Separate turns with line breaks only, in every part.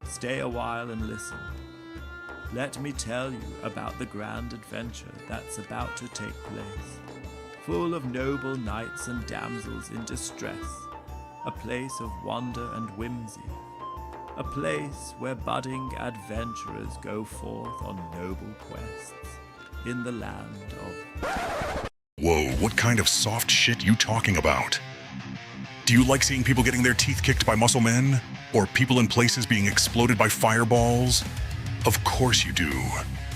stay a while and listen. Let me tell you about the grand adventure that's about to take place, full of noble knights and damsels in distress, a place of wonder and whimsy, a place where budding adventurers go forth on noble quests in the land of...
Whoa, what kind of soft shit you talking about? Do you like seeing people getting their teeth kicked by muscle men? Or people in places being exploded by fireballs? Of course you do.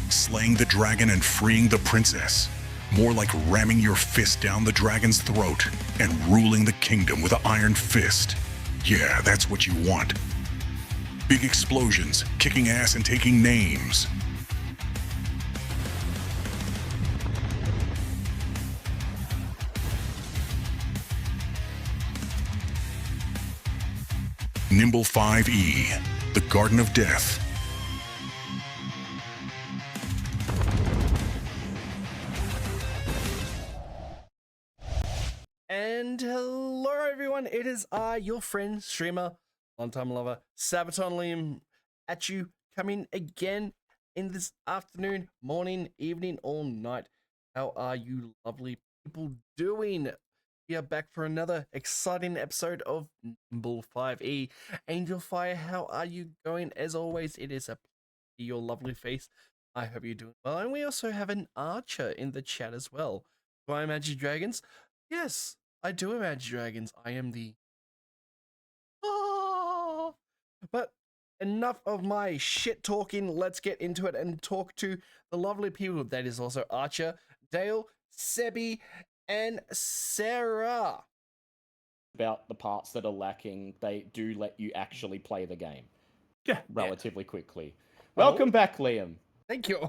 Slaying the dragon and freeing the princess. More like ramming your fist down the dragon's throat and ruling the kingdom with an iron fist. Yeah, that's what you want. Big explosions, kicking ass and taking names. Nimble 5e, the Garden of Death.
And hello everyone, it is I, your friend, streamer, long-time lover, Sabaton Liam, at you, coming again in this afternoon, morning, evening, or night. How are you lovely people doing? We are back for another exciting episode of Nimble 5e. Angel Fire, how are you going? As always, it is a pleasure to see your lovely face. I hope you're doing well. And we also have an archer in the chat as well. Do I imagine dragons? Yes, I do imagine dragons. I am the... Ah! But enough of my shit talking. Let's get into it and talk to the lovely people. That is also Archer, Dale, Sebi, and Sarah.
About the parts that are lacking, they do let you actually play the game.
Yeah.
Relatively quickly. Welcome back, Liam.
Thank you.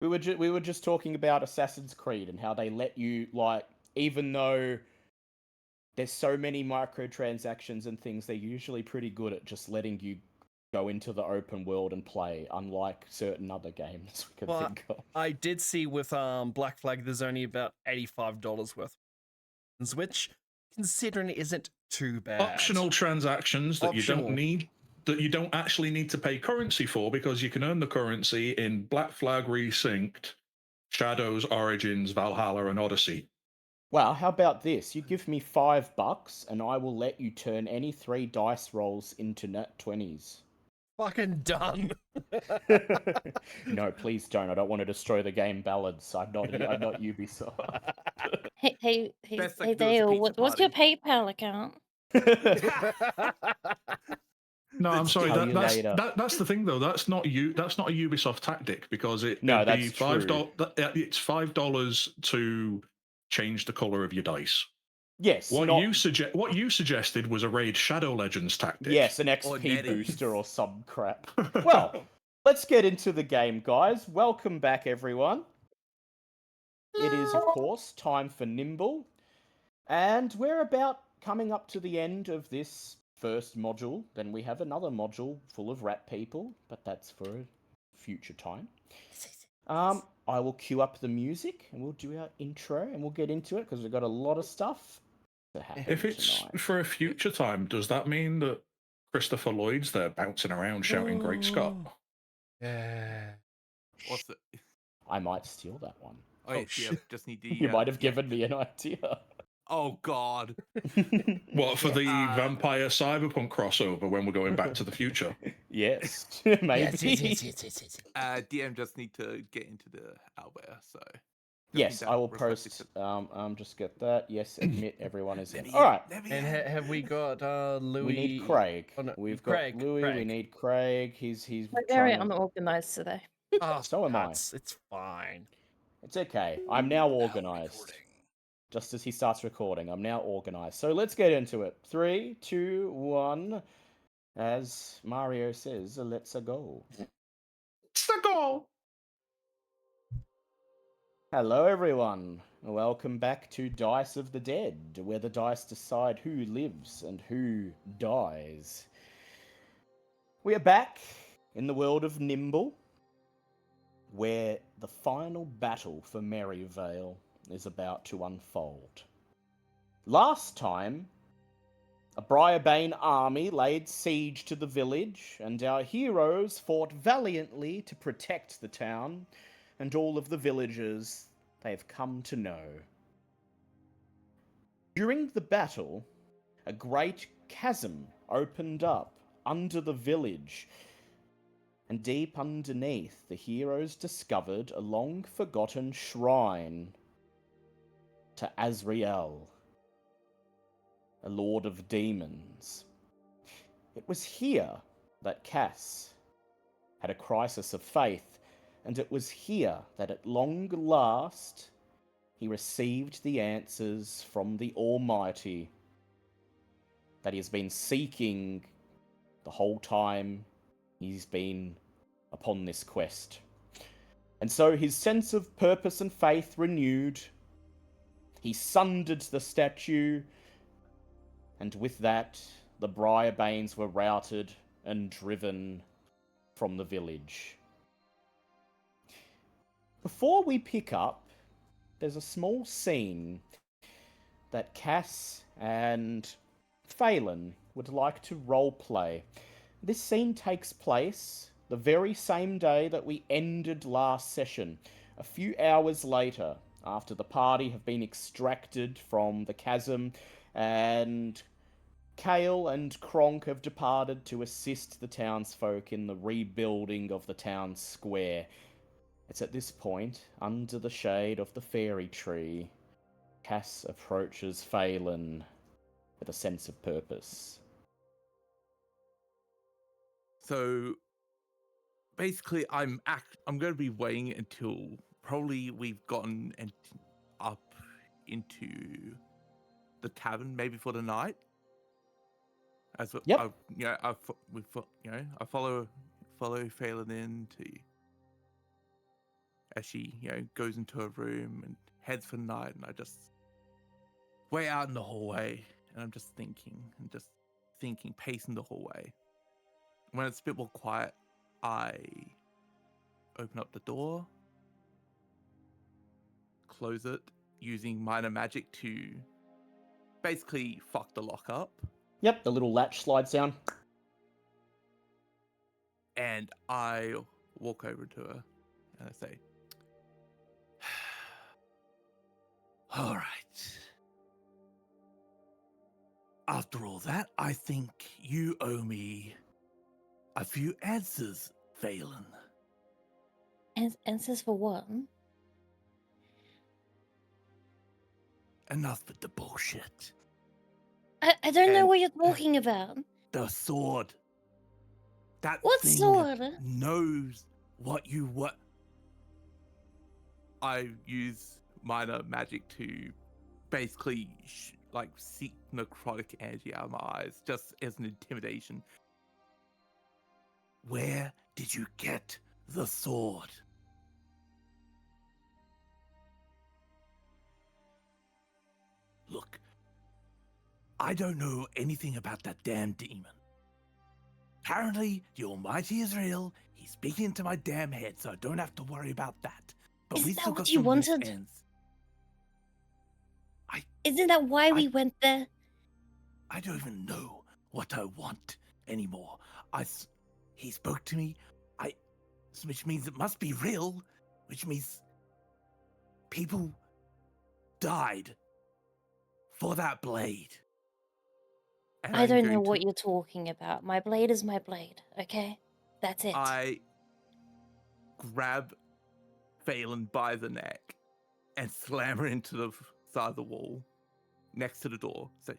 We were just talking about Assassin's Creed and how they let you, like, even though there's so many microtransactions and things, they're usually pretty good at just letting you go into the open world and play, unlike certain other games we can think of.
I did see with Black Flag there's only about $85 worth, which, considering it isn't too bad.
Optional transactions that you don't need, that you don't actually need to pay currency for, because you can earn the currency in Black Flag Resynced, Shadows, Origins, Valhalla, and Odyssey.
Well, how about this? You give me $5 and I will let you turn any 3 dice rolls into nat 20s.
Fucking done.
No, please don't. I don't want to destroy the game ballads. I'm not Ubisoft.
Hey, Dale, what's your PayPal account?
No, I'm sorry.
That's
the thing, though. That's not a Ubisoft tactic, because it's $5 to change the color of your dice.
Yes.
What you suggested was a Raid Shadow Legends tactic.
Yes, an XP booster or some crap. Well, let's get into the game, guys. Welcome back, everyone. It is, of course, time for Nimble. And we're about coming up to the end of this first module. Then we have another module full of rat people, but that's for a future time. I will cue up the music and we'll do our intro and we'll get into it because we've got a lot of stuff to happen.
If it's
tonight.
for a future time, does that mean that Christopher Lloyd's there bouncing around shouting "Great Scott"?
Yeah.
What's it?
I might steal that one.
Oh, yeah, just need the.
You might have given me an idea.
Oh God.
What, for the vampire cyberpunk crossover when we're going back to the future?
Yes, maybe.
Yes.
DM just need to get into the Albert, so.
Yes, I will post. Just get that. Yes, admit everyone is in. All right.
And have we got Louis?
We need Craig.
Oh, no,
We've
Craig,
got Louis.
Craig.
We need Craig. He's.
We're very unorganized today.
Oh,
So am I.
It's fine.
It's okay. I'm now organized. Just as he starts recording, I'm now organized. So let's get into it. 3, 2, 1. As Mario says, let's go.
Let's go.
Hello, everyone. Welcome back to Dice of the Dead, where the dice decide who lives and who dies. We are back in the world of Nimble, where the final battle for Merrivale is about to unfold. Last time, A Briarbane army laid siege to the village, and our heroes fought valiantly to protect the town and all of the villagers they've come to know. During the battle, a great chasm opened up under the village, and deep underneath, the heroes discovered a long-forgotten shrine to Azrael, a lord of demons. It was here that Cass had a crisis of faith, and it was here that at long last he received the answers from the Almighty that he has been seeking the whole time he's been upon this quest. And so his sense of purpose and faith renewed. He sundered the statue, and with that, the Briarbanes were routed and driven from the village. Before we pick up, there's a small scene that Cass and Phelan would like to roleplay. This scene takes place the very same day that we ended last session, a few hours later, after the party have been extracted from the chasm, and Kale and Kronk have departed to assist the townsfolk in the rebuilding of the town square. It's at this point, under the shade of the fairy tree, Cass approaches Phelan with a sense of purpose.
So basically, I'm going to be waiting until probably we've gotten up into the tavern, maybe for the night. As
Yep.
I follow Phelan in to as she goes into her room and heads for the night, and I just way out in the hallway, and I'm just thinking, pacing the hallway. When it's a bit more quiet, I open up the door, close it, using minor magic to basically fuck the lock up.
Yep, the little latch slides down.
And I walk over to her and I say, all right. After all that, I think you owe me a few answers, Phelan.
Answers for what?
Enough with the bullshit.
I don't know what you're talking about.
The sword. That
What
thing
sword?
knows what you were. I use minor magic to basically seek necrotic energy out of my eyes, just as an intimidation. Where did you get the sword? Look, I don't know anything about that damn demon. Apparently, the Almighty is real. He's speaking into my damn head, so I don't have to worry about that. But
Is
we
that
still
what
got
you
some loose
wanted?
ends.
Isn't that why we went there?
I don't even know what I want anymore. He spoke to me. Which means it must be real. Which means people died for that blade. And
I
I'm
don't know
going
what
to-
you're talking about. My blade is my blade, okay? That's it.
I grab Phelan by the neck and slam her into the side of the wall next to the door. Say,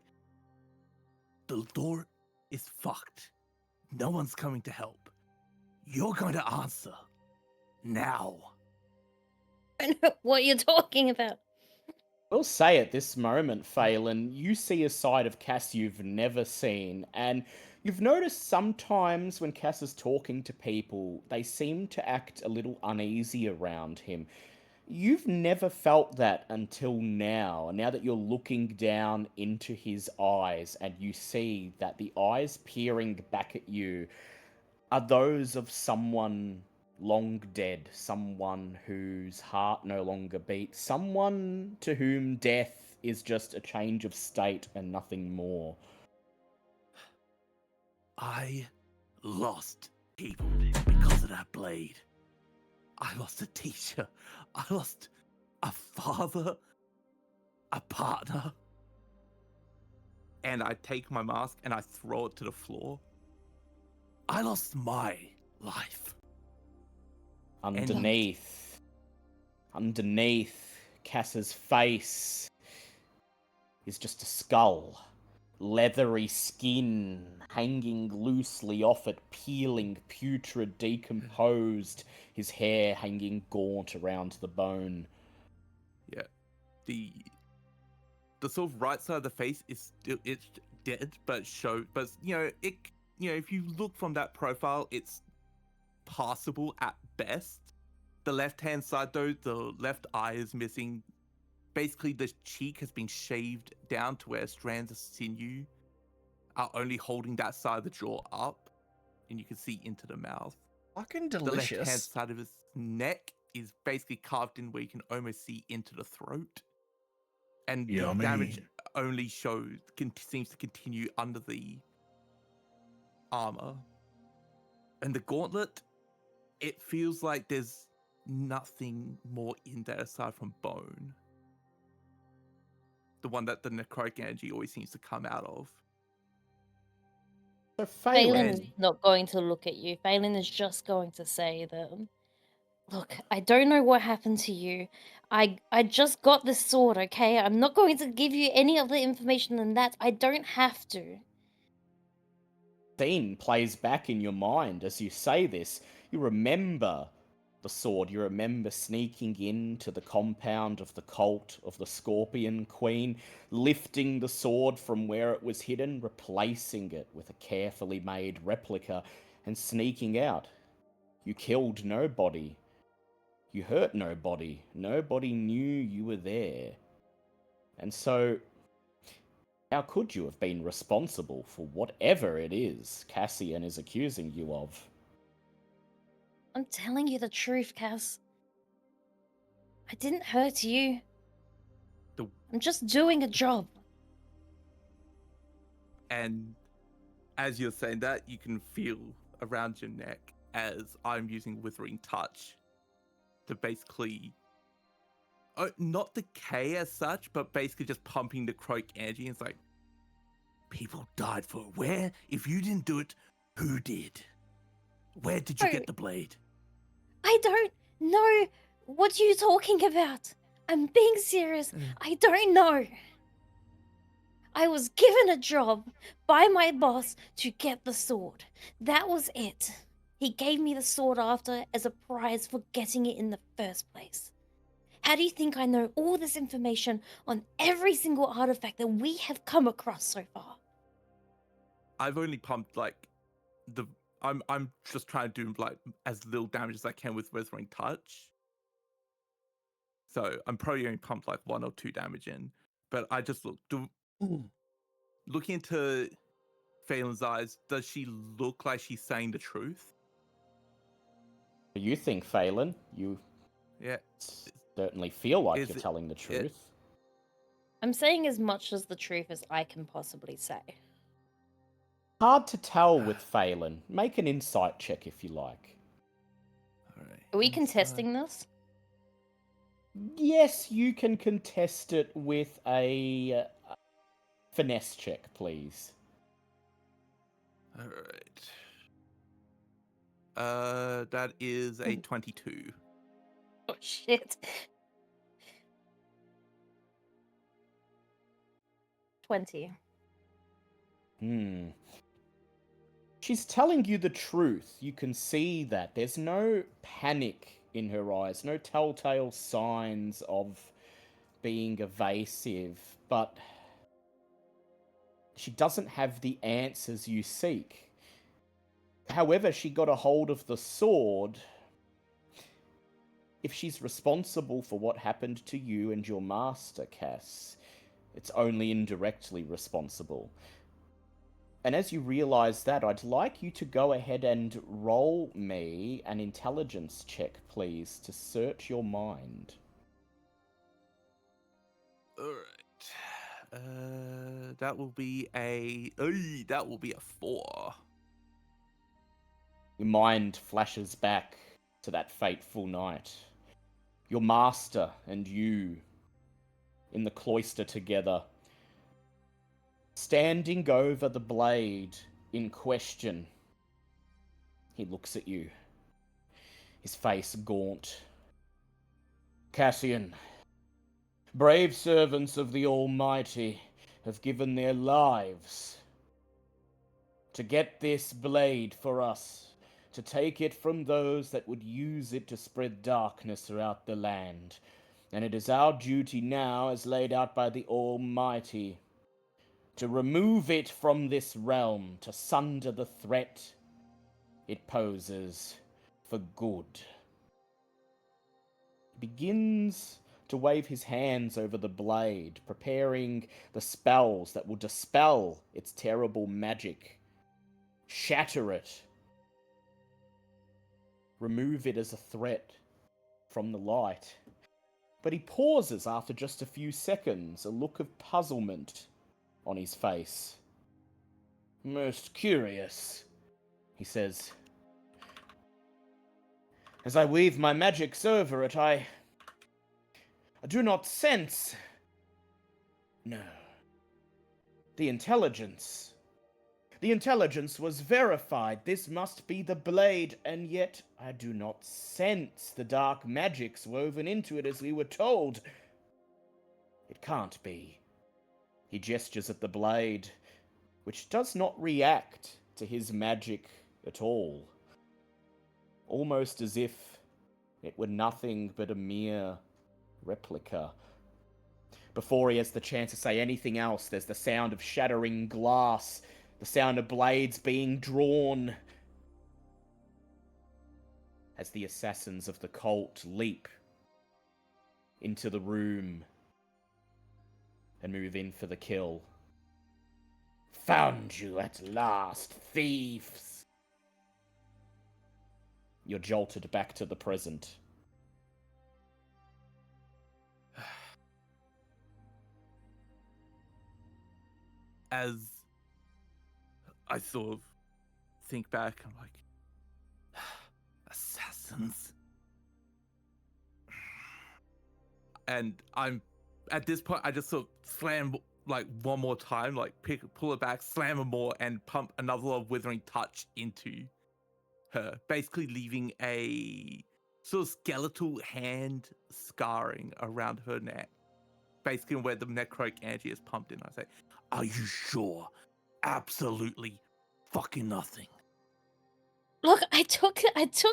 the door is fucked. No one's coming to help. You're going to answer now.
I don't know what you're talking about.
We'll say at this moment, Phelan, you see a side of Cass you've never seen, and you've noticed sometimes when Cass is talking to people, they seem to act a little uneasy around him. You've never felt that until now that you're looking down into his eyes and you see that the eyes peering back at you are those of someone long dead, someone whose heart no longer beats, someone to whom death is just a change of state and nothing more.
I lost people because of that blade. I lost a teacher. I lost a father, a partner. And I take my mask and I throw it to the floor. I lost my life.
Underneath Cass's face is just a skull. Leathery skin hanging loosely off it, peeling, putrid, decomposed. His hair hanging gaunt around the bone.
Yeah. The sort of right side of the face is still it's dead, but if you look from that profile, it's passable at best. The left-hand side, though, the left eye is missing. Basically, the cheek has been shaved down to where strands of sinew are only holding that side of the jaw up, and you can see into the mouth.
Fucking
The left-hand
delicious.
side of his neck is basically carved in where you can almost see into the throat. And the damage only seems to continue under the armor. And the gauntlet, it feels like there's nothing more in there aside from bone. The one that the necrotic energy always seems to come out of.
So
Phelan is not going to look at you. Phelan is just going to say that, look, I don't know what happened to you. I just got this sword, okay? I'm not going to give you any other information than that. I don't have to.
Scene plays back in your mind as you say this. You remember the sword. You remember sneaking into the compound of the cult of the Scorpion Queen, lifting the sword from where it was hidden, replacing it with a carefully made replica, and sneaking out. You killed nobody. You hurt nobody. Nobody knew you were there. And so, how could you have been responsible for whatever it is Cassian is accusing you of?
I'm telling you the truth, Cass. I didn't hurt you. I'm just doing a job.
And as you're saying that, you can feel around your neck as I'm using Withering Touch to basically, not decay as such, but basically just pumping the necrotic energy. It's like, people died for it. Where? If you didn't do it, who did? Where did you get the blade?
I don't know what you're talking about. I'm being serious. I don't know. I was given a job by my boss to get the sword. That was it. He gave me the sword after as a prize for getting it in the first place. How do you think I know all this information on every single artifact that we have come across so far?
I've only pumped I'm just trying to do as little damage as I can with Withering Touch. So I'm probably only pumped 1 or 2 damage in. But I just looking into Phelan's eyes, does she look like she's saying the truth?
You think, Phelan? You certainly feel like you're telling the truth.
I'm saying as much as the truth as I can possibly say.
Hard to tell with Phelan. Make an insight check if you like.
Are we contesting this?
Yes, you can contest it with a finesse check, please.
All right. That is a 22.
Oh, shit. 20.
She's telling you the truth. You can see that. There's no panic in her eyes, no telltale signs of being evasive, but she doesn't have the answers you seek. However, she got a hold of the sword. If she's responsible for what happened to you and your master, Cass, it's only indirectly responsible. And as you realize that, I'd like you to go ahead and roll me an intelligence check, please, to search your mind.
Alright. That will be a 4.
Your mind flashes back to that fateful night. Your master and you in the cloister together, standing over the blade in question. He looks at you, his face gaunt. Cassian, brave servants of the Almighty have given their lives to get this blade for us, to take it from those that would use it to spread darkness throughout the land. And it is our duty now, as laid out by the Almighty, to remove it from this realm, to sunder the threat it poses for good. He begins to wave his hands over the blade, preparing the spells that will dispel its terrible magic, shatter it, remove it as a threat from the light. But he pauses after just a few seconds, a look of puzzlement on his face. Most curious, he says. As I weave my magics over it, I do not sense... No. The intelligence. The intelligence was verified. This must be the blade, and yet I do not sense the dark magics woven into it as we were told. It can't be. He gestures at the blade, which does not react to his magic at all. Almost as if it were nothing but a mere replica. Before he has the chance to say anything else, there's the sound of shattering glass, the sound of blades being drawn, as the assassins of the cult leap into the room and move in for the kill. Found you at last, thieves! You're jolted back to the present.
As I sort of think back, I'm like, assassins. And I'm, at this point, I just sort of slam like one more time, like pull it back, slam her more, and pump another withering touch into her, basically leaving a sort of skeletal hand scarring around her neck, basically where the necrotic energy is pumped in. I say, are you sure? Absolutely fucking nothing.
Look, I took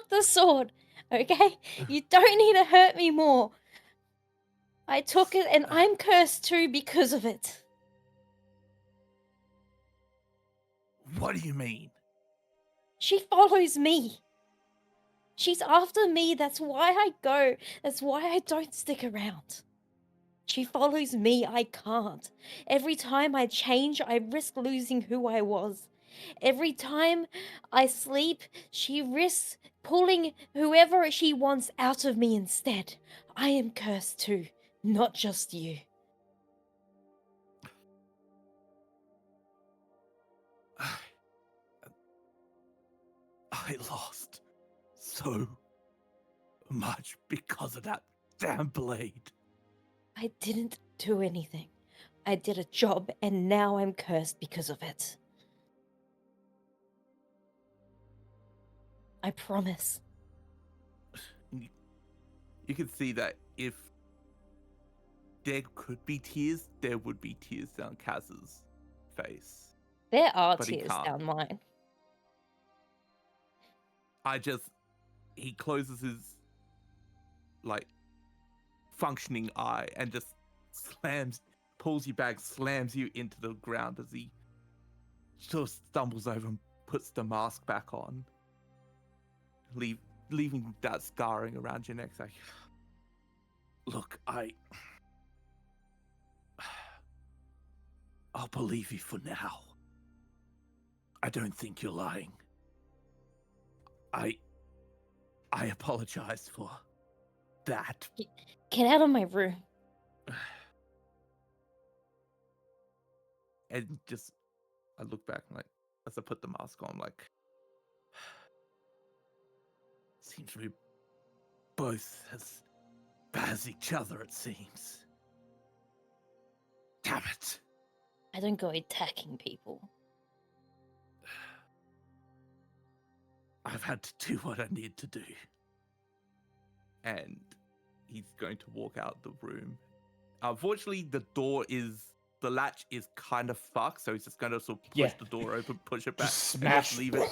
the sword, okay? You don't need to hurt me more. I took it and I'm cursed too because of it.
What do you mean?
She follows me. She's after me, that's why I go. That's why I don't stick around. She follows me, I can't. Every time I change, I risk losing who I was. Every time I sleep, she risks pulling whoever she wants out of me instead. I am cursed too, not just you.
I lost so much because of that damn blade.
I didn't do anything. I did a job and now I'm cursed because of it. I promise.
You can see that if there could be tears, there would be tears down Kaz's face.
There are
But he
tears
can't.
down mine.
He closes his, like, functioning eye and just pulls you back, slams you into the ground as he sort of stumbles over and puts the mask back on, leaving that scarring around your neck. It's like, look, I'll believe you for now. I don't think you're lying. I apologize for that.
Get out of my room.
And just, I look back and, like, as I put the mask on, like, Seems we both as bad as each other, it seems. Damn it.
I don't go attacking people.
I've had to do what I need to do. And he's going to walk out the room. Unfortunately, the latch is kind of fucked, so he's just going to sort of push the door open, push it back,
Just
and
smash.
just leave it.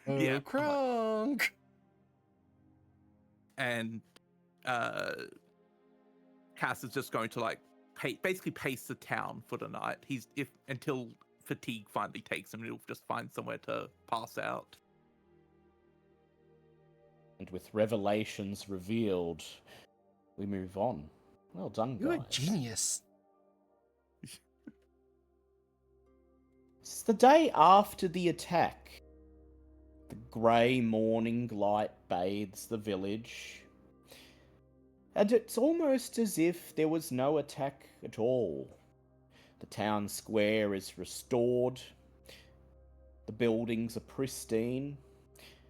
Yeah.
Crunk.
And Cass is just going to like basically pace the town for the night. Until fatigue finally takes him, he'll just find somewhere to pass out.
And with revelations revealed, we move on. Well done,
You're
guys.
a genius.
It's the day after the attack. The grey morning light bathes the village. And it's almost as if there was no attack at all. The town square is restored. The buildings are pristine.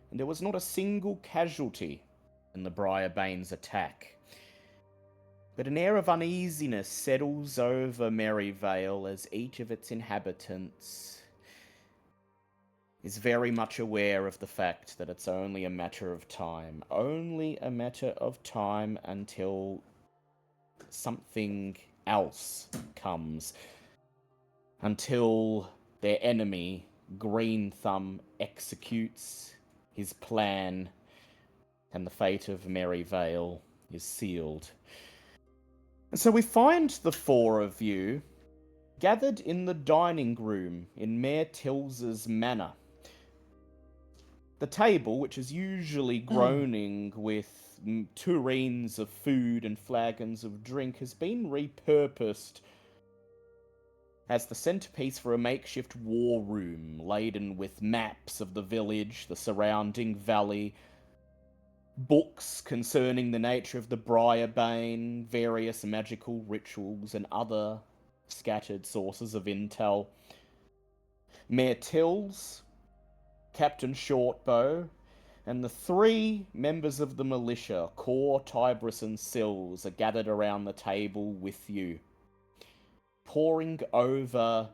And there was not a single casualty in the Briarbane's attack. But an air of uneasiness settles over Merrivale as each of its inhabitants is very much aware of the fact that it's only a matter of time. Only a matter of time until something else comes. Until their enemy, Green Thumb, executes his plan and the fate of Merrivale is sealed. And so we find the four of you gathered in the dining room in Mayor Tills's manor. The table, which is usually groaning with tureens of food and flagons of drink, has been repurposed as the centerpiece for a makeshift war room laden with maps of the village, the surrounding valley, books concerning the nature of the Briarbane, various magical rituals, and other scattered sources of intel. Mayor Tills, Captain Shortbow, and the three members of the militia, Core, Tibris, and Sills, are gathered around the table with you, poring over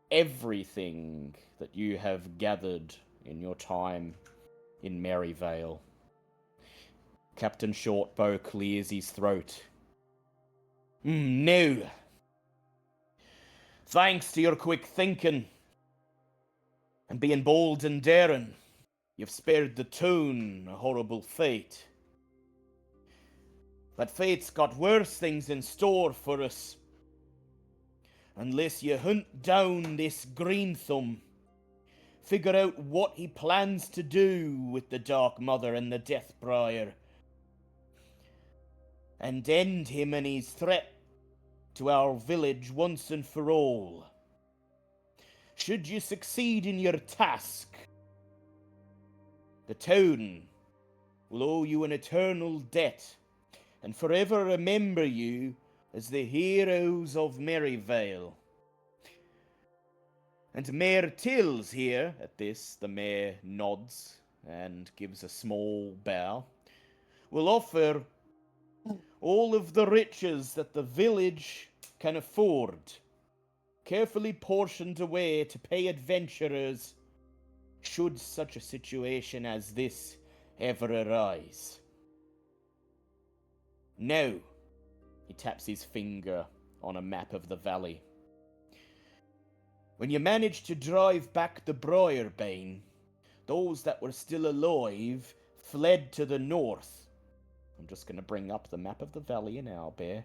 everything that you have gathered in your time in Merrivale. Captain Shortbow clears his throat. No. Thanks to your quick thinking and being bold and daring, you've spared the town a horrible fate. But fate's got worse things in store for us. Unless you hunt down this Green Thumb, figure out what he plans to do with the Dark Mother and the Deathbriar, and end him and his threat to our village once and for all. Should you succeed in your task, the town will owe you an eternal debt and forever remember you as the heroes of Merrivale. And Mayor Tills here, at this, the mayor nods and gives a small bow, will offer all of the riches that the village can afford, carefully portioned away to pay adventurers should such a situation as this ever arise. Now, he taps his finger on a map of the valley. When you managed to drive back the Briarbane, those that were still alive fled to the north. I'm just going to bring up the map of the valley in Owlbear.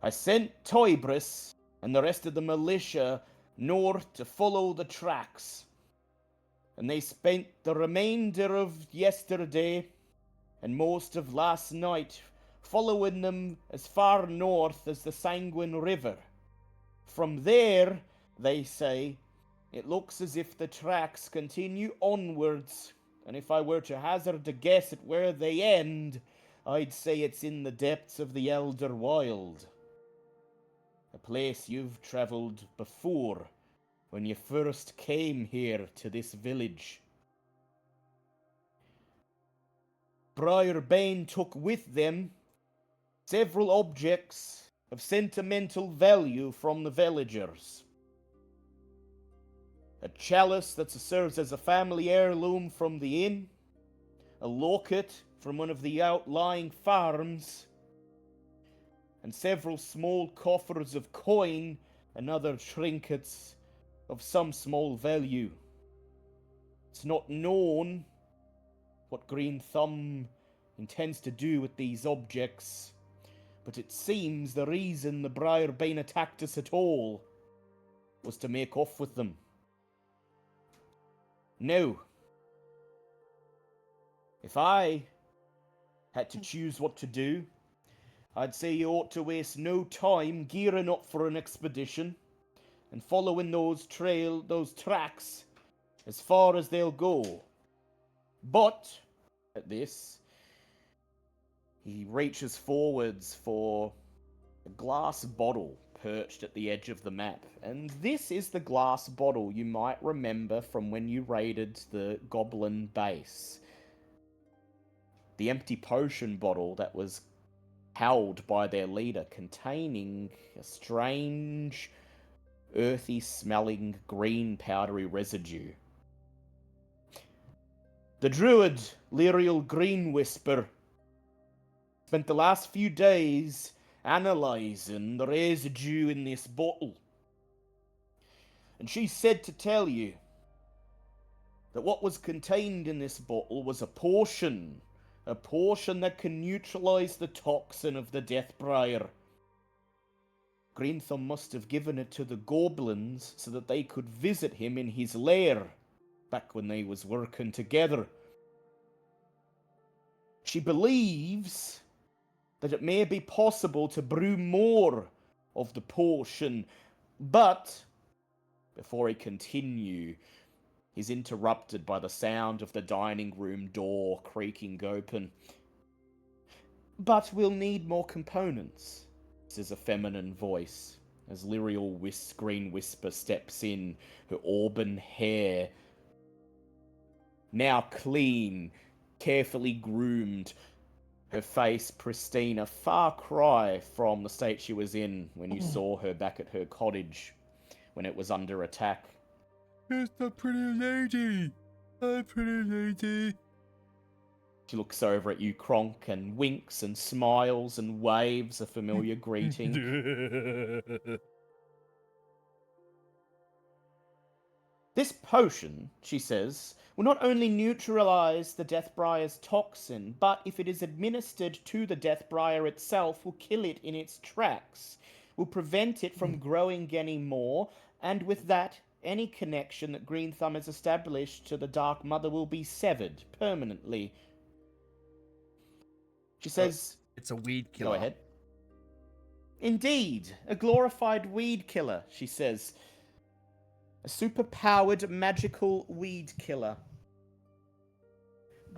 I sent Tibris and the rest of the militia north to follow the tracks, and they spent the remainder of yesterday and most of last night following them as far north as the Sanguine River. From there, they say, it looks as if the tracks continue onwards, and if I were to hazard a guess at where they end, I'd say it's in the depths of the Elder Wild. A place you've travelled before when you first came here to this village. Briarbane took with them several objects of sentimental value from the villagers. A chalice that serves as a family heirloom from the inn, a locket from one of the outlying farms, and several small coffers of coin and other trinkets of some small value. It's not known what Green Thumb intends to do with these objects, but it seems the reason the Briarbane attacked us at all was to make off with them. Now, if I had to choose what to do, I'd say you ought to waste no time gearing up for an expedition and following those tracks as far as they'll go. But, at this, he reaches forwards for a glass bottle perched at the edge of the map. And this is the glass bottle you might remember from when you raided the Goblin base. The empty potion bottle that was held by their leader, containing a strange, earthy-smelling green powdery residue. The druid, Lyrial Greenwhisper, spent the last few days analysing the residue in this bottle. And she said to tell you that what was contained in this bottle was a potion that can neutralise the toxin of the Deathbriar. Greenthumb must have given it to the goblins so that they could visit him in his lair, back when they was working together. She believes that it may be possible to brew more of the potion, but before he continue, he's interrupted by the sound of the dining room door creaking open. But we'll need more components, says a feminine voice, as Lyrial Green Whisper steps in, her auburn hair now clean, carefully groomed, her face pristine, a far cry from the state she was in when you saw her back at her cottage when it was under attack.
It's the pretty lady! A pretty lady!
She looks over at you, Kronk, and winks and smiles and waves a familiar greeting. This potion, she says, will not only neutralize the Deathbriar's toxin, but if it is administered to the Deathbriar itself, will kill it in its tracks, will prevent it from growing any more, and with that, any connection that Green Thumb has established to the Dark Mother will be severed permanently. She says...
It's a weed killer.
Go ahead. Indeed, a glorified weed killer, she says. A super-powered magical weed killer.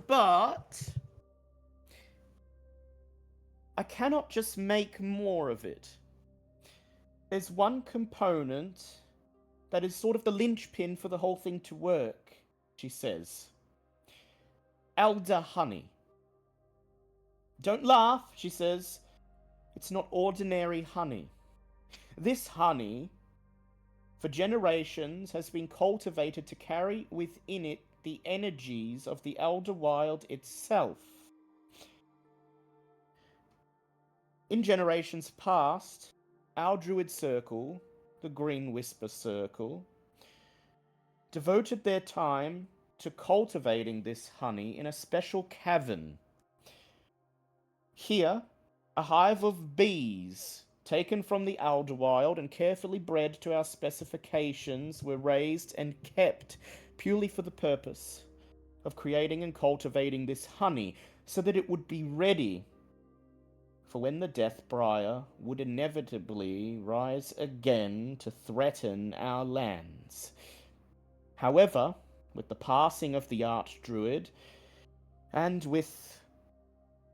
But I cannot just make more of it. There's one component that is sort of the linchpin for the whole thing to work, she says. Elder honey. Don't laugh, she says. It's not ordinary honey. This honey, for generations, has been cultivated to carry within it the energies of the Elder Wild itself. In generations past, our Druid Circle, the Green Whisper Circle, devoted their time to cultivating this honey in a special cavern. Here, a hive of bees, taken from the Alderwild and carefully bred to our specifications, were raised and kept purely for the purpose of creating and cultivating this honey, so that it would be ready for when the Deathbriar would inevitably rise again to threaten our lands. However, with the passing of the Archdruid, and with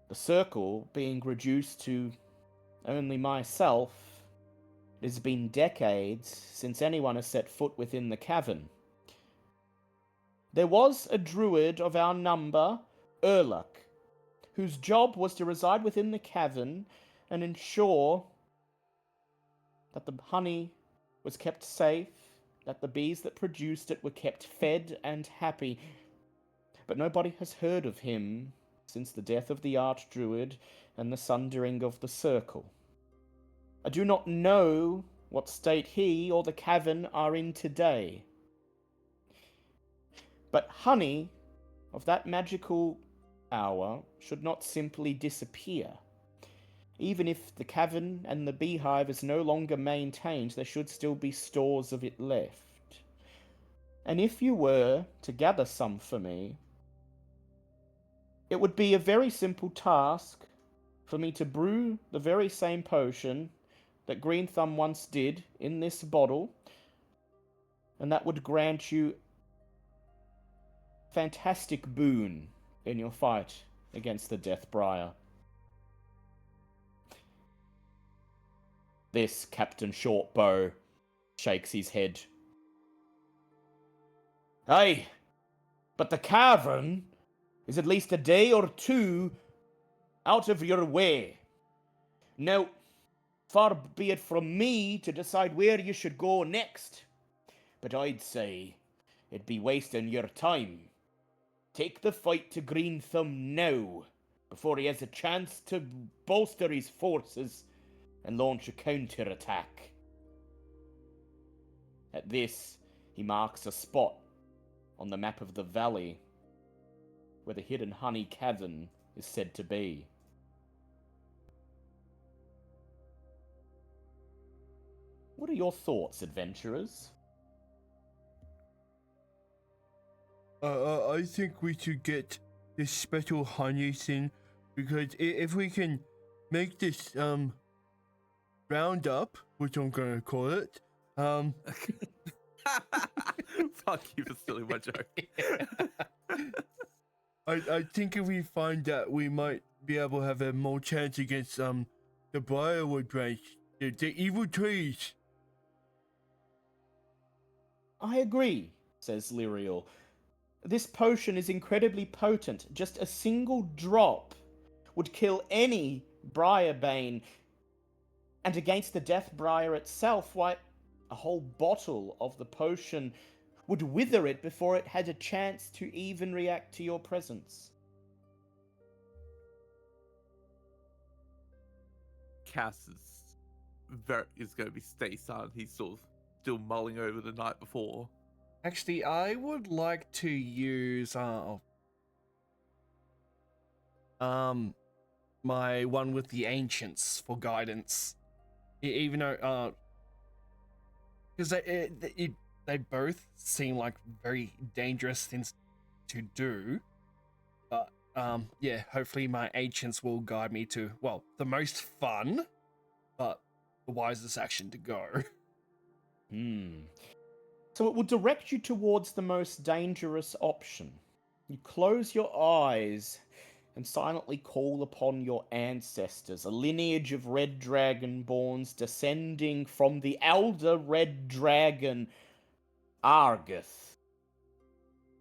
the circle being reduced to only myself, It has been decades since anyone has set foot within the cavern. There was a druid of our number, Erlach, whose job was to reside within the cavern and ensure that the honey was kept safe, that the bees that produced it were kept fed and happy. But nobody has heard of him since the death of the archdruid and the sundering of the circle. I do not know what state he or the cavern are in today. But honey of that magical hour should not simply disappear. Even if the cavern and the beehive is no longer maintained, there should still be stores of it left. And if you were to gather some for me, it would be a very simple task for me to brew the very same potion that Green Thumb once did in this bottle, and that would grant you fantastic boon in your fight against the Deathbriar. This Captain Shortbow shakes his head. Aye, but the cavern is at least a day or two out of your way. Now, far be it from me to decide where you should go next, but I'd say it'd be wasting your time. Take the fight to Green Thumb now, before he has a chance to bolster his forces and launch a counterattack. At this, he marks a spot on the map of the valley where the hidden honey cavern is said to be. What are your thoughts, adventurers?
I think we should get this special honey thing, because if we can make this round up, which I'm gonna call it,
Fuck you for stealing my joke.
I think if we find that, we might be able to have a more chance against the Briarwood branch, the evil trees.
I agree, says Lyriel. This potion is incredibly potent. Just a single drop would kill any Briarbane. And against the Deathbriar itself, why, a whole bottle of the potion would wither it before it had a chance to even react to your presence.
Cass is going to be stay silent. He's sort of still mulling over the night before.
Actually, I would like to use my one with the ancients for guidance, even though because they both seem like very dangerous things to do, but yeah, hopefully my ancients will guide me to, well, the most fun but the wisest action to go.
So it will direct you towards the most dangerous option. You close your eyes and silently call upon your ancestors, a lineage of red dragonborns descending from the elder red dragon Argith,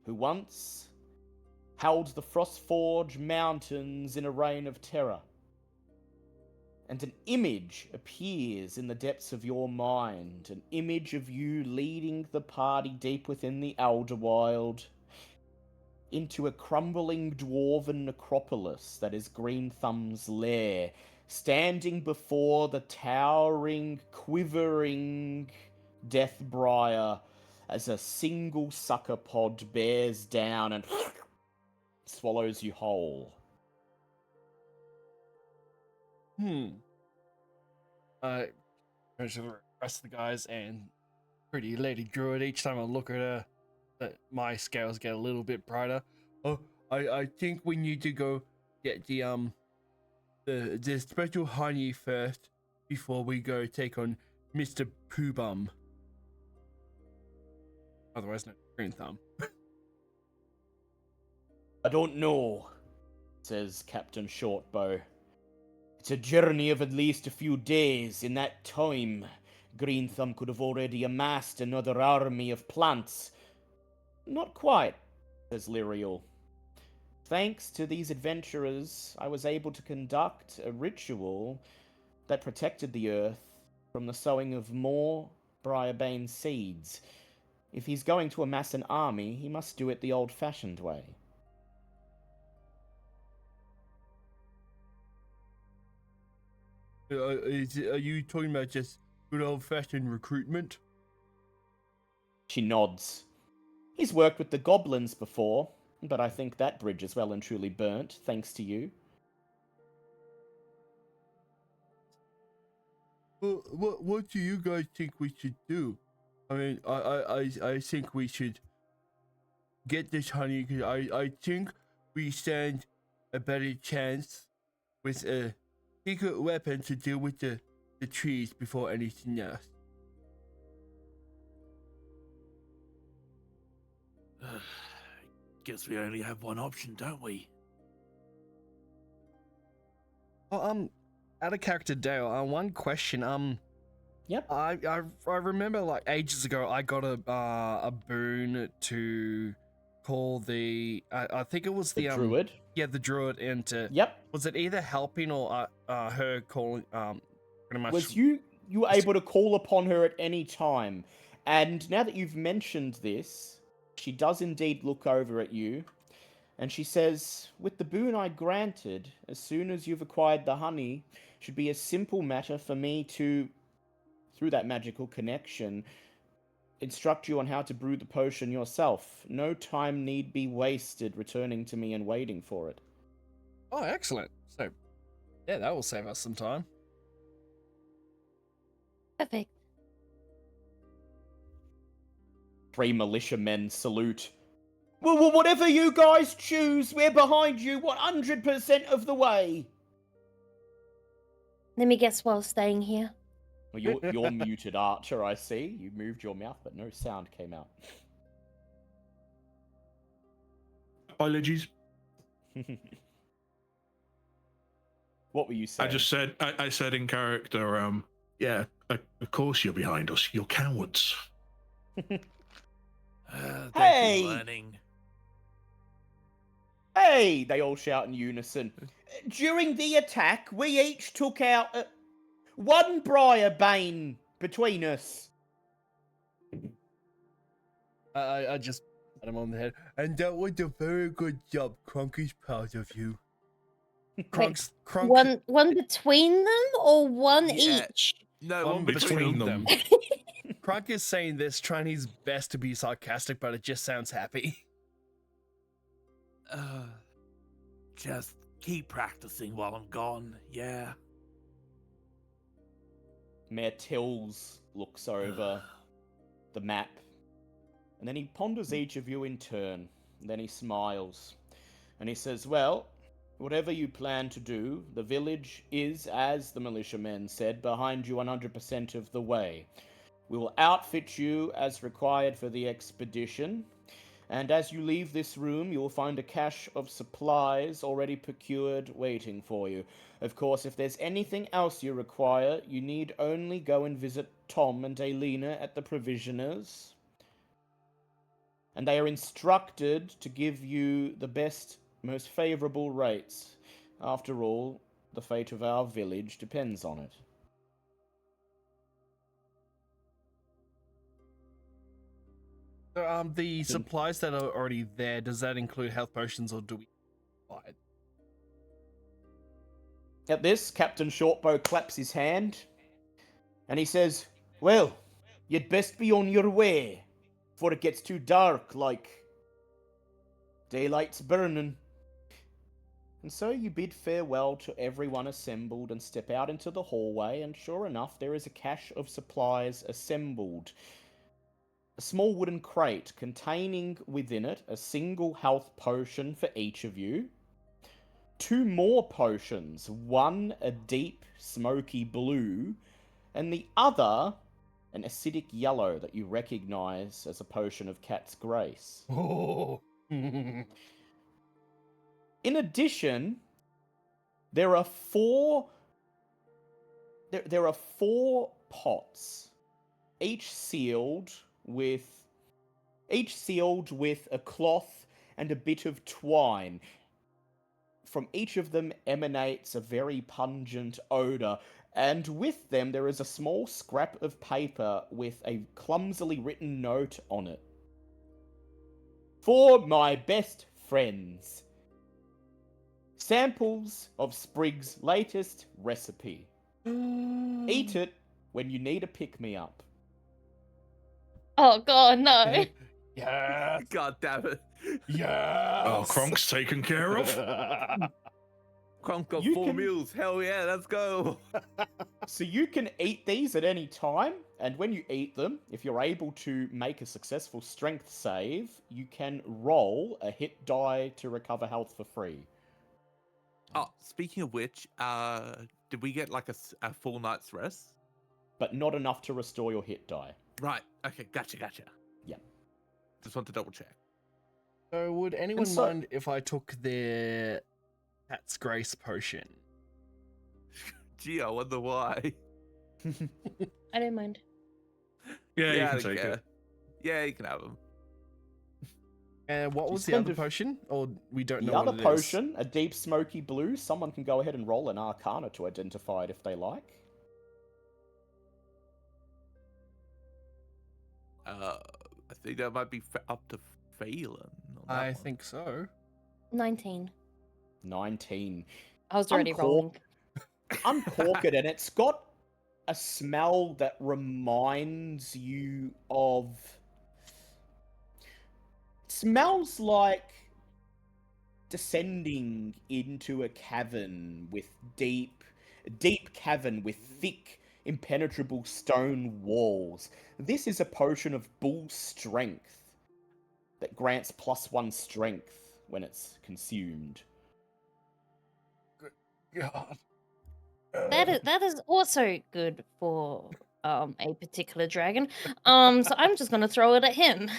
who once held the Frostforge Mountains in a reign of terror. And an image appears in the depths of your mind, an image of you leading the party deep within the Elderwild into a crumbling dwarven necropolis that is Green Thumb's lair, standing before the towering, quivering Deathbriar as a single sucker pod bears down and swallows you whole.
Goes to the rest of the guys and pretty lady druid. Each time I look at her, my scales get a little bit brighter. Oh, I think we need to go get the special honey first before we go take on Mr. Pooh Bum, otherwise known as Green Thumb.
I don't know, says Captain Shortbow. It's a journey of at least a few days. In that time, Green Thumb could have already amassed another army of plants. Not quite, says Lyriel. Thanks to these adventurers, I was able to conduct a ritual that protected the earth from the sowing of more Briarbane seeds. If he's going to amass an army, he must do it the old-fashioned way.
Are you talking about just good old-fashioned recruitment?
She nods. He's worked with the goblins before, but I think that bridge is well and truly burnt, thanks to you.
Well, what do you guys think we should do? I mean, I think we should get this honey because I think we stand a better chance with a secret weapon to deal with the trees before anything else.
Guess we only have one option, don't we?
Well, out of character, Dale. One question.
Yep.
I remember like ages ago I got a boon to call the I think it was
The
the
druid.
Yeah, the druid, and
Yep.
was it either helping or her calling pretty much
Was you were able to call upon her at any time. And now that you've mentioned this, she does indeed look over at you, and she says, with the boon I granted, as soon as you've acquired the honey, should be a simple matter for me to, through that magical connection, instruct you on how to brew the potion yourself. No time need be wasted returning to me and waiting for it.
Oh, excellent. So yeah, that will save us some time.
Perfect.
3 militiamen salute. Well, whatever you guys choose, we're behind you 100% of the way.
Let me guess while staying here.
Well, you're muted, Archer, I see. You moved your mouth, but no sound came out.
Apologies.
What were you saying?
I said in character, yeah, of course you're behind us. You're cowards.
Hey!
Learning.
Hey! They all shout in unison. During the attack, we each took out 1 Briarbane between us.
I just pat him on the head, and that was a very good job. Crunk is proud of you. Crunk.
One between them or one
Yeah.
each?
No,
One
one
between them.
Crunk is saying this, trying his best to be sarcastic, but it just sounds happy.
Just keep practicing while I'm gone, yeah.
Mayor Tills looks over the map, and then he ponders each of you in turn, and then he smiles, and he says, well, whatever you plan to do, the village is, as the militiamen said, behind you 100% of the way. We will outfit you as required for the expedition, and as you leave this room, you will find a cache of supplies already procured waiting for you. Of course, if there's anything else you require, you need only go and visit Tom and Elena at the Provisioners, and they are instructed to give you the best, most favourable rates. After all, the fate of our village depends on it.
So, the supplies that are already there, does that include health potions, or do we buy it?
At this, Captain Shortbow claps his hand, and he says, well, you'd best be on your way, before it gets too dark, like daylight's burning. And so you bid farewell to everyone assembled and step out into the hallway, and sure enough, there is a cache of supplies assembled. A small wooden crate containing within it a single health potion for each of you. 2 more potions, one a deep, smoky blue, and the other an acidic yellow that you recognize as a potion of Cat's Grace.
Oh.
In addition, there are 4 pots each sealed with a cloth and a bit of twine. From each of them emanates a very pungent odor, and with them there is a small scrap of paper with a clumsily written note on it. For my best friends. Samples of Sprig's latest recipe. Eat it when you need a pick-me-up.
Oh god, no.
Yes.
God damn it.
Yes.
Oh, Kronk's taken care of.
Kronk got
You
4
can-
meals. Hell yeah, let's go.
So you can eat these at any time, and when you eat them, if you're able to make a successful strength save, you can roll a hit die to recover health for free.
Oh, speaking of which, did we get like a full night's rest?
But not enough to restore your hit die.
Right. Okay. Gotcha.
Yeah.
Just want to double check.
So would anyone
so-
mind if I took their Cat's Grace potion?
Gee, I wonder why.
I don't mind.
Yeah, you
I
can
don't
take
care.
it.
Yeah, you can have them.
And what
You
was the
spend
other
a-
potion? Or we don't
The
know
other
what it is?
potion, a deep smoky blue, someone can go ahead and roll an arcana to identify it if they like.
I think that might be up to Phelan. on that
I
one.
think so.
19.
19.
I was already rolling.
Uncork it, and it's got a smell that reminds you of. Smells like descending into a cavern with deep cavern with thick, impenetrable stone walls. This is a potion of bull strength that grants +1 strength when it's consumed.
God.
That is also good for a particular dragon. So I'm just gonna throw it at him.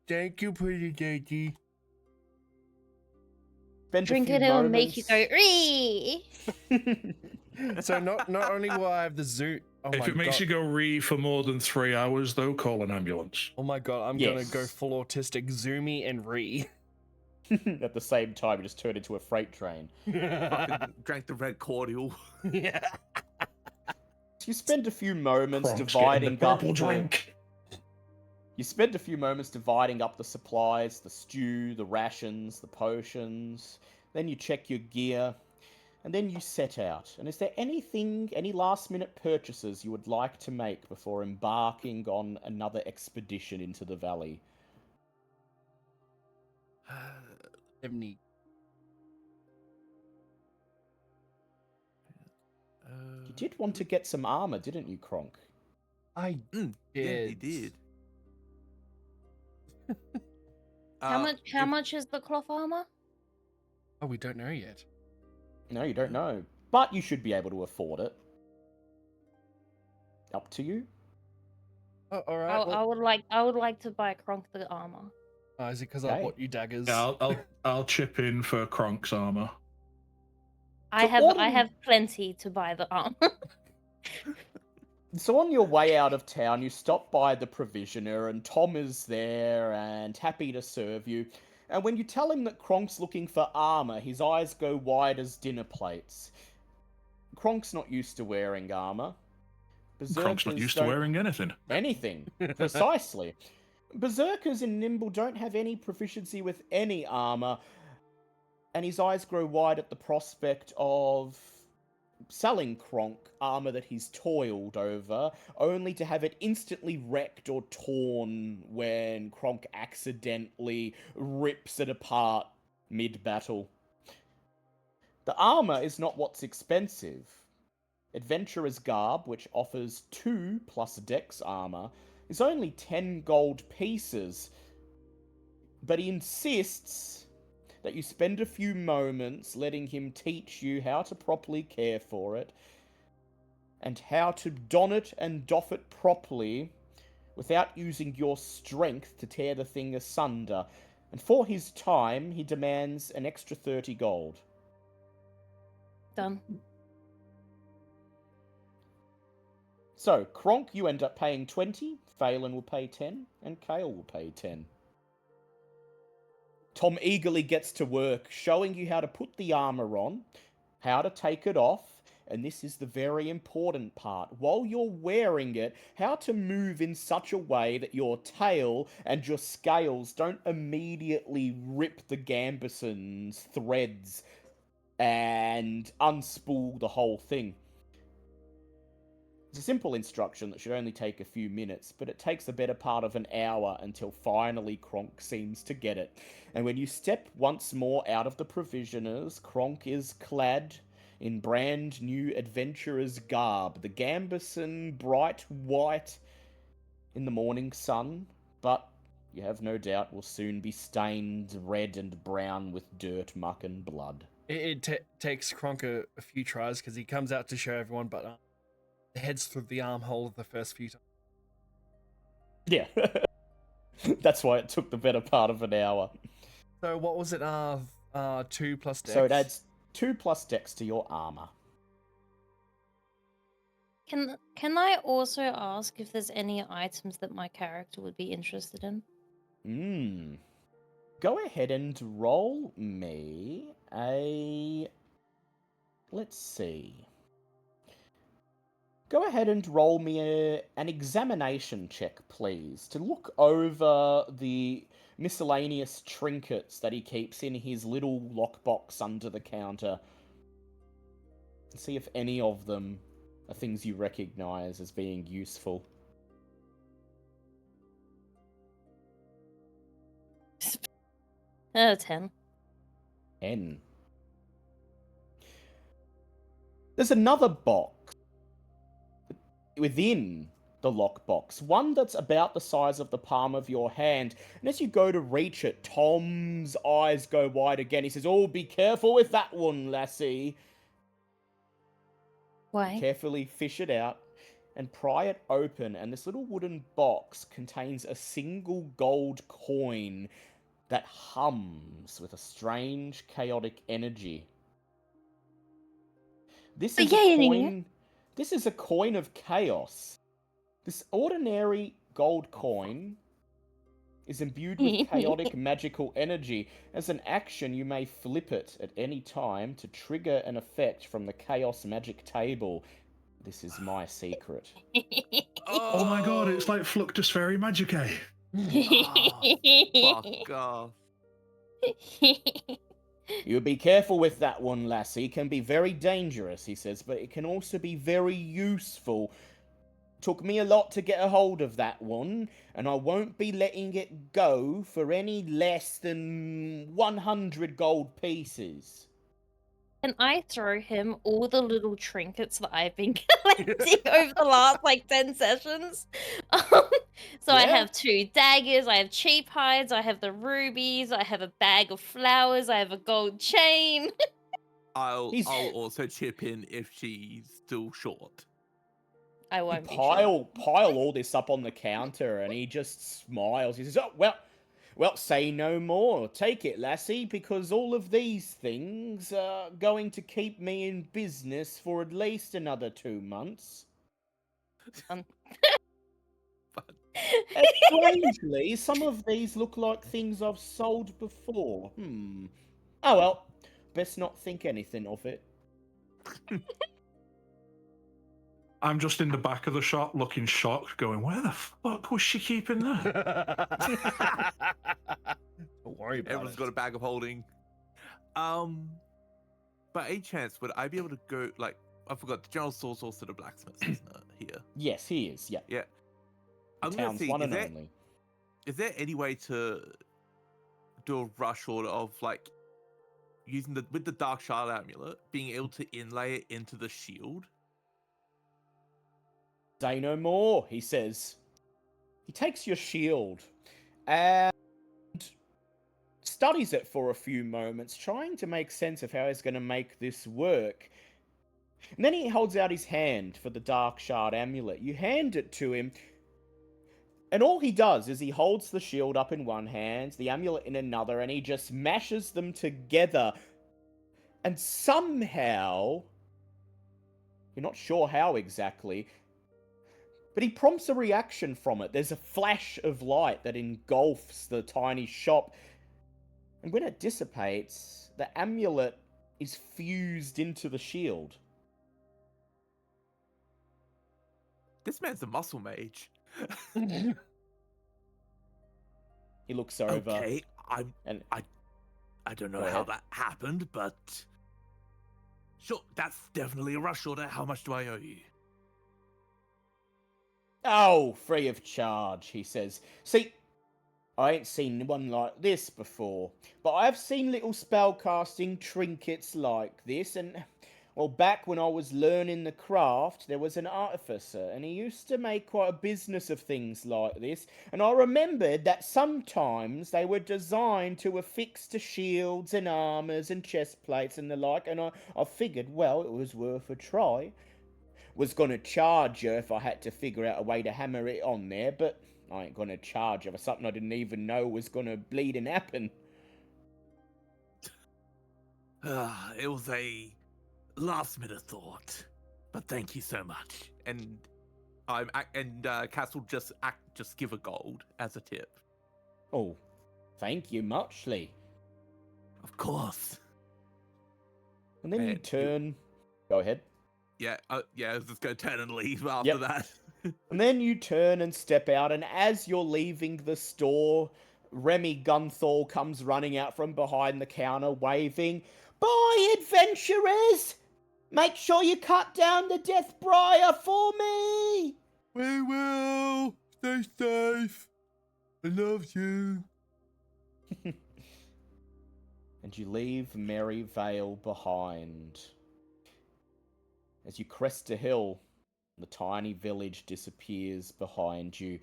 Thank you, pretty lady.
Spend a
Drink
few
it, it'll make you go
moments-
ree.
So not only will I have the zoo. Oh
If
my
it makes
god.
you go re for more than 3 hours, though, call an ambulance.
Oh my god, I'm gonna go
Yes.
full autistic Zoomy and Re.
At the same time, you just turn into a freight train.
Fucking drank the red cordial.
Yeah.
You spend a few moments
Kronk's getting the
dividing up
purple drink.
You spend a few moments dividing up the supplies, the stew, the rations, the potions. Then you check your gear, and then you set out. And is there any last-minute purchases you would like to make before embarking on another expedition into the valley?
70.
You did want to get some armor, didn't you, Kronk?
I
Yeah, he did.
How much is the cloth armor?
Oh, we don't know yet.
No, you don't know. But you should be able to afford it. Up to you.
Oh, all right.
I would like to buy Kronk the armor.
Is it because I
Okay.
bought you daggers?
Yeah, I'll chip in for Kronk's armor.
I
So
have plenty to buy the armor.
So on your way out of town, you stop by the provisioner, and Tom is there and happy to serve you. And when you tell him that Kronk's looking for armor, his eyes go wide as dinner plates. Kronk's not used to wearing armor.
Kronk's not
Berserkers
used to
don't-
wearing anything.
anything. Precisely. Berserkers in Nimble don't have any proficiency with any armor, and his eyes grow wide at the prospect of selling Kronk armor that he's toiled over, only to have it instantly wrecked or torn when Kronk accidentally rips it apart mid-battle. The armor is not what's expensive. Adventurer's Garb, which offers 2 plus Dex armor, is only 10 gold pieces, but he insists that you spend a few moments letting him teach you how to properly care for it, and how to don it and doff it properly without using your strength to tear the thing asunder. And for his time, he demands an extra 30 gold.
Done.
So, Kronk, you end up paying 20, Phelan will pay 10, and Kale will pay 10. Tom eagerly gets to work, showing you how to put the armor on, how to take it off, and this is the very important part. While you're wearing it, how to move in such a way that your tail and your scales don't immediately rip the gambeson's threads and unspool the whole thing. It's a simple instruction that should only take a few minutes, but it takes the better part of an hour until finally Kronk seems to get it. And when you step once more out of the provisioners, Kronk is clad in brand new adventurer's garb, the gambeson bright white in the morning sun, but you have no doubt will soon be stained red and brown with dirt, muck, and blood.
It takes Kronk a few tries because he comes out to show everyone, but heads through the armhole the first few times.
Yeah. That's why it took the better part of an hour.
So what was it? 2 plus dex?
So it adds 2 plus dex to your armor.
Can I also ask if there's any items that my character would be interested in?
Go ahead and roll me a... Let's see. Go ahead and roll me an examination check, please, to look over the miscellaneous trinkets that he keeps in his little lockbox under the counter. And see if any of them are things you recognize as being useful.
10.
10. There's another box within the lockbox, one that's about the size of the palm of your hand, and as you go to reach it, Tom's eyes go wide again. He says, "Oh, be careful with that one, lassie."
Why?
Carefully fish it out and pry it open, and this little wooden box contains a single gold coin that hums with a strange, chaotic energy. This is a coin. This is a coin of chaos. This ordinary gold coin is imbued with chaotic magical energy. As an action, you may flip it at any time to trigger an effect from the chaos magic table. This is my secret.
Oh my god, it's like Fluctus Fairy Magicae.
Fuck off.
You be careful with that one, lassie. It can be very dangerous, he says, but it can also be very useful. Took me a lot to get a hold of that one, and I won't be letting it go for any less than 100 gold pieces.
Can I throw him all the little trinkets that I've been collecting over the last, 10 sessions? I have 2 daggers, I have cheap hides, I have the rubies, I have a bag of flowers, I have a gold chain.
I'll also chip in if she's still short.
I won't
pile all this up on the counter, and he just smiles. He says, "Oh, well, say no more. Take it, lassie, because all of these things are going to keep me in business for at least another 2 months." And strangely, some of these look like things I've sold before. Oh well, best not think anything of it.
I'm just in the back of the shop looking shocked, going, where the fuck was she keeping that?
Don't worry about
Everyone's got a bag of holding. By any chance, would I be able to go, I forgot, the general store's also the blacksmith, isn't it, here?
Yes, he is, yeah.
Yeah. I'm
Town's
gonna see,
one and only.
Is there any way to do a rush order of, using with the Dark Shard amulet, being able to inlay it into the shield?
Say no more, he says. He takes your shield and studies it for a few moments, trying to make sense of how he's going to make this work. And then he holds out his hand for the Dark Shard amulet. You hand it to him, and all he does is he holds the shield up in one hand, the amulet in another, and he just mashes them together. And somehow, you're not sure how exactly, But he prompts a reaction from it. There's a flash of light that engulfs the tiny shop. And when it dissipates, the amulet is fused into the shield.
This man's a muscle mage.
He looks over.
Okay, I don't know how that happened, but sure, that's definitely a rush order. How much do I owe you?
Oh, free of charge, he says. See, I ain't seen one like this before, but I've seen little spellcasting trinkets like this, and, well, back when I was learning the craft, there was an artificer, and he used to make quite a business of things like this, and I remembered that sometimes they were designed to affix to shields and armours and chest plates and the like, and I figured, well, it was worth a try. Was gonna charge you if I had to figure out a way to hammer it on there, but I ain't gonna charge you for something I didn't even know was gonna bleed and happen.
It was a last minute thought, but thank you so much. And Cass will just give a gold as a tip.
Oh, thank you muchly.
Of course.
And then you turn. Go ahead.
Yeah, I was just gonna turn and leave after that.
And then you turn and step out, and as you're leaving the store, Remy Gunthal comes running out from behind the counter, waving, "Bye, adventurers! Make sure you cut down the Death Briar for me!"
We will! Stay safe! I love you!
And you leave Merrivale behind. As you crest a hill, the tiny village disappears behind you.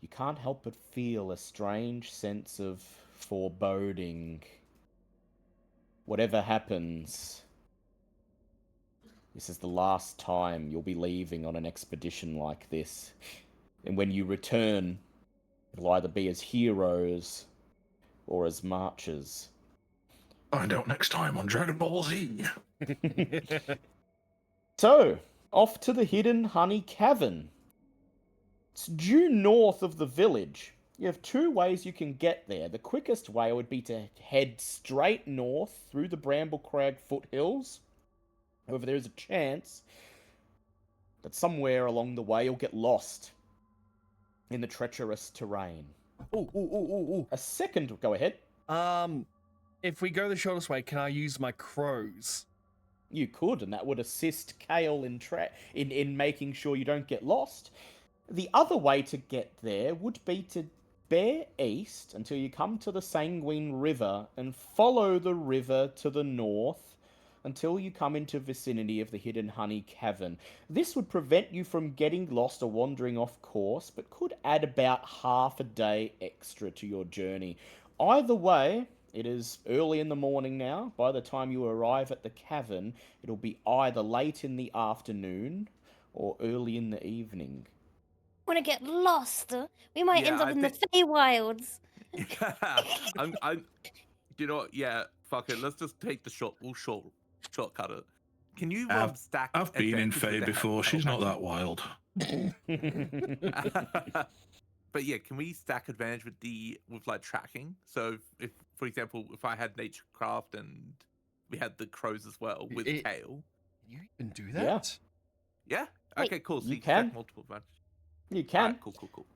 You can't help but feel a strange sense of foreboding. Whatever happens, this is the last time you'll be leaving on an expedition like this. And when you return, it'll either be as heroes or as marchers.
Find out next time on Dragon Ball Z.
So, off to the Hidden Honey Cavern. It's due north of the village. You have two ways you can get there. The quickest way would be to head straight north through the Bramblecrag foothills. However, there is a chance that somewhere along the way you'll get lost in the treacherous terrain.
Ooh.
A second... Go ahead.
If we go the shortest way, can I use my crows?
You could, and that would assist Kale in making sure you don't get lost. The other way to get there would be to bear east until you come to the Sanguine River and follow the river to the north until you come into vicinity of the Hidden Honey Cavern. This would prevent you from getting lost or wandering off course, but could add about half a day extra to your journey. Either way, it is early in the morning now. By the time you arrive at the cavern, it'll be either late in the afternoon or early in the evening.
Want to get lost? We might end up in the Feywilds.
You know what? Yeah, fuck it. Let's just take the shortcut it. Can you stack?
I've been in Fae before. She's not that wild.
But yeah, can we stack advantage with like tracking? So if for example, if I had Naturecraft and we had the crows as well with Kale.
Can you even do that?
Yeah. Okay, cool. So
you
you
can.
stack multiple advantage.
You can.
Right, cool.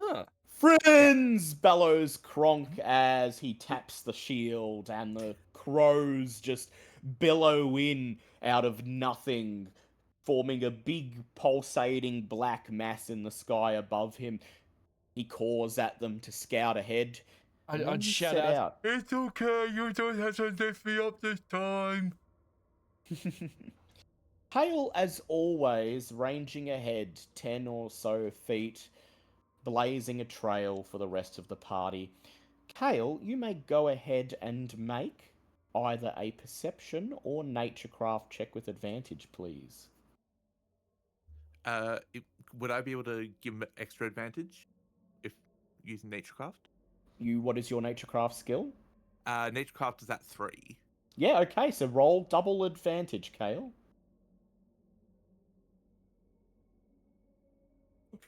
Huh.
Friends! Bellows Kronk as he taps the shield, and the crows just billow in out of nothing, forming a big pulsating black mass in the sky above him. He caws at them to scout ahead.
I'd shout out, "It's okay, you don't have to lift me up this time."
Hale, as always, ranging ahead 10 or so feet, blazing a trail for the rest of the party. Kale, you may go ahead and make either a perception or Naturecraft check with advantage, please.
Would I be able to give him extra advantage if using Naturecraft?
What is your Naturecraft skill?
Naturecraft is at 3.
Yeah, okay, so roll double advantage, Kale.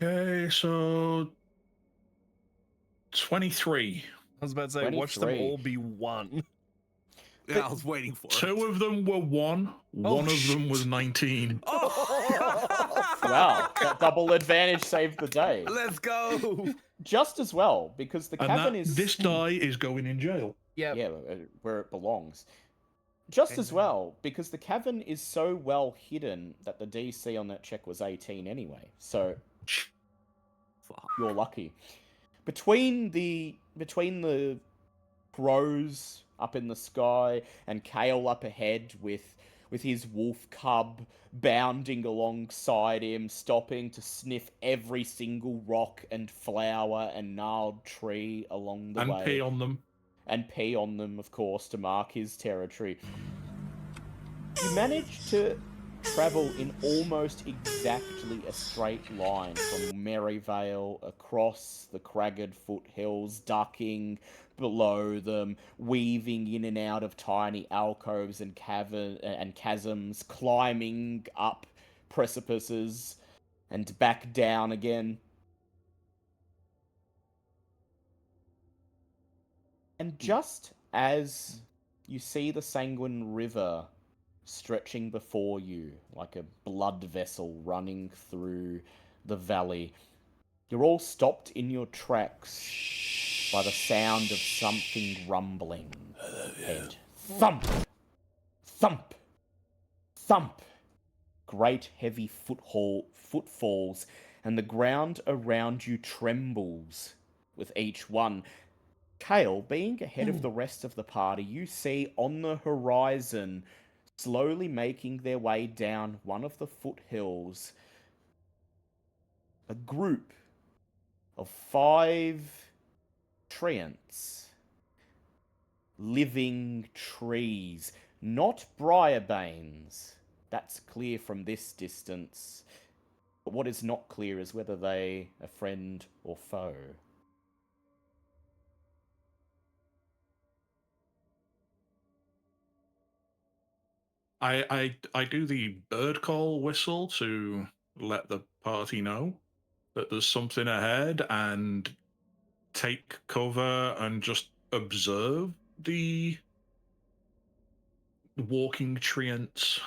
Okay, so 23.
I was about to say, watch them
23.
all be one.
Yeah, I was waiting for it.
2 of them were 1.
Oh,
One of them
shit.
was 19.
Oh!
Wow, that double advantage saved the day.
Let's go!
Just as well, because the
And
cavern
that,
is
this die is going in jail.
Yep.
yeah, where it belongs. Just as
Amen.
well, because the cavern is so well hidden that the DC on that check was 18 anyway. So
Fuck.
you're lucky. Between the crows up in the sky and Kale up ahead with his wolf cub bounding alongside him, stopping to sniff every single rock and flower and gnarled tree along the
And
way.
pee on them.
And pee on them, of course, to mark his territory. You manage to travel in almost exactly a straight line from Merrivale across the cragged foothills, ducking below them, weaving in and out of tiny alcoves and chasms, climbing up precipices and back down again. And just as you see the Sanguine River stretching before you like a blood vessel running through the valley, you're all stopped in your tracks by the sound of something rumbling ahead. Thump! Thump! Thump! Great heavy footfalls, and the ground around you trembles with each one. Kale, being ahead of the rest of the party, you see on the horizon, slowly making their way down one of the foothills, a group of 5 treants. Living trees, not briarbanes. That's clear from this distance. But what is not clear is whether they are friend or foe.
I do the bird call whistle to let the party know that there's something ahead and take cover and just observe the walking treants.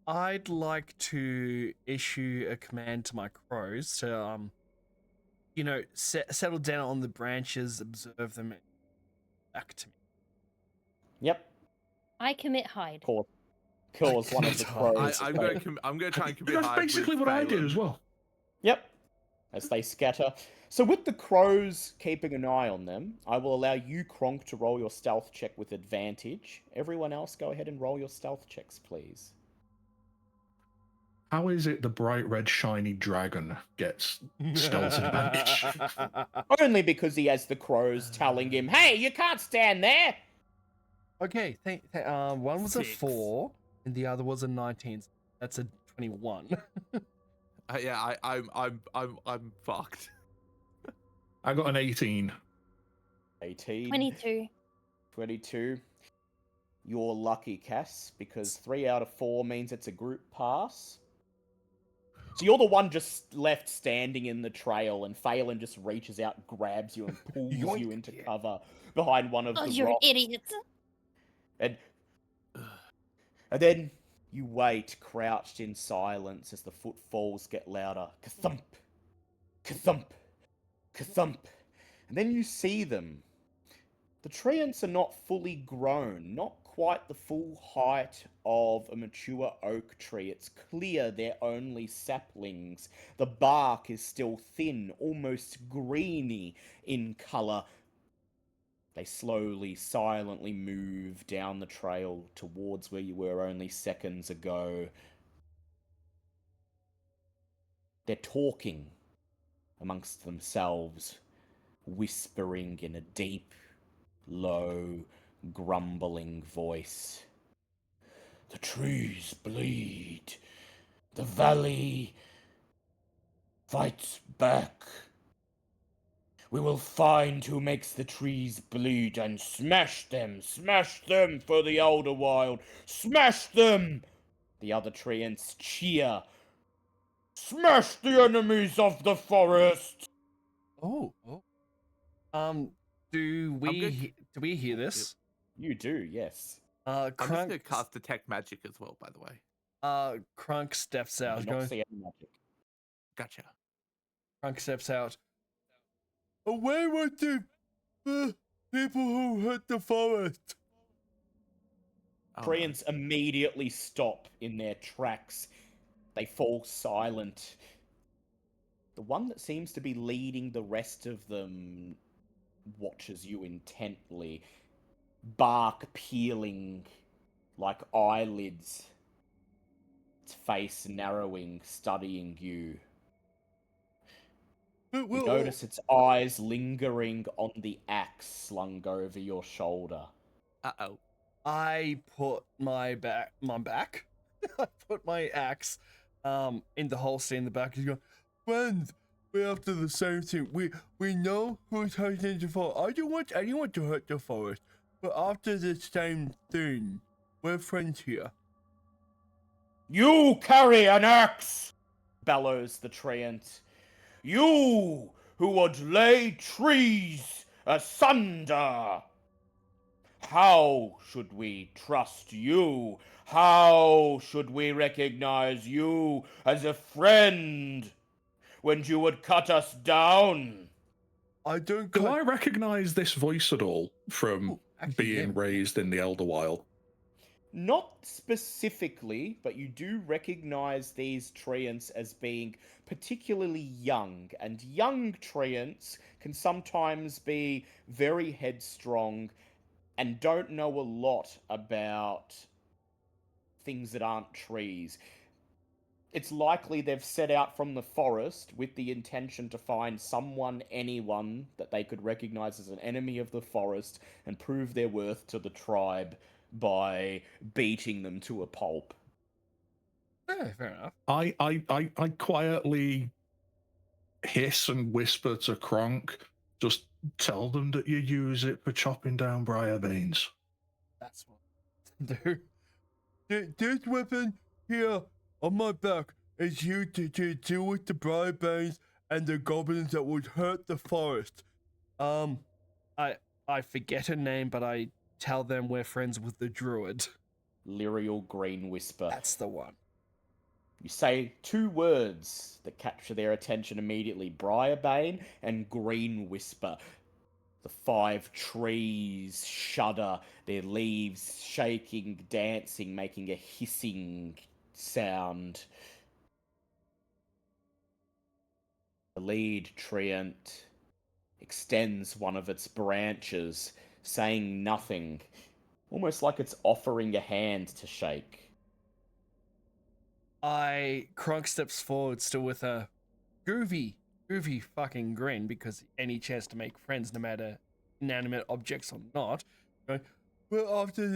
I'd like to issue a command to my crows to, settle down on the branches, observe them, and back to me.
Yep.
I commit hide.
Kills one of the crows.
I'm going to try and commit
That's
hide
basically
with
what I did
Phelan.
as well.
Yep. As they scatter. So with the crows keeping an eye on them, I will allow you, Kronk, to roll your stealth check with advantage. Everyone else, go ahead and roll your stealth checks, please.
How is it the bright red shiny dragon gets stealth advantage?
Only because he has the crows telling him, "Hey, you can't stand there."
Okay, one was a
6.
4 and the other was a 19. That's a 21.
Yeah, I'm fucked.
I got an 18.
18.
22.
22. You're lucky, Cass, because 3 out of 4 means it's a group pass. So you're the one just left standing in the trail, and Phelan just reaches out, grabs you, and pulls you into cover behind one of
Oh,
the
you're an
rocks.
idiot.
And then you wait, crouched in silence, as the footfalls get louder. Ka-thump! Ka-thump! Ka-thump! And then you see them. The treants are not fully grown, not quite the full height of a mature oak tree. It's clear they're only saplings. The bark is still thin, almost greeny in colour. They slowly, silently move down the trail towards where you were only seconds ago. They're talking amongst themselves, whispering in a deep, low, grumbling voice. The trees bleed. The valley fights back. We will find who makes the trees bleed and smash them for the Elder Wild, smash them! The other treants cheer. Smash the enemies of the forest!
Oh, oh. Do we hear
Oh, yep.
this?
You do, yes.
I'm just
Crunk.
gonna cast detect magic as well, by the way.
Crunk steps
You
out.
do not
Going.
see any magic.
Gotcha.
Crunk steps out. Away with the people who hurt the forest.
Oh, no.
Treants immediately stop in their tracks. They fall silent. The one that seems to be leading the rest of them watches you intently, bark peeling like eyelids, its face narrowing, studying you. You notice its eyes lingering on the axe slung over your shoulder.
Uh-oh.
I put my back. I put my axe in the holster in the back. He's going, friends, we're after the same thing. We know who's hurting the forest. I don't want anyone to hurt the forest. We're after the same thing. We're friends here.
You carry an axe! Bellows the treant. You who would lay trees asunder! How should we trust you? How should we recognize you as a friend when you would cut us down?
I don't.
Do I recognize this voice at all from being raised in the Elder Wild?
Not specifically, but you do recognize these treants as being particularly young, and young treants can sometimes be very headstrong and don't know a lot about things that aren't trees. It's likely they've set out from the forest with the intention to find someone, anyone that they could recognize as an enemy of the forest and prove their worth to the tribe by beating them to a pulp.
Yeah, fair enough.
I quietly hiss and whisper to Kronk, just tell them that you use it for chopping down briar beans.
That's what I do. This weapon here on my back is used to deal with the briar beans and the goblins that would hurt the forest. I forget her name, but I tell them we're friends with the druid.
Lyrial Green Whisper.
That's the one.
You say two words that capture their attention immediately: Briarbane and Green Whisper. The 5 trees shudder, their leaves shaking, dancing, making a hissing sound. The lead treant extends one of its branches, saying nothing, almost like it's offering a hand to shake.
Kronk steps forward, still with a groovy fucking grin, because any chance to make friends, no matter inanimate objects or not. Right? We're after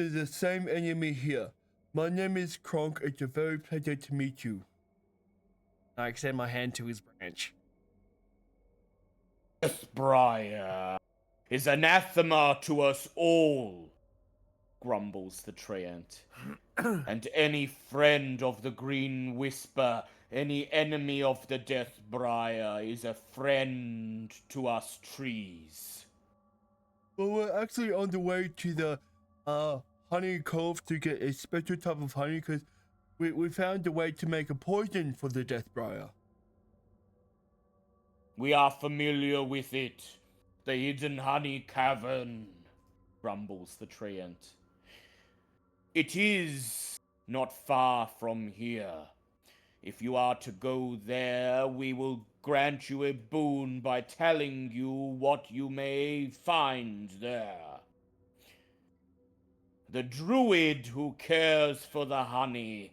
the same enemy here. My name is Kronk. It's a very pleasure to meet you. I extend my hand to his branch.
Deathbriar is anathema to us all, grumbles the treant. And any friend of the Green Whisper, any enemy of the Deathbriar, is a friend to us trees.
Well, we're actually on the way to the honey cove to get a special type of honey, because we found a way to make a poison for the Deathbriar.
We are familiar with it. The hidden honey cavern, grumbles the treant. It is not far from here. If you are to go there, we will grant you a boon by telling you what you may find there. The druid who cares for the honey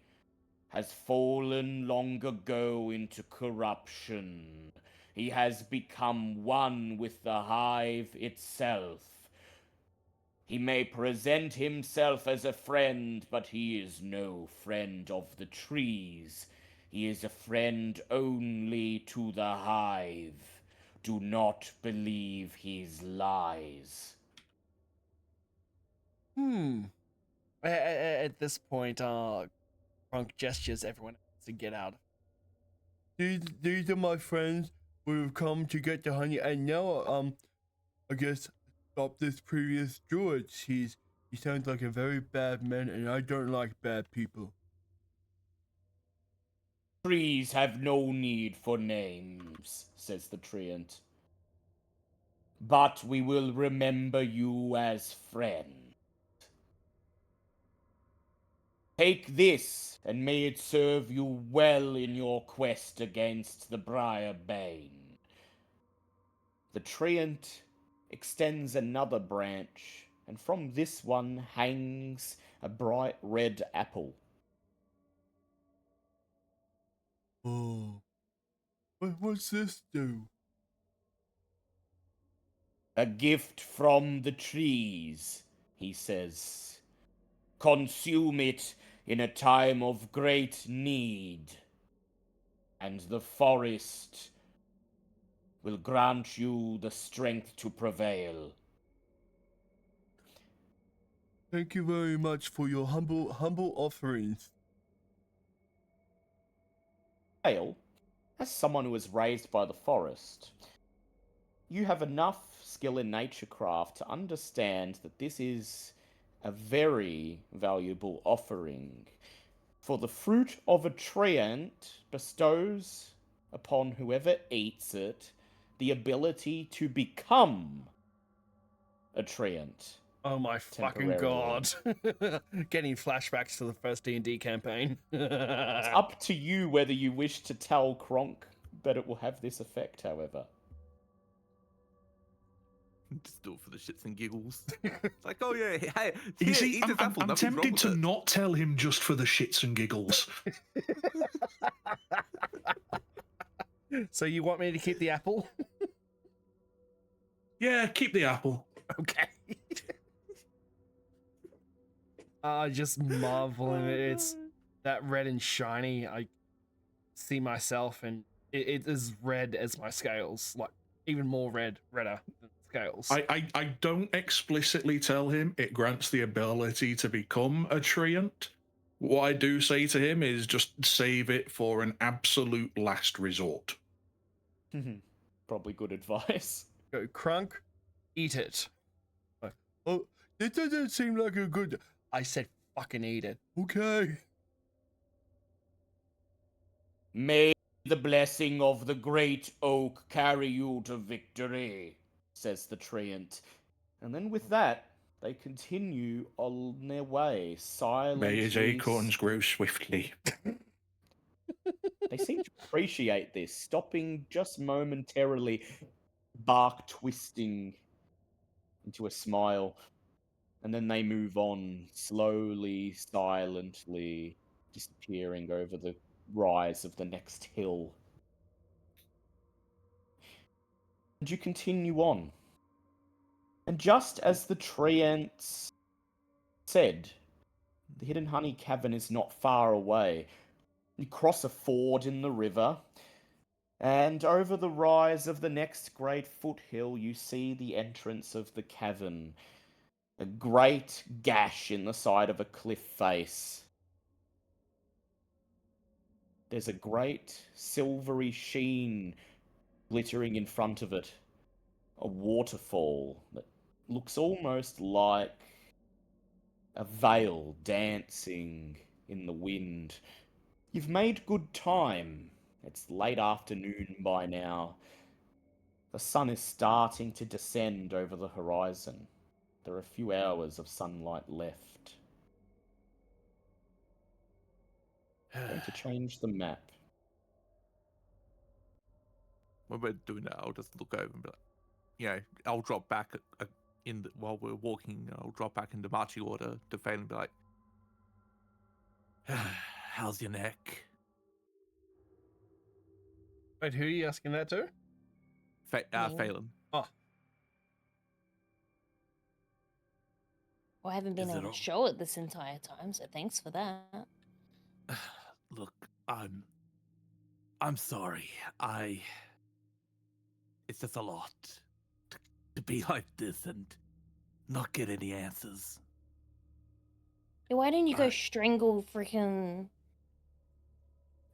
has fallen long ago into corruption. He has become one with the hive itself. He may present himself as a friend, but he is no friend of the trees. He is a friend only to the hive. Do not believe his lies.
At this point, Crunk gestures everyone else to get out. these are my friends who have come to get the honey, and now I guess stop this previous druid. He sounds like a very bad man, and I don't like bad people.
Trees have no need for names, says the treant. But we will remember you as friend. Take this, and may it serve you well in your quest against the Briar Bane. The treant extends another branch, and from this one hangs a bright red apple.
Oh, what's this do?
A gift from the trees, he says. Consume it in a time of great need, and the forest will grant you the strength to prevail.
Thank you very much for your humble offerings.
Hale, as someone who was raised by the forest, you have enough skill in naturecraft to understand that this is a very valuable offering. For the fruit of a treant bestows upon whoever eats it the ability to become a treant.
Oh my fucking god! Getting flashbacks to the first D&D campaign.
It's up to you whether you wish to tell Kronk that it will have this effect, however.
Just do it for the shits and giggles. It's like, oh yeah, hey,
You
here,
see,
eat this apple.
I'm
nothing's wrong
tempted
with
to
it.
not tell him just for the shits and giggles.
So you want me to keep the apple?
Yeah, keep the apple.
Okay. Just marveling. It's that red and shiny. I see myself, and it is red as my scales, like even more redder than scales.
I don't explicitly tell him it grants the ability to become a treant. What I do say to him is just save it for an absolute last resort.
Probably good advice.
Go, Crunk, eat it. Oh, it doesn't seem like a good. I said fucking eat it. Okay.
May the blessing of the great oak carry you to victory, says the treant. And then with that, they continue on their way, silently.
May his acorns grow swiftly.
They seem to appreciate this, stopping just momentarily, bark twisting into a smile. And then they move on, slowly, silently, disappearing over the rise of the next hill. And you continue on. And just as the treants said, the Hidden Honey Cavern is not far away. You cross a ford in the river, and over the rise of the next great foothill, you see the entrance of the cavern. A great gash in the side of a cliff face. There's a great silvery sheen glittering in front of it. A waterfall that looks almost like a veil dancing in the wind. You've made good time. It's late afternoon by now. The sun is starting to descend over the horizon. There are a few hours of sunlight left. I'm going to change the map.
When we're doing that, I'll just look over and be like, I'll drop back while we're walking. I'll drop back into marching order to Phelan and be like, "How's your neck?"
Wait, who are you asking that to?
Phelan.
Oh,
Well, I haven't been
Is it
able to
all-
show it this entire time, so thanks for that.
Look, I'm sorry. It's just a lot to be like this and not get any answers.
Why don't you go
I-
strangle freaking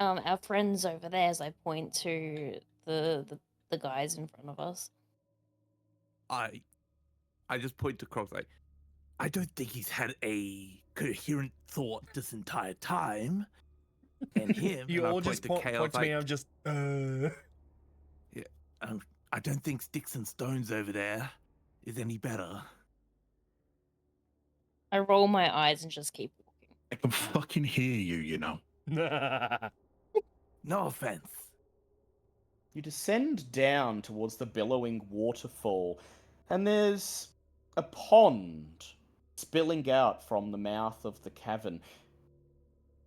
our friends over there, as I point to the guys in front of us.
I just point to Crocs like, I don't think he's had a coherent thought this entire time. And him,
You
and I
all
point
just
to
point
Chaos
to me.
like,
I'm just.
I don't think Sticks and Stones over there is any better.
I roll my eyes and just keep walking.
I can fucking hear you, you know.
No offense.
You descend down towards the billowing waterfall, and there's a pond spilling out from the mouth of the cavern.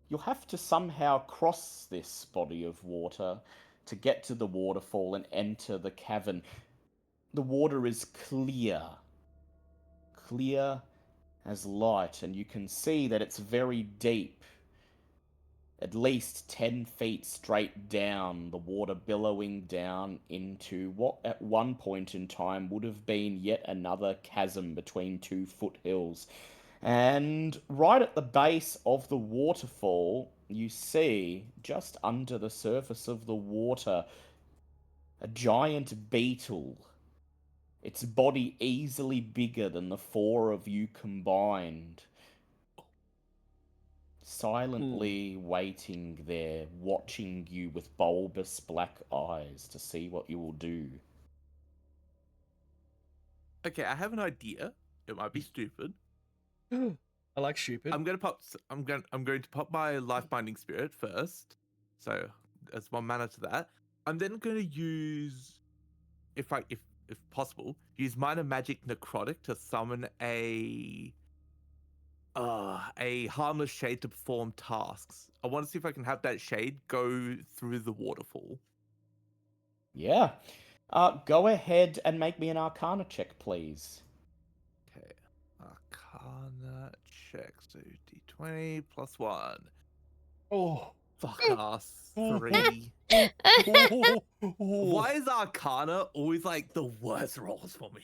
You'll have to somehow cross this body of water to get to the waterfall and enter the cavern. The water is clear as light, and you can see that it's very deep. At least 10 feet straight down, the water billowing down into what at one point in time would have been yet another chasm between two foothills. And right at the base of the waterfall, you see, just under the surface of the water, a giant beetle. Its body easily bigger than the four of you combined. Silently waiting there, watching you with bulbous black eyes to see what you will do.
Okay, I have an idea. It might be stupid.
I like stupid.
I'm going to pop my life binding spirit first. So as one mana to that. I'm then going to use, if possible, use minor magic necrotic to summon a harmless shade to perform tasks. I want to see if I can have that shade go through the waterfall.
Yeah. Go ahead and make me an Arcana check, please.
Okay, Arcana check. So D20 plus 1.
Oh.
Fuck ass. 3. Why is Arcana always like the worst rolls for me?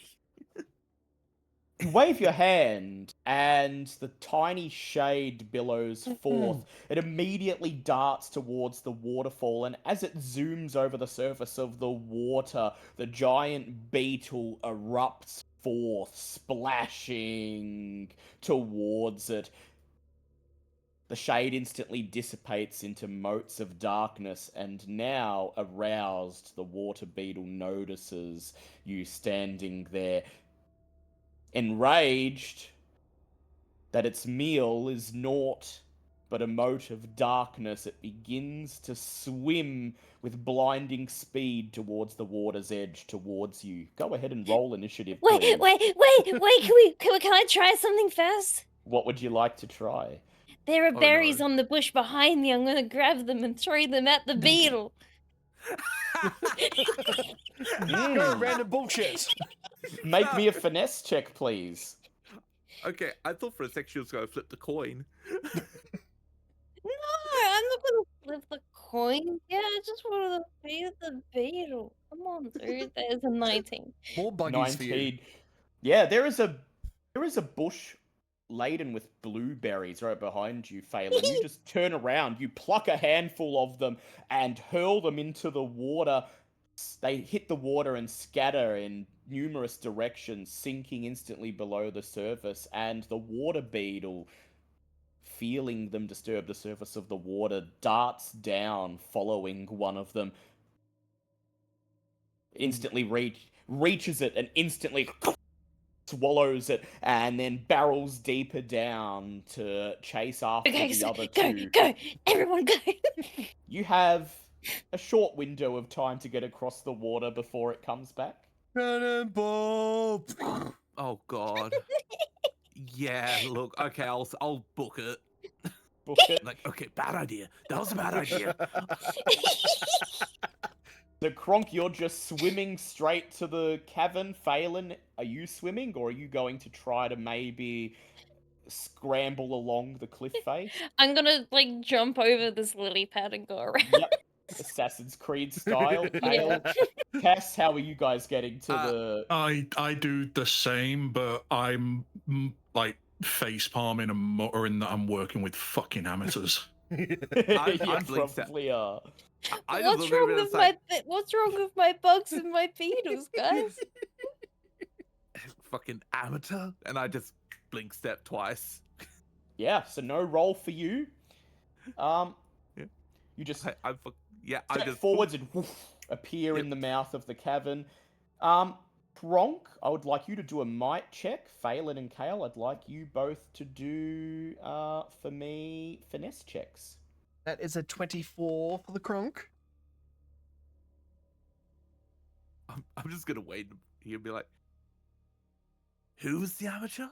You wave your hand, and the tiny shade billows forth. It immediately darts towards the waterfall, and as it zooms over the surface of the water, the giant beetle erupts forth, splashing towards it. The shade instantly dissipates into motes of darkness, and now, aroused, the water beetle notices you standing there. Enraged that its meal is naught but a mote of darkness, it begins to swim with blinding speed towards the water's edge, towards you. Go ahead and roll initiative, please.
Wait, can I try something first?
What would you like to try?
There are
Oh,
berries
no.
on the bush behind me. I'm gonna grab them and throw them at the beetle.
No random bullshit.
Make me a finesse check, please.
Okay, I thought for a sec she was going to flip the coin.
No, I'm not gonna flip the coin. Yeah, I just wanted to feed the beetle. Come on, dude. There's a 19.
More buggies for you.
19. Yeah, there is a bush laden with blueberries right behind you, Phelan. You just turn around, you pluck a handful of them and hurl them into the water. They hit the water and scatter in numerous directions, sinking instantly below the surface, and the water beetle, feeling them disturb the surface of the water, darts down, following one of them. Instantly reaches it and instantly swallows it, and then barrels deeper down to chase after
Okay,
the
so
other
go,
two.
everyone go.
You have a short window of time to get across the water before it comes back.
Cannonball.
Oh god. Yeah, look, okay, I'll book it.
Book it.
Like, okay, bad idea. That was a bad idea.
So, Kronk, you're just swimming straight to the cavern. Phelan, are you swimming, or are you going to try to maybe scramble along the cliff face?
I'm gonna like jump over this lily pad and go around.
Yep. Assassin's Creed style.
Yeah.
Cass, how are you guys getting to the...
I do the same, but I'm like face palming and muttering that I'm working with fucking amateurs.
I
You
blinked at-
probably are.
I just
What's
looked at
wrong
it and
with
was like,
what's wrong with my bugs and my beetles, guys?
fucking amateur, and I just blink step twice.
Yeah, so no roll for you. Um,
Yeah.
you just
I
step
just
forwards and whoosh, appear
Yep.
in the mouth of the cavern. Pronk, I would like you to do a might check. Phelan and Kale, I'd like you both to do, for me, finesse checks.
That is a 24 for the Kronk.
I'm just gonna wait here and be like, who's the amateur?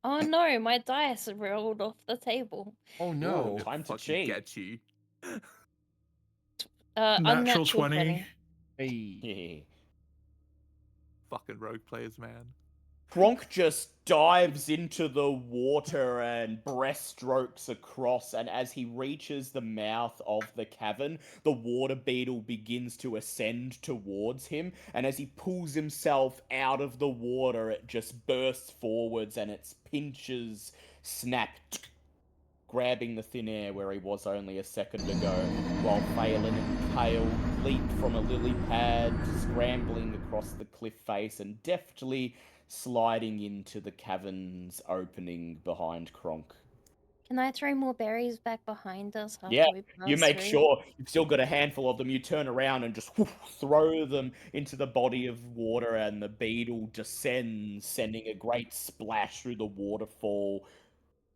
Oh no, my dice rolled off the table.
Oh no.
Ooh, time to
Fucking
cheat.
get you.
Natural
Unnatural
20.
Hey.
Yeah.
Fucking rogue players, man.
Kronk just dives into the water and breaststrokes across, and as he reaches the mouth of the cavern, the water beetle begins to ascend towards him, and as he pulls himself out of the water, it just bursts forwards and its pinches snap, grabbing the thin air where he was only a second ago, while Phelan and Kale leap from a lily pad, scrambling across the cliff face and deftly sliding into the cavern's opening behind Kronk.
Can I throw more berries back behind us after
Yeah,
we pass
you make
through?
sure you've still got a handful of them. You turn around and just throw them into the body of water, and the beetle descends, sending a great splash through the waterfall,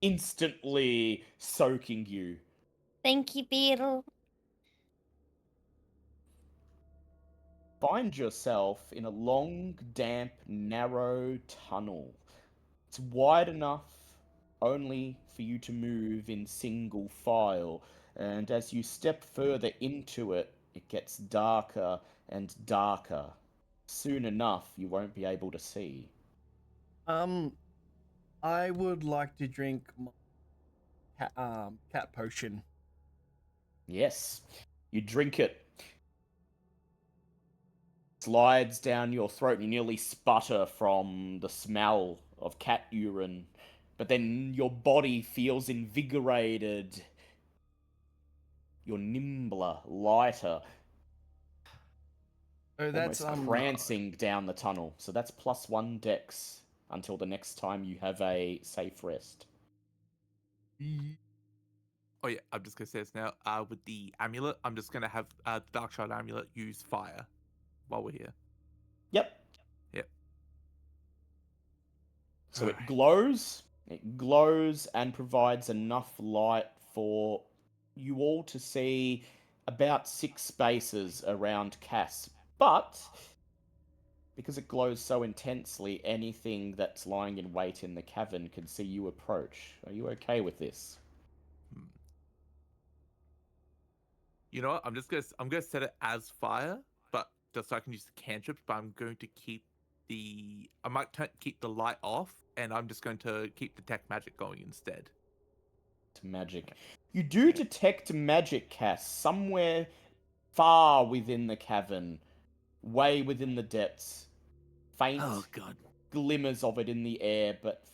instantly soaking you.
Thank you, beetle.
Find yourself in a long, damp, narrow tunnel. It's wide enough only for you to move in single file, and as you step further into it, it gets darker and darker. Soon enough, you won't be able to see.
I would like to drink my cat potion.
Yes, you drink it. Slides down your throat, and you nearly sputter from the smell of cat urine. But then your body feels invigorated. You're nimbler, lighter,
Oh, that's
almost prancing down the tunnel. So that's +1 dex until the next time you have a safe rest.
Oh yeah, I'm just gonna say this now. With the amulet, I'm just gonna have the Dark Shard amulet use fire while we're here.
Yep.
Yep.
So it glows. It glows and provides enough light for you all to see about 6 spaces around Cass. But because it glows so intensely, anything that's lying in wait in the cavern can see you approach. Are you okay with this?
You know what? I'm gonna set it as fire, but just so I can use the cantrips. But I'm going to keep I might keep the light off, and I'm just going to keep detect magic going instead.
Magic. You do detect magic, Cass, somewhere far within the cavern, way within the depths. Faint
Oh god.
glimmers of it in the air, but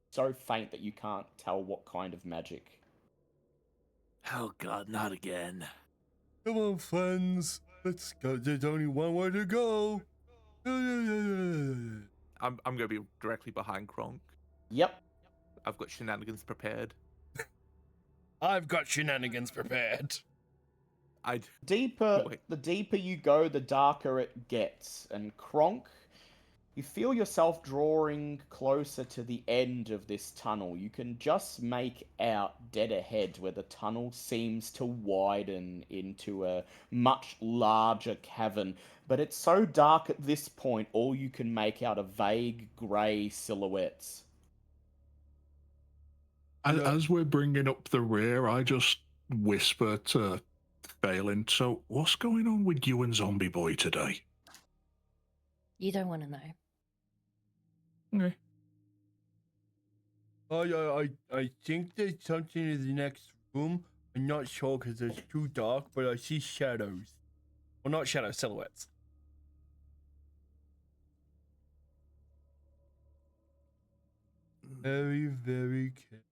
so faint that you can't tell what kind of magic.
Oh god, not again.
Come on, friends. Let's go. There's only one way to go.
I'm gonna be directly behind Kronk.
Yep.
I've got shenanigans prepared.
I've got shenanigans prepared.
I
The deeper you go, the darker it gets. And Kronk, you feel yourself drawing closer to the end of this tunnel. You can just make out dead ahead where the tunnel seems to widen into a much larger cavern. But it's so dark at this point, all you can make out are vague grey silhouettes.
As we're bringing up the rear, I just whisper to Phelan, so what's going on with you and Zombie Boy today?
You don't want to know.
Okay.
I think there's something in the next room. I'm not sure because it's too dark, but I see shadows. Well, not shadows, silhouettes. Very, very careful.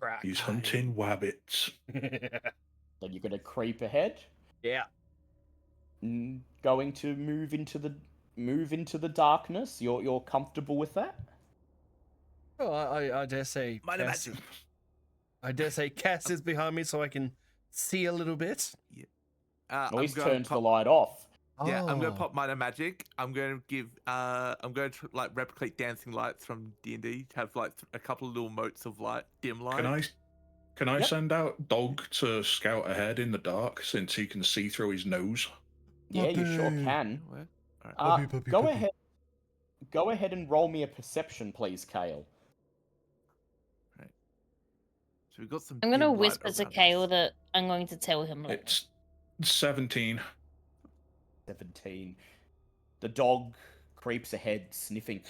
Crack.
He's hunting wabbits.
Then you're going to creep ahead.
Yeah.
Going to move into the darkness. You're comfortable with that?
Oh, I dare say.
Minor
Cass,
magic.
I dare say Cass is behind me, so I can see a little bit.
Oh, he's
gonna
turned the
pop-
light off.
Yeah, I'm gonna
Oh.
pop minor magic. I'm going to give. I'm going to like replicate dancing lights from D&D to have like a couple of little motes of light, dim light.
Can I
Yep.
send out Dog to scout ahead in the dark since he can see through his nose?
Yeah, you sure
Puppy.
can.
What? Alright.
Puppy,
Go
puppy.
ahead. Go ahead and roll me a perception, please, Kale.
So we've got some.
I'm gonna
dim light
whisper to
around
Kale
us.
that I'm going to tell him later.
It's 17.
17. The dog creeps ahead, sniffing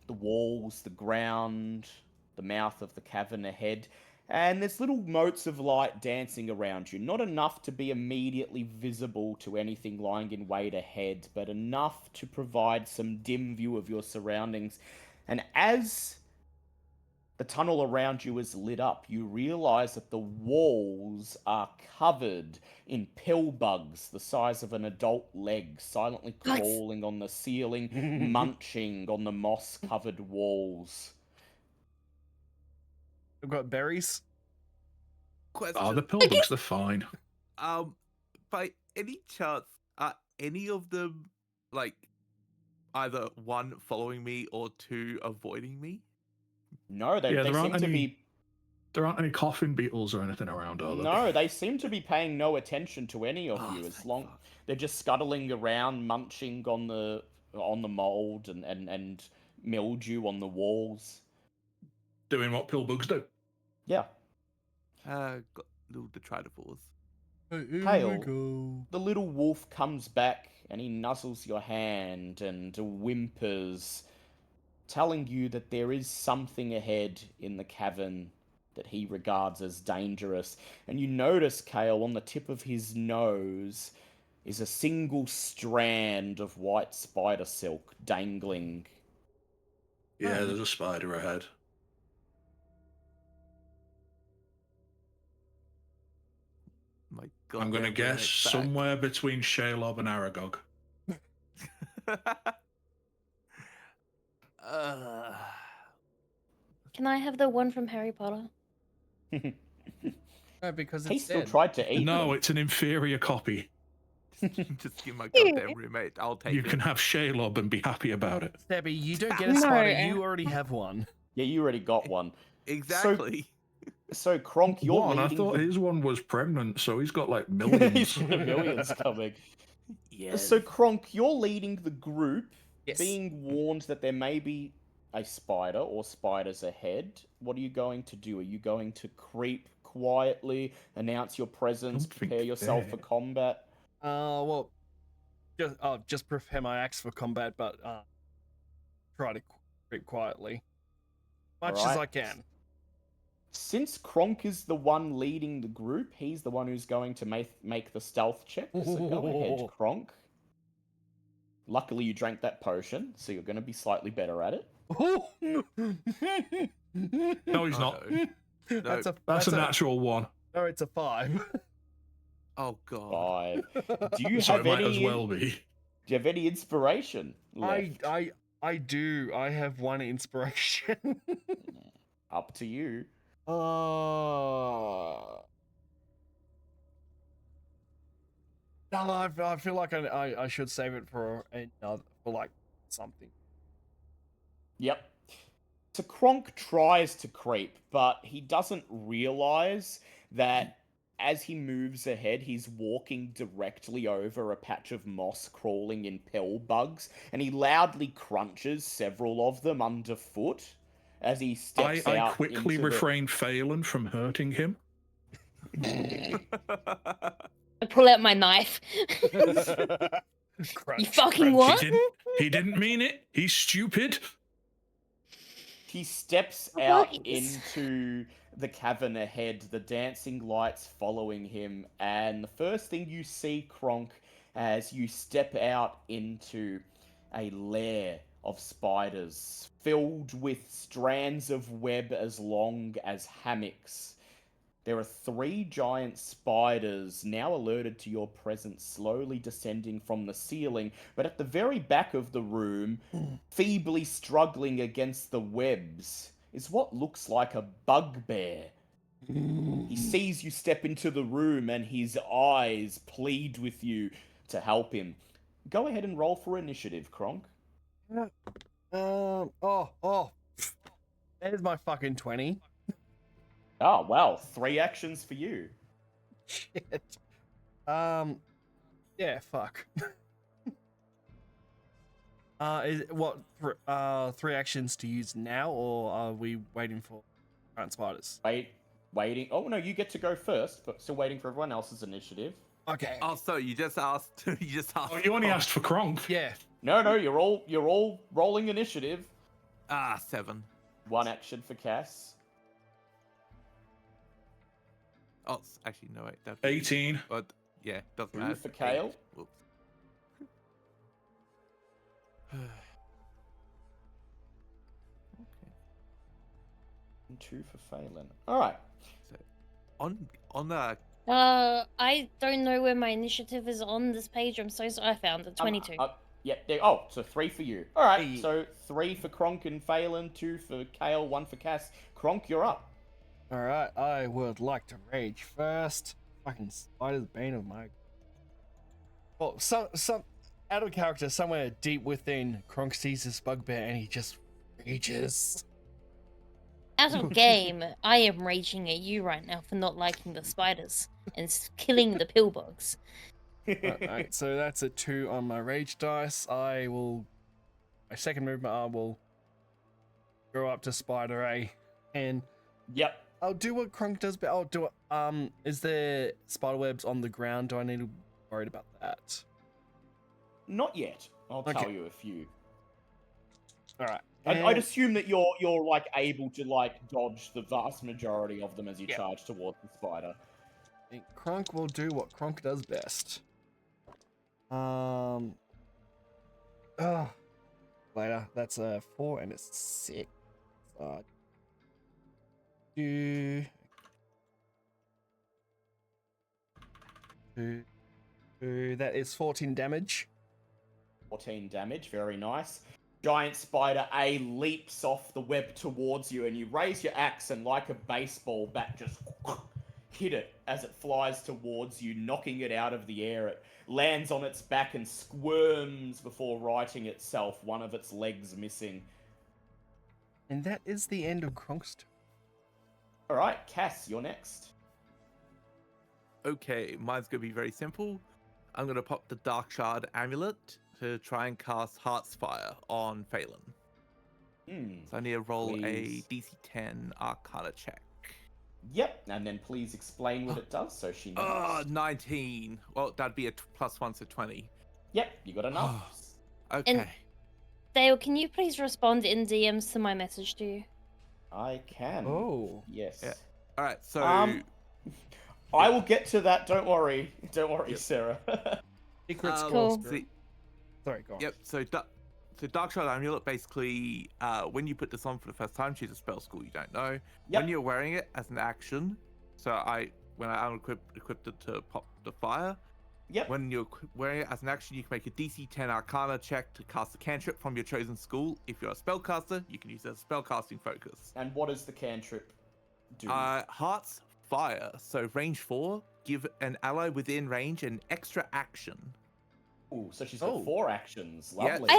the walls, the ground, the mouth of the cavern ahead. And there's little motes of light dancing around you. Not enough to be immediately visible to anything lying in wait ahead, but enough to provide some dim view of your surroundings. And as the tunnel around you is lit up, you realize that the walls are covered in pill bugs the size of an adult leg, silently
Nice.
crawling on the ceiling, munching on the moss-covered walls.
I've got berries.
Question.
Ah, the pillbugs, they're fine.
By any chance, are any of them like either one following me or two avoiding me?
No, they
Yeah, there
seem
aren't
to
any-
be...
There aren't any coffin beetles or anything around, are there?
No, they seem to be paying no attention to any of
Oh,
you. As
thank
long
fuck.
they're just scuttling around, munching on the mold and mildew on the walls.
Doing what pillbugs do.
Yeah.
Got little detritivores.
Here
Kale.
we go.
The little wolf comes back and he nuzzles your hand and whimpers, telling you that there is something ahead in the cavern that he regards as dangerous. And you notice, Kale, on the tip of his nose is a single strand of white spider silk dangling.
Yeah, there's a spider ahead.
My
I'm going to
goddamn
guess
redneck back.
somewhere between Shelob and Aragog.
Can I have the one from Harry Potter?
No, because
He
it's
still
dead.
tried to eat
No,
them.
it's an inferior copy.
Just give my goddamn roommate. I'll take
You
it.
can have Shelob and be happy about it.
Stabby, you don't get a
No.
spider. You already have one.
Yeah, you already got one.
Exactly.
So Kronk, you're
One, I
leading
thought
the...
his one was pregnant, so he's got like
He's
millions.
got millions coming.
Yes.
So Kronk, you're leading the group,
Yes.
being warned that there may be a spider or spiders ahead. What are you going to do? Are you going to creep quietly, announce your presence,
Don't think
prepare yourself
fair.
for combat?
Well, just prepare my axe for combat, but try to creep quietly, much as
Alright.
I can.
Since Kronk is the one leading the group, he's the one who's going to make the stealth check. So go ahead, Kronk. Luckily, you drank that potion, so you're going to be slightly better at it.
No, he's
Oh,
not.
no.
That's a
That's a natural one.
No, it's a 5.
Oh god.
5. Do you
So
have
it might
any?
as well be.
Do you have any inspiration left?
I do. I have 1 inspiration.
Up to you.
No, I feel like I should save it for another, for like something.
Yep. So Kronk tries to creep, but he doesn't realize that as he moves ahead, he's walking directly over a patch of moss crawling in pill bugs, and he loudly crunches several of them underfoot as he steps
I
out.
quickly
into
refrained Phelan from hurting him.
I pull out my knife.
Crunch,
You fucking
crunch.
what?
He didn't mean it. He's stupid.
He steps out
Nice.
into the cavern ahead, the dancing lights following him, and the first thing you see, Kronk, as you step out into a lair of spiders filled with strands of web as long as hammocks. There are 3 giant spiders now alerted to your presence, slowly descending from the ceiling, but at the very back of the room, feebly struggling against the webs, is what looks like a bugbear. He sees you step into the room and his eyes plead with you to help him. Go ahead and roll for initiative, Kronk.
Oh. There's my fucking 20.
Oh, wow. 3 actions for you.
Shit. Yeah, fuck. Is it, what, 3 actions to use now, or are we waiting for giant spiders?
Waiting. Oh, no, you get to go first, but still waiting for everyone else's initiative.
Okay.
Oh, so you just asked. You just asked.
Oh, you only asked for Kronk.
Yeah.
No, you're all rolling initiative.
7.
1 action for Cass.
Oh, actually, no, wait. That'd
18.
But yeah, doesn't
2
matter.
for Kale.
8. Whoops.
And 2 for Phelan. All right.
So, on the
I don't know where my initiative is on this page. I'm so sorry. I found it. 22.
Yep. Oh, so 3 for you. All right.
Hey.
So 3 for Kronk and Phelan, 2 for Kale, 1 for Cass. Kronk, you're up.
Alright, I would like to rage first. Fucking spiders, bane of my. Well, some out of character, somewhere deep within, Kronk sees this bugbear and he just rages.
Out of game, I am raging at you right now for not liking the spiders and killing the pillbugs.
Alright, so that's a 2 on my rage dice. My second movement, I will go up to Spider A and
Yep.
I'll do what Kronk does, but I'll do it. Is there spider webs on the ground? Do I need to be worried about that?
Not yet. I'll tell
Okay.
you a few.
Alright.
I'd assume that you're like able to like dodge the vast majority of them as you
Yeah.
charge towards the spider.
Kronk will do what Kronk does best. Later. That's a 4 and a 6. That is 14 damage.
14 damage, very nice. Giant spider A leaps off the web towards you, and you raise your axe and, like a baseball bat, just hit it as it flies towards you, knocking it out of the air. It lands on its back and squirms before righting itself, one of its legs missing.
And that is the end of Kronk's turn.
All right, Cass, you're next.
Okay, mine's gonna be very simple. I'm gonna pop the Dark Shard Amulet to try and cast Heart's Fire on Phelan. So I need to roll
Please.
a DC 10 Arcana check.
Yep, and then please explain what it does so she knows.
19. Well, that'd be a +1, so 20.
Yep, you got enough.
Okay.
Dale, can you please respond in DMs to my message to you?
I can.
Oh.
Yes.
Yeah. All right. So
I will get to that. Don't worry. Don't worry,
Yep.
Sarah.
Secrets
Cool.
Sorry, go on.
Yep. So Dark Shard Amulet basically, when you put this on for the first time, she's a spell school you don't know.
Yep.
When you're wearing it as an action, so when I equipped it to pop the fire.
Yep.
When you're wearing it as an action, you can make a DC 10 Arcana check to cast a cantrip from your chosen school. If you're a spellcaster, you can use it as a spellcasting focus.
And what does the cantrip do?
Heart's Fire. So range 4, give an ally within range an extra action.
Ooh, so she's got 4 actions.
Yeah,
Lovely.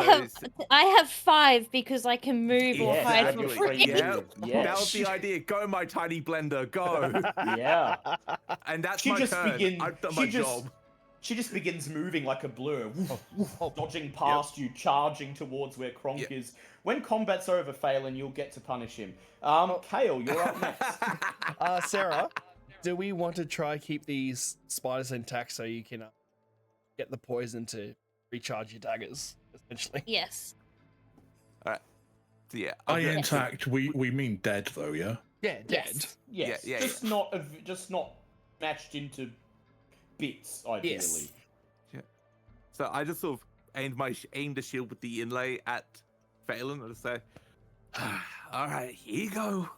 I have 5 because I can move or
Yes,
hide for
exactly.
free.
Yeah,
Yes.
that was the idea. Go, my tiny blender, go.
Yeah.
And that's
She
my
just
turn.
begins.
I've done my job.
She just begins moving like a blur, dodging past you, charging towards where Kronk is. When combat's over, Phelan, you'll get to punish him. Kale, you're up next.
Sarah, do we want to try keep these spiders intact so you can get the poison to recharge your daggers, essentially?
Yes.
Alright. So yeah.
By intact, we mean dead though, yeah?
Yeah, dead.
Yes.
Yeah,
just not smashed into bits, ideally.
Yes.
Yeah. So I just sort of aimed the shield with the inlay at Phelan will say, "All right, here you go."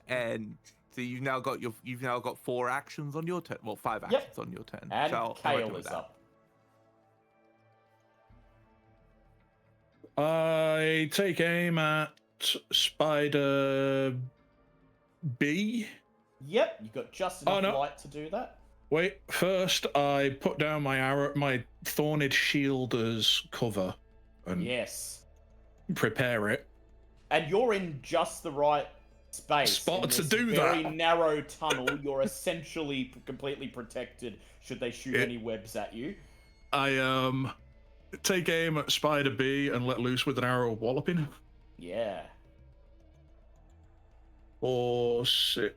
And so you've now got 4 actions on your turn. Well, 5
Yep.
actions on your turn.
And
So I'll
Kale
reckon with
is
that.
up.
I take aim at Spider B.
Yep, you got just enough
no.
light to do that.
Wait, first I put down my thorned shield as cover and
Yes.
prepare it.
And you're in just the right space.
Spot
in
to
this
do
very
that.
narrow tunnel. You're essentially completely protected should they shoot any webs at you.
I take aim at Spider B and let loose with an arrow walloping.
Yeah.
4, 6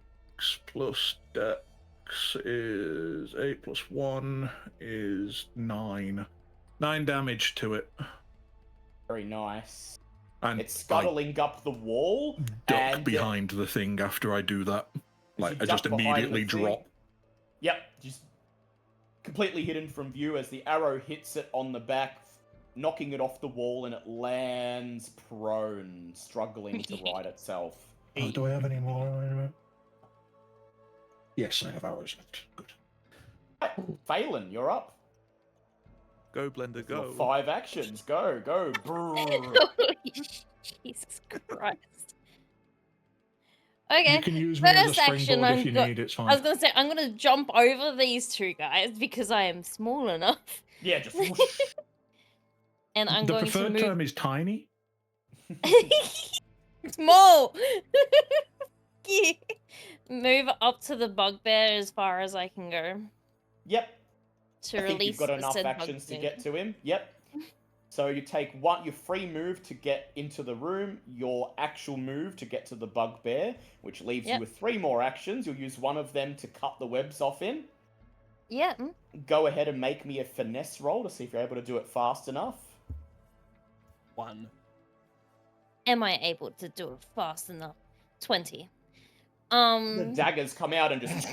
plus dex is 8 plus 1 is 9. 9 damage to it.
Very nice.
And
It's scuttling up the wall.
duck
and
behind the thing after I do that. Like,
you
I just
duck behind the
immediately
thing.
drop.
Yep, just completely hidden from view as the arrow hits it on the back, knocking it off the wall, and it lands prone, struggling to right itself.
Oh, do I have any more? Yes, I have hours left. Good.
Phelan, you're up.
Go, Blender,
Your
go.
5 actions. Go. Brrr.
Jesus Christ. Okay.
You can use me as a
First action,
springboard if you need, it's fine.
I was gonna say I'm gonna jump over these 2 guys because I am small enough.
Yeah, just whoosh.
And I'm
The
going to
preferred
move
term is tiny.
small. Yeah. Move up to the bugbear as far as I can go
Yep.
to
I think
release
you've got
the
enough
said
actions to
bugbear.
get to him. Yep. So you take your free move to get into the room, your actual move to get to the bugbear, which leaves you
Yep.
with 3 more actions. You'll use one of them to cut the webs off in.
Yeah.
Go ahead and make me a finesse roll to see if you're able to do it fast enough.
1.
Am I able to do it fast enough? 20.
The daggers come out and just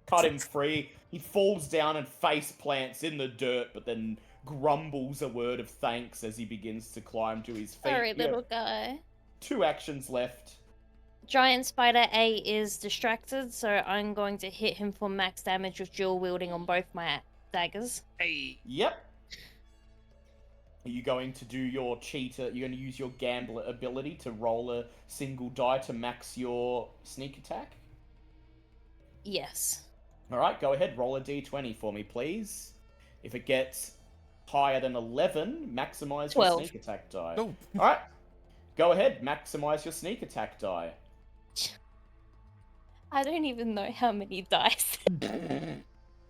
cut him free. He falls down and face plants in the dirt, but then grumbles a word of thanks as he begins to climb to his feet.
Sorry,
You
little
have
guy.
2 actions left.
Giant Spider A is distracted, so I'm going to hit him for max damage with dual wielding on both my daggers.
Yep. Are you going to do your cheater? You're going to use your gambler ability to roll a single die to max your sneak attack?
Yes.
Alright, go ahead. Roll a d20 for me, please. If it gets higher than 11, maximize
12.
your sneak attack die.
Oh.
Alright. Go ahead. Maximize your sneak attack die.
I don't even know how many dice.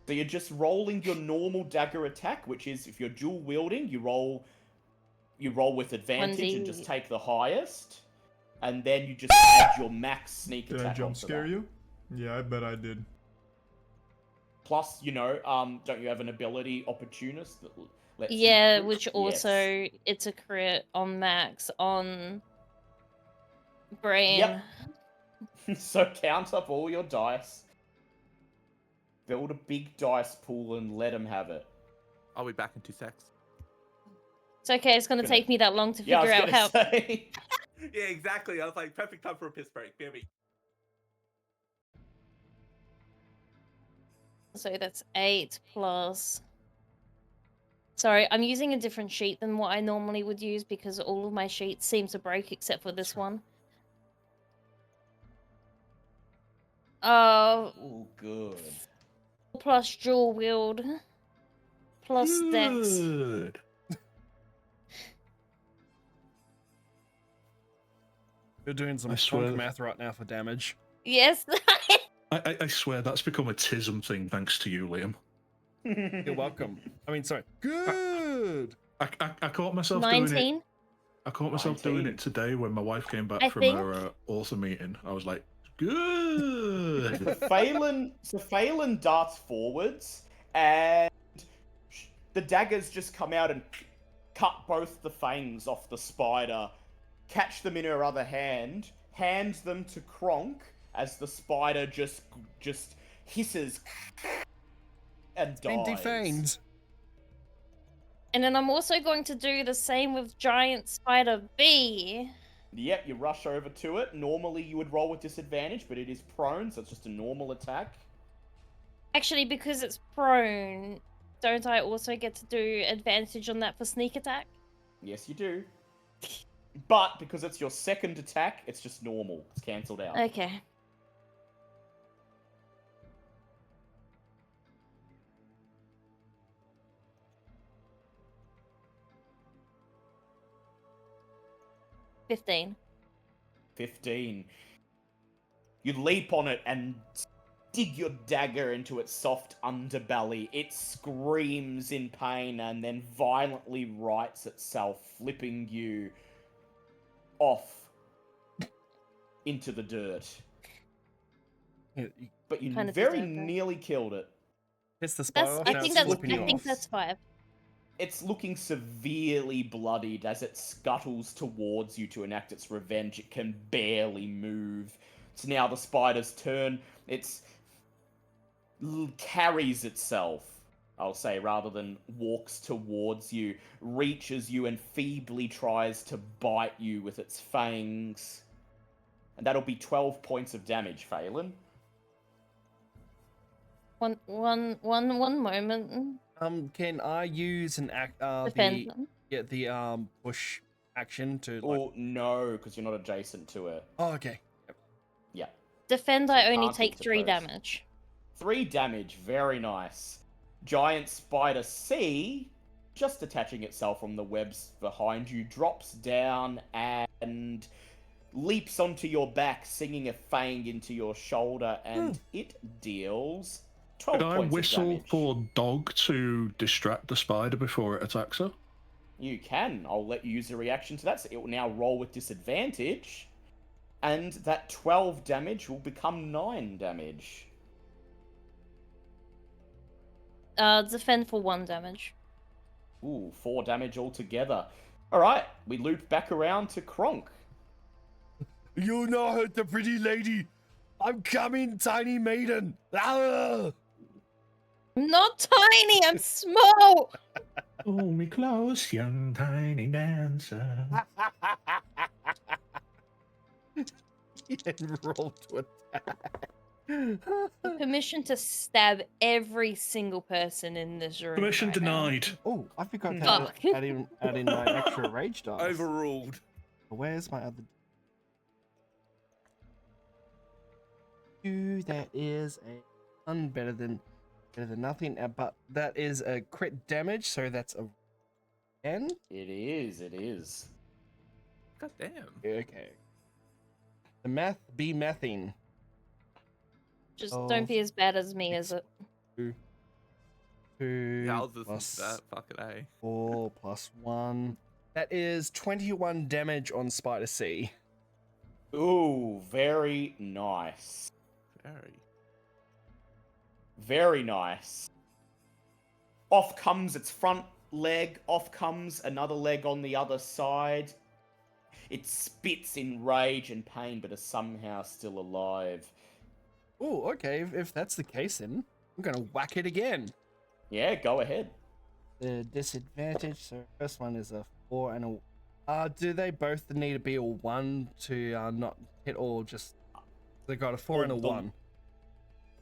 So you're just rolling your normal dagger attack, which is if you're dual wielding, you roll with advantage and just
1d.
take the highest, and then you just add your max sneak
Did I
attack
jump
onto
scare
that.
you? Yeah, I bet I did.
Plus, don't you have an ability opportunist that lets
Yeah,
you crit?
which also it's a crit on max on brain.
Yep. So count up all your dice. Build a big dice pool and let them have it.
I'll be back in 2 secs.
It's okay. It's gonna
Gonna-
take me that long to
Yeah, I
figure
was
out
gonna
how.
say.
Yeah, exactly. I was like, perfect time for a piss break, baby.
So that's 8 plus. Sorry, I'm using a different sheet than what I normally would use because all of my sheets seem to break except for this one.
Oh, good.
Plus dual wield. Plus dex.
Good.
You're doing some
I swear.
punk math right now for damage.
Yes.
I swear that's become a TISM thing thanks to you, Liam.
You're welcome. I mean, sorry. Good.
I caught myself doing it.
19.
I caught myself doing
19.
it today when my wife came back
I
from
think-
her author meeting. I was like, good.
Phelan darts forwards, and the daggers just come out and cut both the fangs off the spider, catch them in her other hand, hands them to Kronk as the spider just hisses and
Been
dies.
defanged.
And then I'm also going to do the same with Giant Spider B.
Yep, you rush over to it. Normally you would roll with disadvantage, but it is prone, so it's just a normal attack.
Actually, because it's prone, don't I also get to do advantage on that for sneak attack?
Yes, you do. But because it's your second attack, it's just normal. It's cancelled out.
Okay. $15.
15. You leap on it and dig your dagger into its soft underbelly. It screams in pain and then violently rights itself, flipping you off into the dirt. But you
Kinda
very
deserved that.
nearly killed it.
Hits the spider off.
I
now
think
it's
that's
flipping you off.
that's 5.
It's looking severely bloodied as it scuttles towards you to enact its revenge. It can barely move. It's now the spider's turn. It's carries itself, I'll say, rather than walks towards you, reaches you and feebly tries to bite you with its fangs. And that'll be 12 points of damage, Phelan.
One moment.
Can I use an
Defend them.
the push action to like...
Oh, no, because you're not adjacent to it.
Oh, okay.
Yeah.
Defend,
So
I
you
only
can't
take 3
interpose.
damage.
3 damage, very nice. Giant Spider C, just attaching itself from the webs behind you, drops down and leaps onto your back, singing a fang into your shoulder, and it deals 12
Could I
points of
whistle
damage.
for Dog to distract the spider before it attacks her?
You can. I'll let you use a reaction to that. So it will now roll with disadvantage, and that 12 damage will become 9 damage.
Defend for 1 damage.
Ooh, 4 damage altogether. Alright, we loop back around to Kronk.
You not hurt the pretty lady. I'm coming, tiny maiden. Ah!
I'm not tiny, I'm small!
Hold me close, young tiny dancer.
And roll to attack.
Permission to stab every single person in this room.
Permission
right now.
denied.
Oh, I forgot to
Fuck.
add in my extra rage dice.
Overruled.
Where's my other... Two, that is a one better than nothing, but that is a crit damage, so that's a 10.
It is.
God damn.
Okay. The math be mathing.
Just
Oh,
don't be as bad as me, is it?
2
Yeah, I'll listen
plus
to that. Fucking A.
4 plus 1. That is 21 damage on Spider C.
Ooh, very nice.
Very.
Very nice. Off comes its front leg, off comes another leg on the other side. It spits in rage and pain, but is somehow still alive.
Oh, okay. If that's the case, then I'm gonna whack it again.
Yeah, go ahead.
The disadvantage. So first one is a 4 and a. Do they both need to be a 1 to not hit, or just they got a 4 and a 1?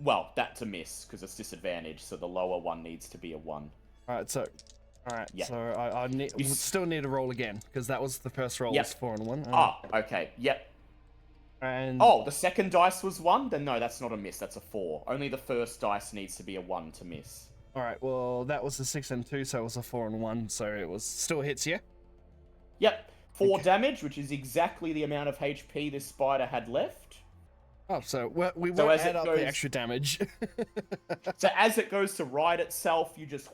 Well, that's a miss because it's disadvantage, so the lower one needs to be a 1.
All right, so
Yeah.
so I still need to roll again because that was the first roll.
Yep.
Was 4 and 1.
Ah, okay. Yep.
And
Oh, the second dice was 1? Then no, that's not a miss. That's a 4. Only the first dice needs to be a 1 to miss.
all right. Well, that was a 6 and 2, so it was a 4 and 1. So it was still hits you.
Yep. 4
Okay.
damage, which is exactly the amount of HP this spider had left.
Oh, so we
So
won't
as
add
it
up
goes-
the extra damage.
So as it goes to right itself, you just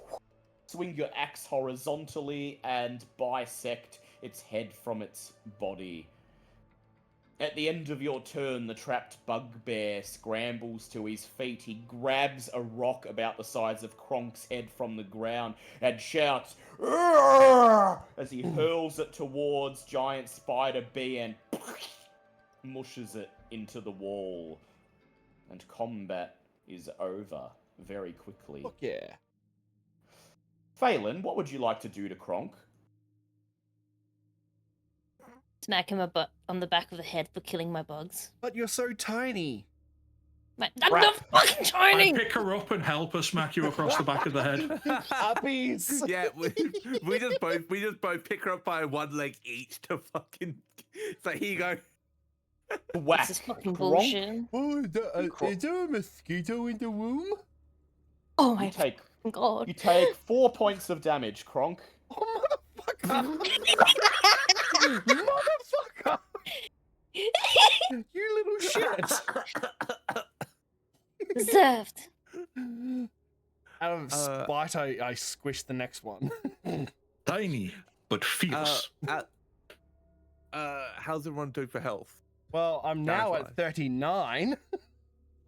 swing your axe horizontally and bisect its head from its body. At the end of your turn, the trapped bugbear scrambles to his feet. He grabs a rock about the size of Kronk's head from the ground and shouts, "Arrgh!" as he hurls it towards Giant Spider B and mushes it into the wall. And combat is over very quickly.
Fuck yeah.
Phelan, what would you like to do to Kronk?
Smack him on the back of the head for killing my bugs.
But you're so tiny.
I'm not fucking
I
tiny!
pick her up and help her smack you across the back of the head.
Puppies.
Yeah, we just both pick her up by one leg each to fucking. So here you go.
Whack.
This is fucking
Kronk.
bullshit.
Oh, is there a mosquito in the room?
Oh my
You take
god.
you take 4 points of damage, Kronk.
Oh, motherfucker! You little shit!
Deserved.
Out of spite, I squished the next one.
Tiny, but fierce.
How's everyone doing for health?
Well, I'm now
Damage-wise.
at 39.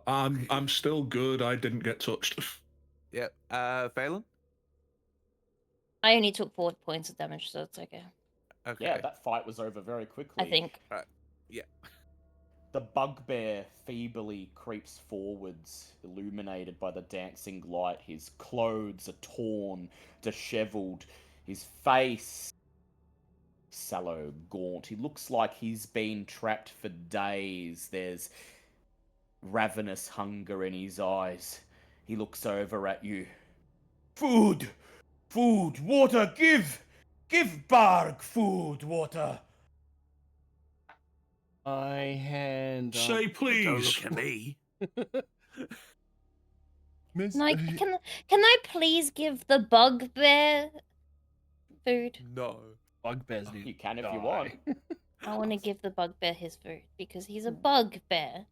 I'm still good. I didn't get touched.
Yep. Phelan?
I only took 4 points of damage, so it's okay.
Okay.
Yeah, that fight was over very quickly.
I think.
Yeah.
The bugbear feebly creeps forwards, illuminated by the dancing light. His clothes are torn, disheveled. His face sallow, gaunt. He looks like he's been trapped for days. There's ravenous hunger in his eyes. He looks over at you. Food! Food! Water! Give! Give Barg food, water!
I hand.
Say
Don't
please.
look at me.
Miss,
Can I please give the bugbear food?
No.
Bugbears do
You can if you
die.
want.
I want to give the bugbear his food because he's a bugbear.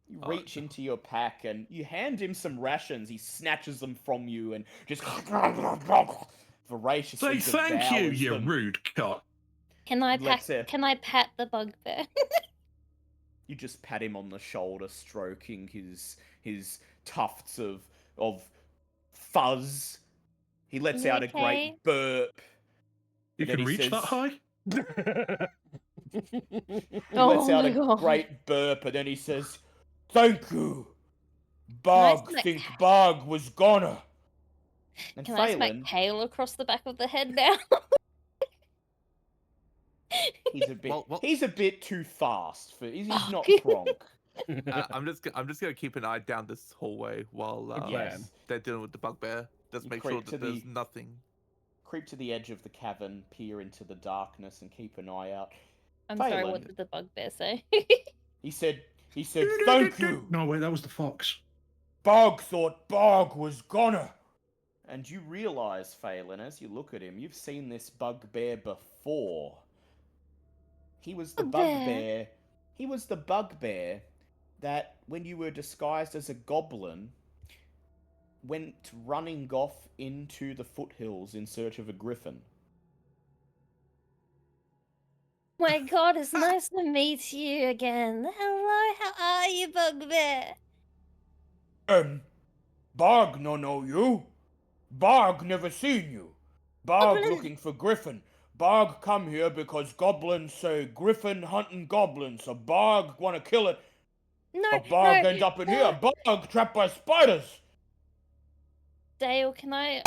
You reach into your pack and you hand him some rations. He snatches them from you and just voraciously
Say thank you,
devours
you
them.
rude cock.
Can I
Let's,
Can I pat the bugbear?
You just pat him on the shoulder, stroking his tufts of fuzz. He lets
You
out a
okay?
great burp.
You
And then
can
he
reach that
says-
high?
He
Oh
lets out
my
a
God.
great burp, and then he says, "Thank you. Bog
smack-
think Bog was gonna." And
Can I
Phelan,
smack Kale across the back of the head now?
he's a bit
Well-
he's a bit too fast for he's
Oh,
not
good.
Kronk.
I'm just gonna keep an eye down this hallway while
Good plan.
they're dealing with the bugbear. Just
You
make sure
creep to
that there's
the-
nothing.
Creep to the edge of the cavern, peer into the darkness, and keep an eye out.
I'm sorry,
Phelan.
what did the bugbear say?
He said, "Thank you.
No, wait, that was the fox.
Bog thought Bog was gonna." And you realise, Phelan, as you look at him, you've seen this bugbear before. He was the
Bugbear?
bugbear. He was the bugbear that, when you were disguised as a goblin, went running off into the foothills in search of a griffin.
My god, it's nice to meet you again. Hello, how are you, bugbear?
Bog no know you. Bog never seen you. Bog
Goblin.
looking for griffin. Bog come here because goblins say griffin hunting goblins. So Bog wanna kill it.
No,
But Bog
no,
end up in
no.
here. Bog trapped by spiders.
Dale, can I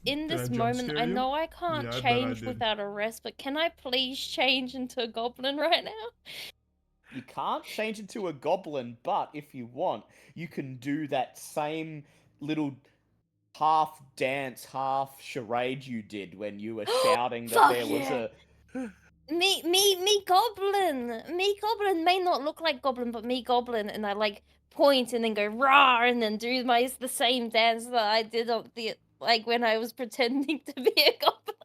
in
Did
this
I jump
moment?
scare
I
you?
know I can't
Yeah, I bet I
change
did.
without a rest, but can I please change into a goblin right now?
You can't change into a goblin, but if you want, you can do that same little half dance, half charade you did when you were shouting that
Fuck
there was
yeah.
a.
Me goblin. Me goblin may not look like goblin, but me goblin, and I like point and then go rah and then do the same dance that I did on the when I was pretending to be a goblin.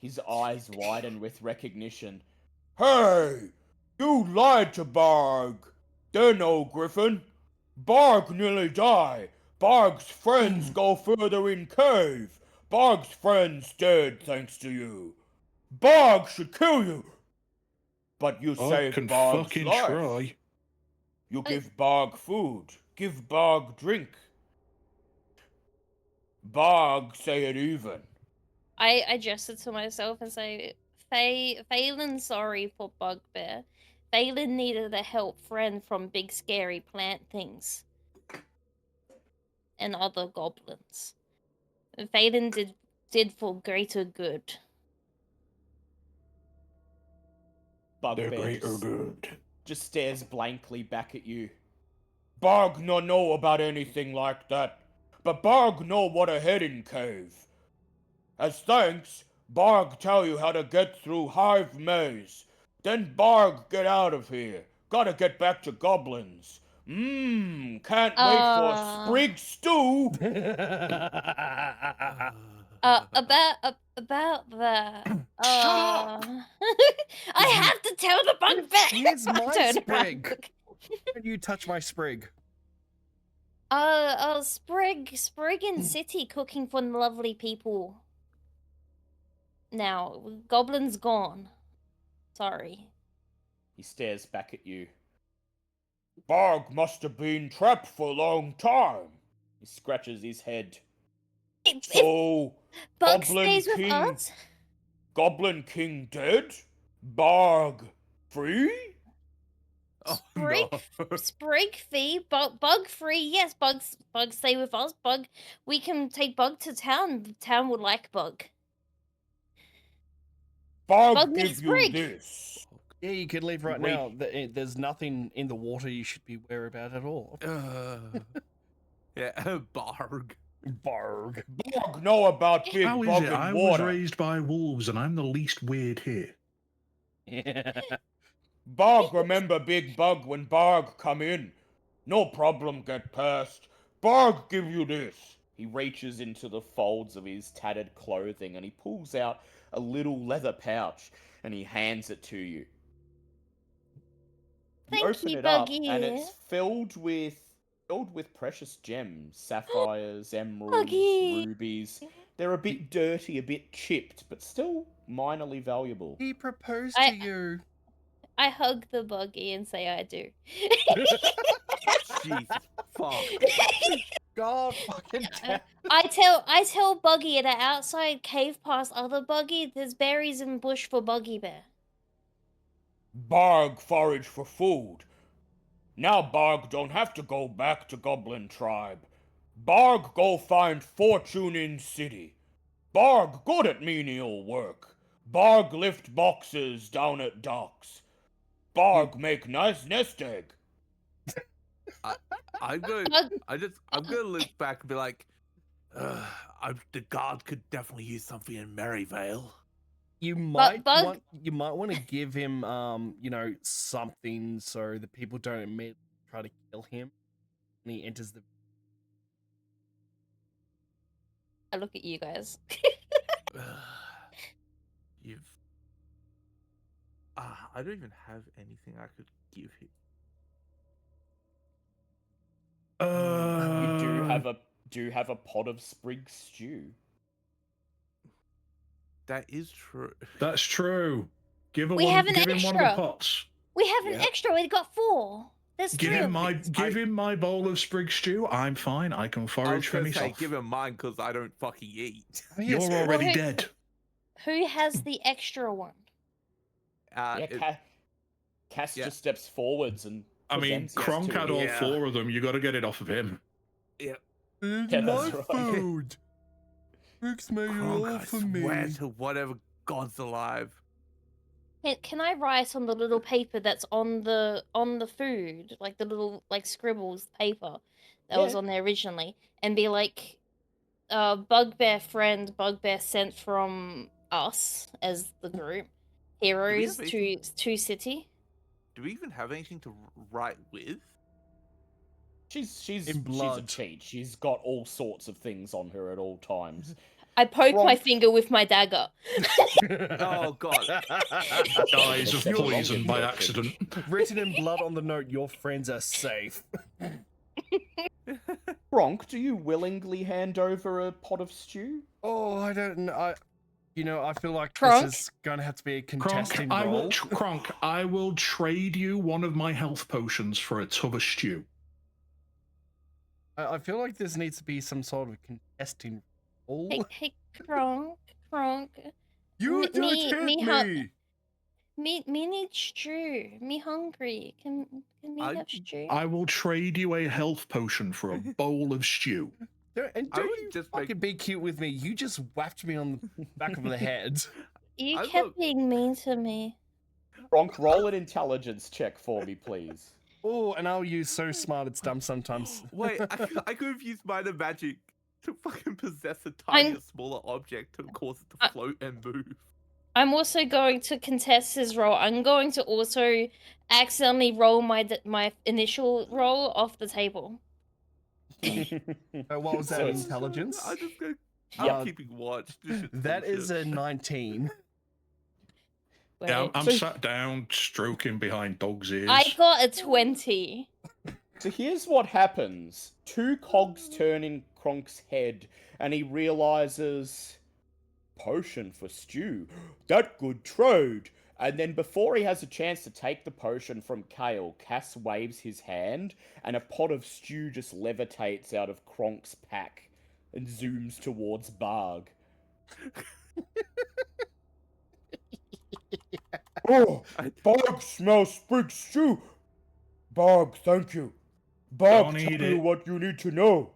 His eyes widen with recognition. Hey! You lied to Barg! They're no griffin! Barg nearly die! Barg's friends go further in cave! Barg's friends dead thanks to you! Barg should kill you! But you
I
saved
can
Barg's
fucking
life.
try.
You give Barg food. Give Barg drink. Barg say it even.
I gesture to myself and say, Phelan, sorry for bugbear. Phelan needed a help friend from big scary plant things and other goblins. Phelan did for greater good.
Bugbear just stares blankly back at you. Barg no know about anything like that, but Barg know what a hidden cave. As thanks, Barg tell you how to get through Hive Maze. Then Barg get out of here. Gotta get back to goblins. Can't wait for sprig stew.
About that. I have to tell the bugbear.
Here's my
Turn
sprig.
around.
Don't you touch my sprig.
Sprig in city cooking for the lovely people. Now, Goblin's gone. Sorry.
He stares back at you. Barg must have been trapped for a long time. He scratches his head. So,
Bug
Goblin
stays with
King,
us?
Goblin King dead? Barg free?
Oh,
Sprig,
no.
sprig free, bug free. Yes, bug stay with us. Bug, we can take Bug to town. The town would like Bug.
Barg
Bug
give
needs
you
sprig.
this.
Yeah, you could leave right
Wait.
now. There's nothing in the water you should be worried about at all.
Yeah, Barg.
Barg.
Barg know about big
How is
bug
it?
in
I
water.
was raised by wolves and I'm the least weird here.
Yeah.
Barg remember big bug when Barg come in. No problem get past. Barg give you this. He reaches into the folds of his tattered clothing and he pulls out a little leather pouch and he hands it to you. You
Thank
open
you,
it up
Buggy.
and it's filled with precious gems, sapphires, emeralds,
Buggy.
rubies. They're a bit dirty, a bit chipped, but still minorly valuable.
He proposed
I-
to you.
I hug the Buggy and say I do.
Jesus fuck.
God fucking damn.
I tell Buggy at an outside cave past other Buggy, there's berries in bush for Buggy Bear.
Barg forage for food. Now Barg don't have to go back to Goblin Tribe. Barg go find fortune in city. Barg good at menial work. Barg lift boxes down at docks. Barg make nice nest egg.
I'm going.
Bug,
I'm gonna look back and be like, the guard could definitely use something in Merrivale.
You might
Bug-
want to give him something so the people don't immediately try to kill him when he enters the.
I look at you guys.
You've. I don't even have anything I could give you.
You do have a pot of sprig stew.
That is true.
That's true. Give
We have an
him one of the
extra.
pots.
We have an
Yeah.
extra. We got 4. There's
Give
3
him
of
give him my bowl of sprig stew. I'm fine. I can
I was
forage for
gonna say,
myself.
give him mine because I don't fucking eat.
Oh,
You're
yes.
already
Well, who-
dead.
Who has the extra one?
Cass
yeah.
just steps forwards and
I mean,
presents it
Kronk
to
had
you.
all
Yeah.
4 of them. You got to get it off of him.
It's
Yeah,
my
that's right.
food. Brooks made it
Kronk,
all
I
for
swear
me.
to whatever God's alive.
Can I write on the little paper that's on the food, like the little scribbles paper that was
Yeah.
on there originally, and be like, Bugbear friend, Bugbear sent from us as the group, heroes
have
to city.
Do we even have anything to write with?
She's
In
a
blood.
cheat. She's got all sorts of things on her at all times.
I poke my
Kronk-
finger with my dagger.
Oh God.
Dies of
Except
poison
wrong
by
invention.
accident.
Written in blood on the note, your friends are safe.
Kronk, do you willingly hand over a pot of stew?
Oh, I don't know. I feel like
Kronk?
this is going to have to be a
Kronk,
contesting
I will,
role.
Kronk, I will trade you one of my health potions for a tub of stew.
I feel like this needs to be some sort of contesting role.
Hey, Kronk.
You
Me-
don't
me-
hit
me
me.
Me need stew. Me hungry. Can me
I-
have stew?
I will trade you a health potion for a bowl of stew.
And
I
don't
would
you
just
fucking be cute with me. You just whacked me on the back of the head.
You
I
kept
thought-
being mean to me.
Bronk, roll an intelligence check for me, please.
Oh, and I'll use so smart it's dumb sometimes.
Wait, I could have used minor magic to fucking possess a
I'm-
tinier, smaller object to cause it to
I-
float and move.
I'm also going to contest his roll. I'm going to also accidentally roll my initial roll off the table.
What was that,
So it's-
intelligence?
I just go.
Yeah.
I'm keeping watch. This shit's
That is
bullshit.
a 19.
Yeah,
Wait,
I'm
So-
sat down, stroking behind dog's ears.
I got a 20.
So here's what happens. 2 cogs turn in Kronk's head, and he realizes... Potion for stew. That good trade. And then before he has a chance to take the potion from Kale, Cass waves his hand, and a pot of stew just levitates out of Kronk's pack and zooms towards Barg. Oh, Barg smells big stew. Barg, thank you. Barg,
Don't
tell
eat
you
it.
what you need to know.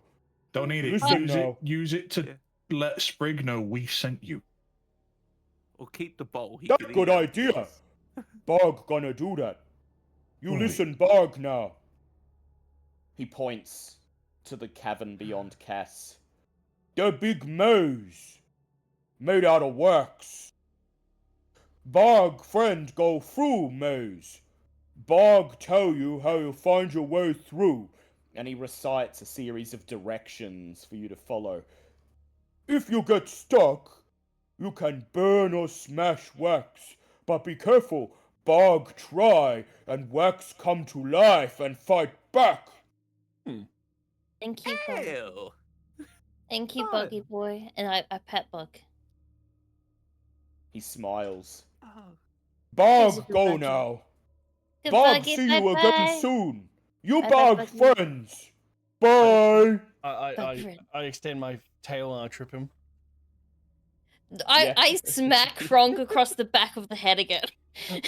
Don't need it.
Listen
Use
now.
it. Use it to
Yeah.
let Sprig know we sent you.
Or keep the bowl. He
That's
can
a
eat
good
it.
idea. Barg gonna do that. You
Oi.
listen, Barg, now. He points to the cavern beyond Cass. The big maze. Made out of wax. Barg friend go through maze. Barg tell you how you find your way through. And he recites a series of directions for you to follow. If you get stuck, you can burn or smash wax. But be careful, Barg try, and wax come to life and fight back.
Thank you, Bug.
Ew.
Thank you,
Fun.
Buggy Boy. And I pet Bug.
He smiles.
Oh.
Barg,
Here's a
go
buggy.
now.
Good
Barg,
Buggy,
see you
bye-bye.
again soon. You
Bye-bye,
Barg
Buggy.
friends. Bye.
I extend my tail and I trip him.
Yeah.
I smack Kronk across the back of the head again.
I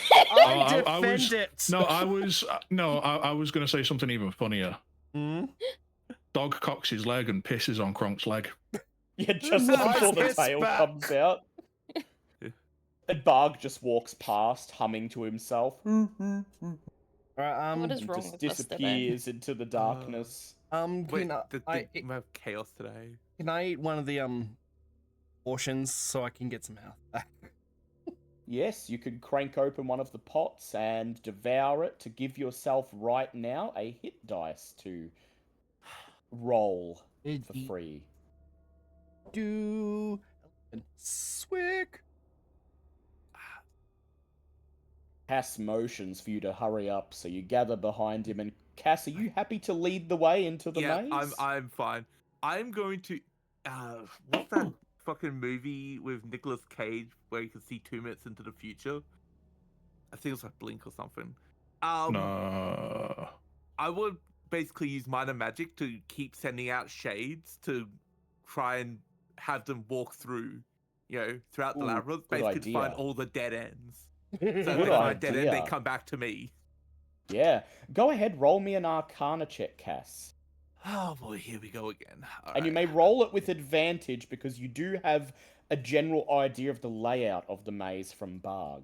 I
defend
was-
it.
No, I was I was going to say something even funnier.
Hmm?
Dog cocks his leg and pisses on Kronk's leg.
Yeah, just
Nice
before the
kiss
tail
back.
comes out. And Barg just walks past, humming to himself.
Alright,
What is
And
wrong
just
with us today?
disappears into the darkness.
Wait,
can
we have chaos today.
can I eat one of the portions so I can get some health back?
Yes, you could crank open one of the pots and devour it to give yourself right now a hit dice to roll for free.
Do Swick.
Cass motions for you to hurry up, so you gather behind him. And Cass, are you happy to lead the way into the
Yeah,
maze?
I'm fine. I'm going to. What's that fucking movie with Nicolas Cage where you can see 2 minutes into the future? I think it's like Blink or something.
No.
I would basically use minor magic to keep sending out shades to try and have them walk through, throughout the
Ooh,
labyrinth,
good
basically to find
idea.
all the dead ends. So if
Good
they find dead end, they
idea.
come back to me.
Yeah. Go ahead, roll me an Arcana check, Cass.
Oh boy, here we go again.
And you may roll it with advantage because you do have a general idea of the layout of the maze from Barg.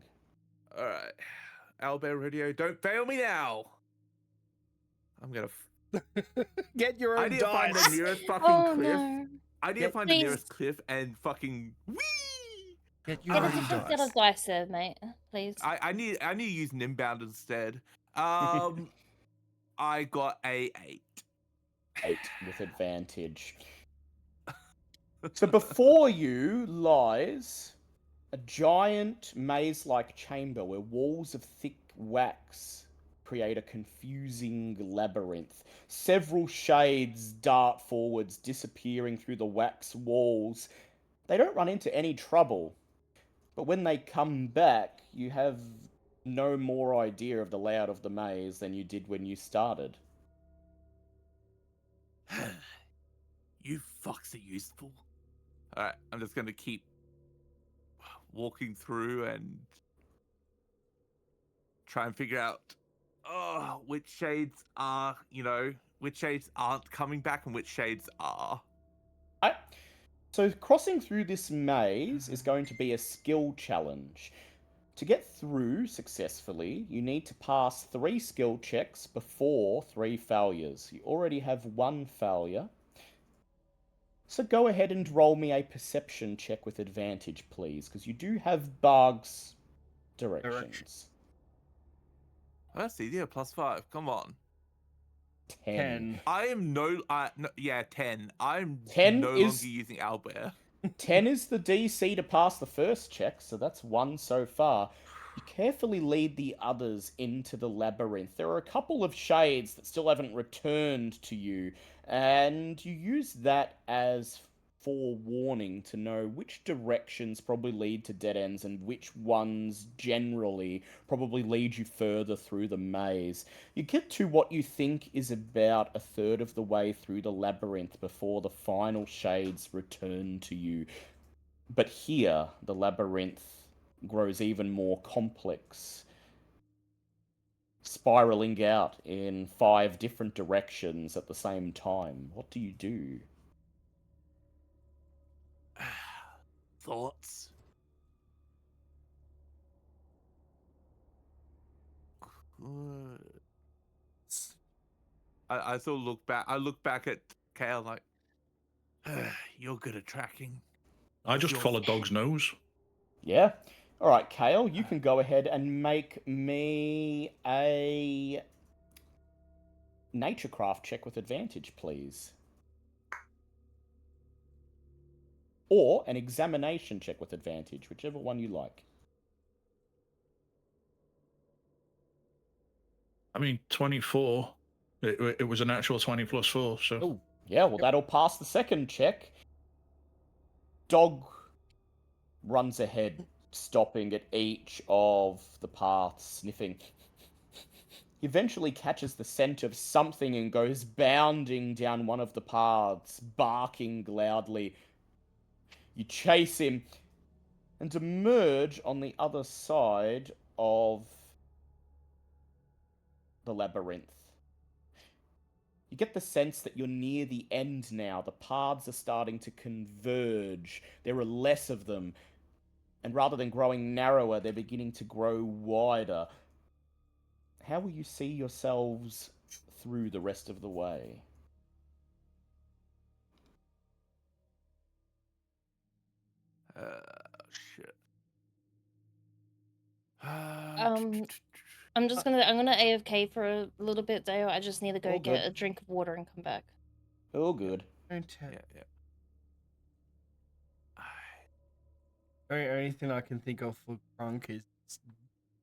Alright. Owlbear Radio, don't fail me now! I'm gonna.
Get your
I
own
need to find the
dice.
nearest fucking
Oh
cliff.
no.
I need to
Yep.
find
Please.
the nearest cliff and fucking. Whee!
Get your
Get a
own
different set
dice.
of dice there, mate. Please.
I need to use an inbound instead. I got a 8.
8 with advantage. So before you lies a giant maze-like chamber where walls of thick wax create a confusing labyrinth. Several shades dart forwards, disappearing through the wax walls. They don't run into any trouble, but when they come back, you have no more idea of the layout of the maze than you did when you started.
You fucks are useful. Alright, I'm just gonna keep walking through and try and figure out which shades are, which shades aren't coming back and which shades are.
Right. So crossing through this maze is going to be a skill challenge. To get through successfully, you need to pass 3 skill checks before 3 failures. You already have 1 failure. So go ahead and roll me a perception check with advantage, please, because you do have Barg's directions.
Oh, that's easier. +5. Come on.
10.
I am no, yeah, 10. I'm
10
no
is-
longer using owlbear.
10 is the DC to pass the first check, so that's 1 so far. You carefully lead the others into the labyrinth. There are a couple of shades that still haven't returned to you, and you use that as forewarning to know which directions probably lead to dead ends and which ones generally probably lead you further through the maze. You get to what you think is about a third of the way through the labyrinth before the final shades return to you. But here, the labyrinth grows even more complex, spiraling out in 5 different directions at the same time. What do you do?
Thoughts? I sort of look back. I look back at Kale like, you're good at tracking.
I just
Yours-
follow Dog's nose.
Yeah? Alright, Kale, you can go ahead and make me a naturecraft check with advantage, please. Or an examination check with advantage, whichever one you like.
I mean, 24. It was an actual 20 plus 4, so.
Oh, yeah, well, that'll pass the second check. Dog runs ahead, stopping at each of the paths, sniffing. He eventually catches the scent of something and goes bounding down one of the paths, barking loudly. You chase him and emerge on the other side of the labyrinth. You get the sense that you're near the end now. The paths are starting to converge. There are less of them. And rather than growing narrower, they're beginning to grow wider. How will you see yourselves through the rest of the way?
Shit.
I'm gonna AFK for a little bit, Dale. I just need to go
All
get
good.
a drink of water and come back.
All good.
Yeah.
Only thing I can think of for Crunk is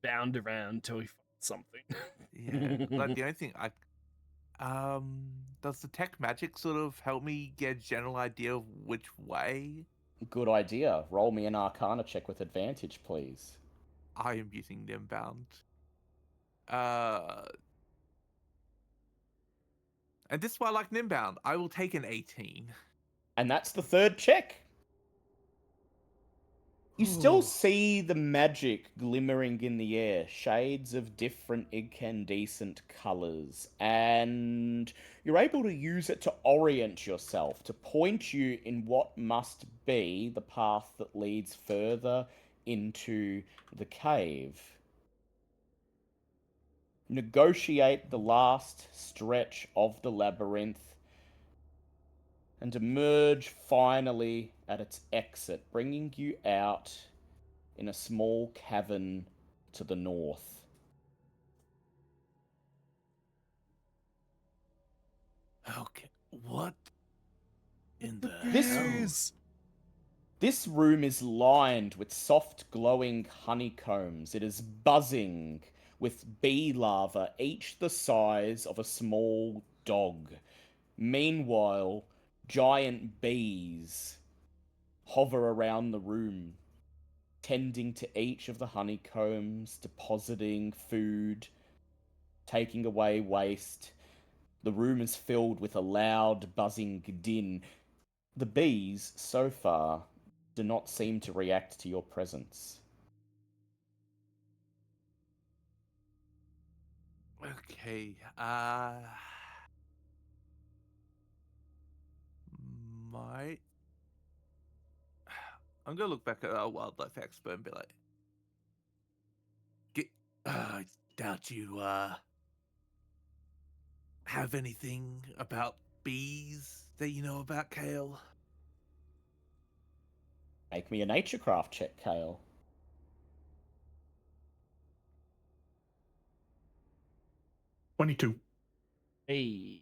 bound around till he finds something.
Yeah. Like the only thing does the tech magic sort of help me get a general idea of which way?
Good idea. Roll me an Arcana check with advantage, please.
I am using Nimbound. And this is why I like Nimbound. I will take an 18.
And that's the third check. You still see the magic glimmering in the air, shades of different incandescent colors, and you're able to use it to orient yourself, to point you in what must be the path that leads further into the cave. Negotiate the last stretch of the labyrinth and emerge finally at its exit, bringing you out in a small cavern to the north.
Okay. What in the
This-
hell?
This room is lined with soft glowing honeycombs. It is buzzing with bee larvae, each the size of a small dog. Meanwhile, giant bees hover around the room, tending to each of the honeycombs, depositing food, taking away waste. The room is filled with a loud, buzzing din. The bees, so far, do not seem to react to your presence.
Okay. Might I'm gonna look back at our wildlife expert and be like, I doubt you have anything about bees that you know about, Kale.
Make me a naturecraft check, Kale.
22.
Hey.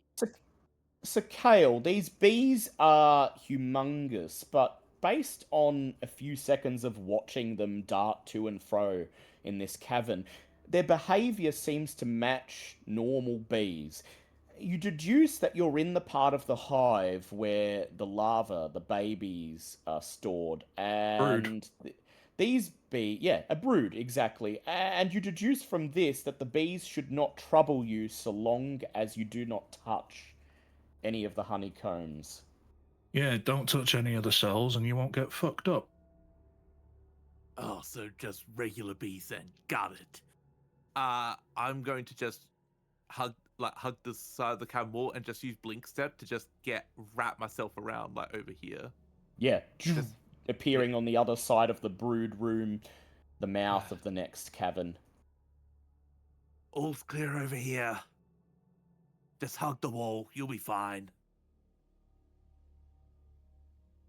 So, Kale, these bees are humongous, but based on a few seconds of watching them dart to and fro in this cavern, their behavior seems to match normal bees. You deduce that you're in the part of the hive where the larvae, the babies, are stored, and these a brood, exactly. And you deduce from this that the bees should not trouble you so long as you do not touch any of the honeycombs.
Yeah, don't touch any of the cells and you won't get fucked up.
Oh, so just regular bees then. Got it. I'm going to just hug the side of the cabin wall and just use blink step to just wrap myself around like over here.
Yeah,
Just
appearing on the other side of the brood room, the mouth of the next cavern.
all's clear over here. Just hug the wall. You'll be fine.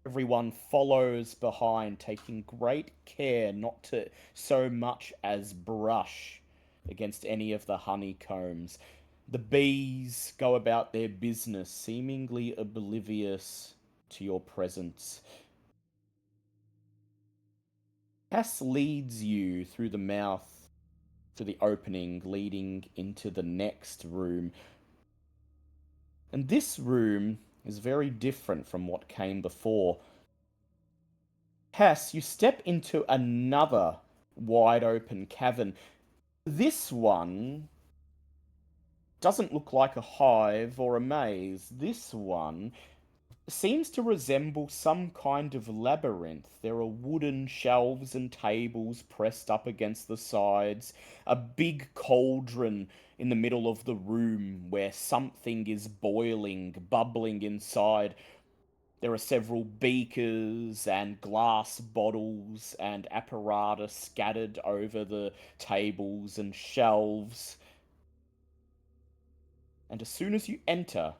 Everyone follows behind, taking great care not to so much as brush against any of the honeycombs. The bees go about their business, seemingly oblivious to your presence. Cass leads you through the mouth to the opening leading into the next room. And this room is very different from what came before. Cass, you step into another wide open cavern. This one doesn't look like a hive or a maze. This one seems to resemble some kind of labyrinth. There are wooden shelves and tables pressed up against the sides, a big cauldron in the middle of the room where something is boiling, bubbling inside. There are several beakers and glass bottles and apparatus scattered over the tables and shelves. And as soon as you enter,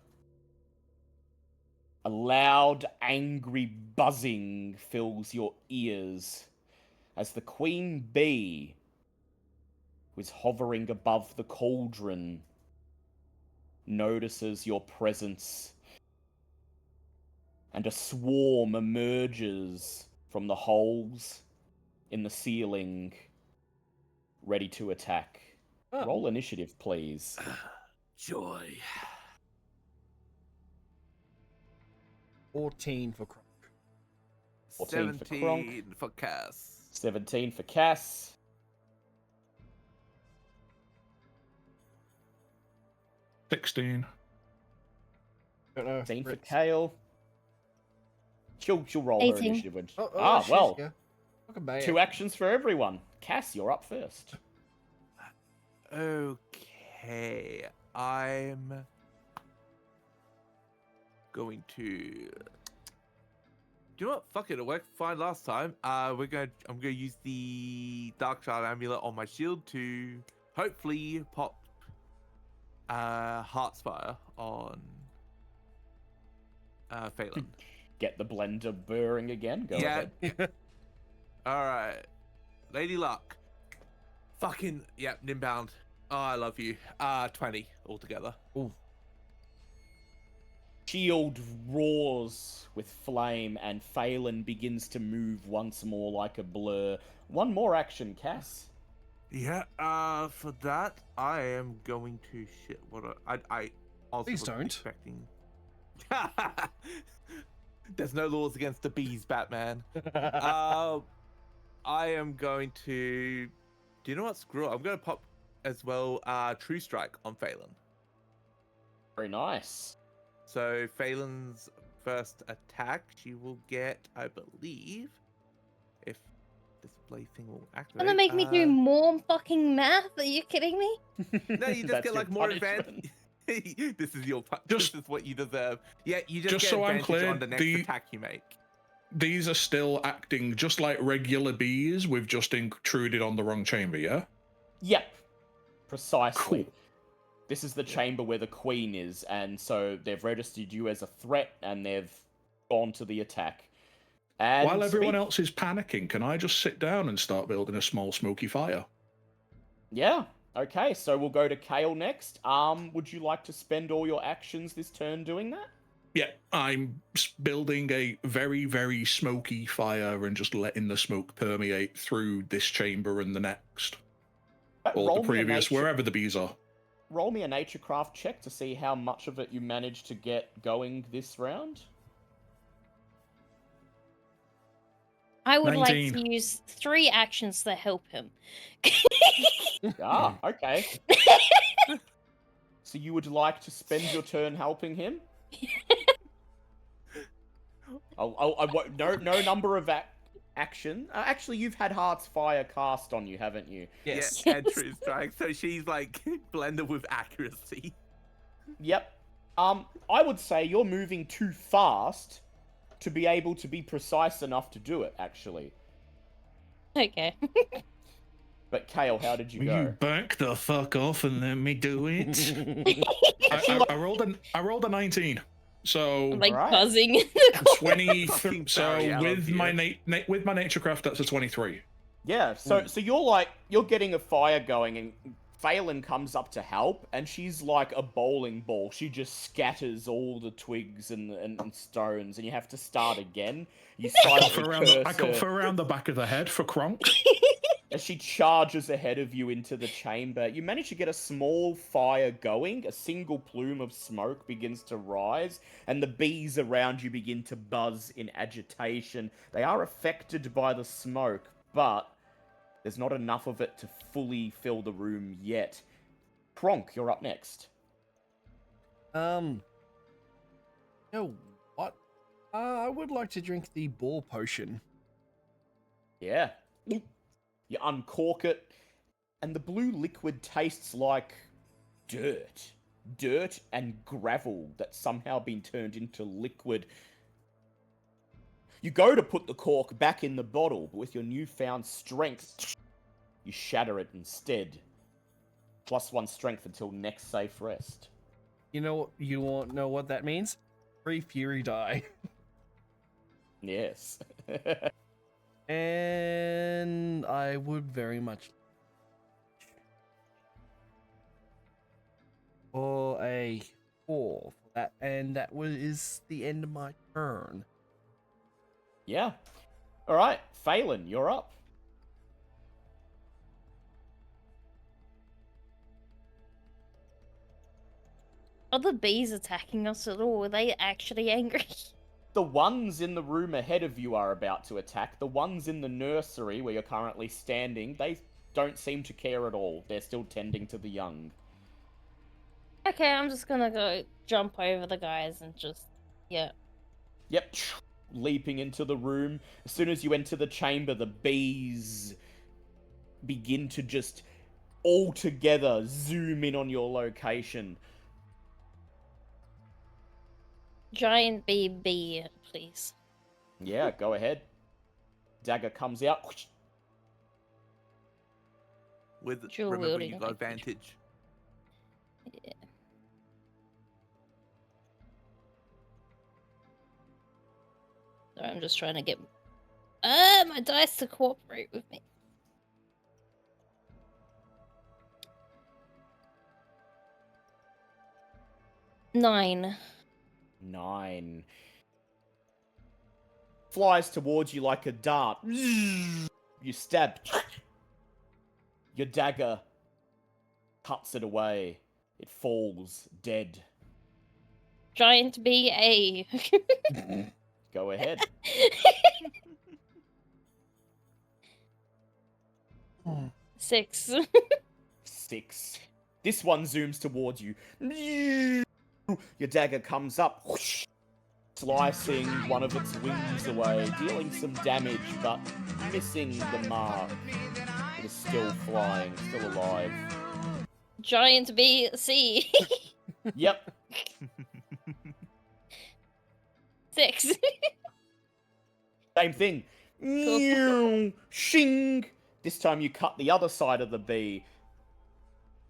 a loud, angry buzzing fills your ears as the queen bee, who is hovering above the cauldron, notices your presence, and a swarm emerges from the holes in the ceiling, ready to attack.
Oh.
Roll initiative, please.
Joy.
14 for Kronk.
14 for
17 for Cass.
17 for Cass.
16.
Don't know.
16 for
Ritz.
Kale. She'll roll her
18.
initiative when
She's
well.
good. Look at
Two actions for everyone. Cass, you're up first.
Okay. I'm going to. Do you know what? Fuck it. It worked fine last time. I'm gonna use the Dark Shard amulet on my shield to hopefully pop Heartspire on Phelan.
Get the blender burring again. Go ahead.
Alright. Lady Luck. Fucking Nimbound. Oh, I love you. 20 altogether.
Ooh.
Shield roars with flame, and Phelan begins to move once more like a blur. One more action, Cass.
Yeah, for that, I am going to shit. What I also
Please
was
don't.
expecting. There's no laws against the bees, Batman. I am going to. Do you know what? Screw it. I'm going to pop as well. True Strike on Phelan.
Very nice.
So Phelan's first attack, she will get, I believe, if display thing will activate.
Gonna make me do more fucking math? Are you kidding me?
No, you just
That's
get
your
like more
punishment.
advantage. This is your
Just-
this is what you deserve. Yeah, you just
just
get
so I'm
advantage
clear,
on the next attack you make.
these are still acting just like regular bees. We've just intruded on the wrong chamber, yeah?
Yep. Precisely.
Cool.
This is the chamber where the queen is, and so they've registered you as a threat, and they've gone to the attack. And
While everyone else is panicking, can I just sit down and start building a small smoky fire?
Yeah. Okay, so we'll go to Kale next. Would you like to spend all your actions this turn doing that?
Yeah, I'm building a very, very smoky fire and just letting the smoke permeate through this chamber and the next. Or the previous, wherever the bees are.
Roll me a naturecraft check to see how much of it you managed to get going this round.
I would
19.
like to use 3 actions to help him.
Ah, okay. So you would like to spend your turn helping him? No number of action. Actually, you've had Heart's Fire cast on you, haven't you?
Yes.
Yeah, and True Strike. So she's like blended with accuracy.
Yep. I would say you're moving too fast to be able to be precise enough to do it, actually.
Okay.
But Kale, how did you
Will
go?
you back the fuck off and let me do it? I rolled a 19. So
I'm like
Alright.
buzzing.
23.
Fucking
So
Barry Allen
with
here.
my naturecraft, that's a 23.
Yeah, so you're getting a fire going, and Phelan comes up to help, and she's like a bowling ball. She just scatters all the twigs and stones, and you have to start again. You silently
I cut her around the back of the head for Kronk.
As she charges ahead of you into the chamber, you manage to get a small fire going. A single plume of smoke begins to rise, and the bees around you begin to buzz in agitation. They are affected by the smoke, but there's not enough of it to fully fill the room yet. Kronk, you're up next.
You know what? I would like to drink the ball potion.
Yeah. You uncork it, and the blue liquid tastes like dirt. Dirt and gravel that's somehow been turned into liquid. You go to put the cork back in the bottle, but with your newfound strength, you shatter it instead. +1 strength until next safe rest.
You won't know what that means? Free fury die.
Yes.
And I would very much for a 4 for that, and that is the end of my turn.
Yeah. Alright, Phelan, you're up.
Are the bees attacking us at all? Are they actually angry?
The ones in the room ahead of you are about to attack. The ones in the nursery where you're currently standing, they don't seem to care at all. They're still tending to the young.
Okay, I'm just gonna go jump over the guys and just, yeah.
Yep, leaping into the room. As soon as you enter the chamber, the bees begin to just all together zoom in on your location.
Giant bee, please.
Yeah, go ahead. Dagger comes out.
With
Dual
remember,
wielding
you got
language.
advantage.
Yeah. Sorry, I'm just trying to get my dice to cooperate with me. Nine.
9. Flies towards you like a dart. You stab. Your dagger cuts it away. It falls dead.
Giant bee A.
Go ahead.
Six.
6. This one zooms towards you. Your dagger comes up, whoosh, slicing one of its wings away, dealing some damage, but missing the mark. It is still flying, still alive.
Giant bee C.
Yep.
6.
Same thing. Meow, shing. This time you cut the other side of the bee.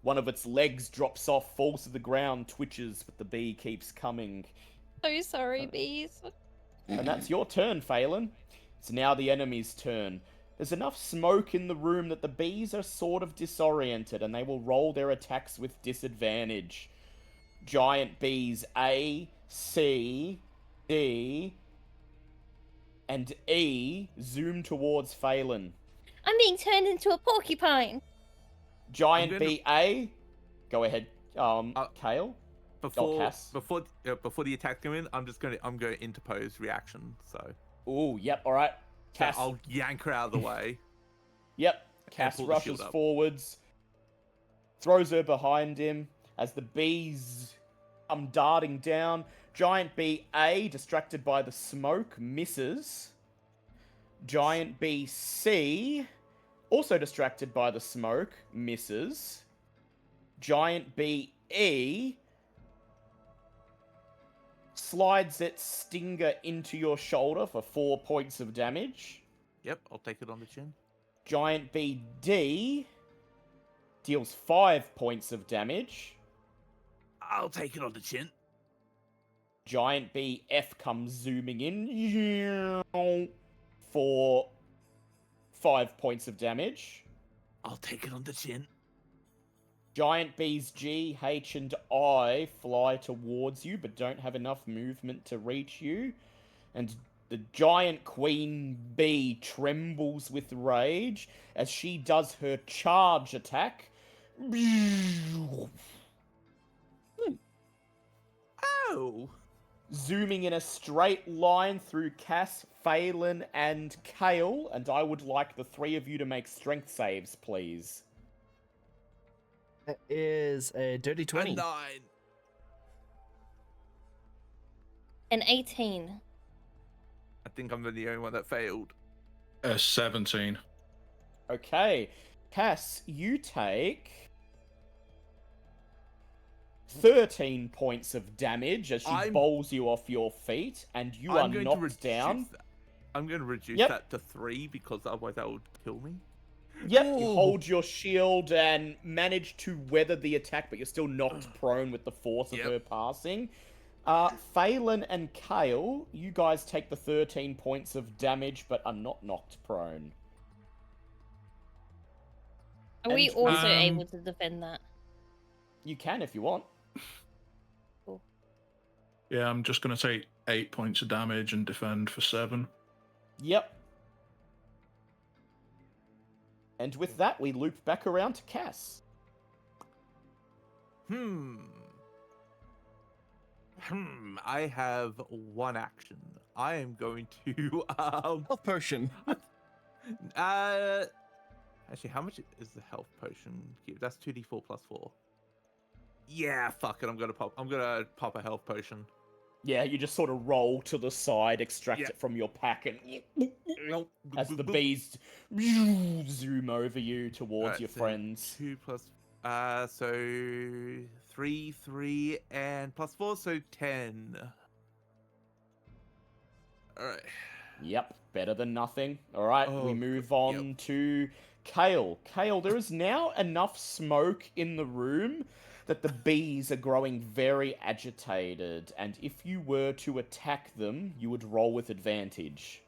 One of its legs drops off, falls to the ground, twitches, but the bee keeps coming.
So sorry, bees.
And that's your turn, Phelan. It's now the enemy's turn. There's enough smoke in the room that the bees are sort of disoriented, and they will roll their attacks with disadvantage. Giant bees A, C, D, and E zoom towards Phelan.
I'm being turned into a porcupine.
Giant
I'm gonna-
bee A, go ahead, Kale. Cass.
Before the attack come in, I'm going to interpose reaction. So
Ooh, yep, all right. Cass.
I'll yank her out of the way.
Yep. Cass
pull the shield
rushes
up.
forwards, throws her behind him as the bees come darting down. Giant bee A, distracted by the smoke, misses. Giant bee C, also distracted by the smoke, misses. Giant bee E slides its stinger into your shoulder for 4 points of damage.
Yep, I'll take it on the chin.
Giant BD deals 5 points of damage.
I'll take it on the chin.
Giant BF comes zooming in for 5 points of damage.
I'll take it on the chin.
Giant B's G, H, and I fly towards you, but don't have enough movement to reach you. And the giant queen bee trembles with rage as she does her charge attack.
Oh!
Zooming in a straight line through Cass, Phelan, and Kale. And I would like the three of you to make strength saves, please.
That is a dirty 20.
A 9.
An 18.
I think I'm the only one that failed.
17.
Okay. Cass, you take 13 points of damage as she bowls you off your feet, and you are knocked down.
I'm going to reduce
Yep.
that to 3 because otherwise that would kill me.
Yep, you hold your shield and manage to weather the attack, but you're still knocked prone with the force of her passing. Phelan and Kale, you guys take the 13 points of damage, but are not knocked prone.
Are we
And-
also able to defend that?
You can if you want.
Yeah, I'm just going to take 8 points of damage and defend for 7.
Yep. And with that, we loop back around to Cass.
I have one action. I am going to
Health potion.
actually, how much is the health potion? That's 2d4 plus 4. Yeah, fuck it. I'm gonna pop a health potion.
Yeah, you just sort of roll to the side, extract it from your pack, and as the bees zoom over you towards
Alright,
your
so
friends.
2 plus so 3, and plus 4, so 10. Alright.
Yep, better than nothing. Alright, we
Oh,
move on to Kale. Kale, there is now enough smoke in the room that the bees are growing very agitated, and if you were to attack them, you would roll with advantage.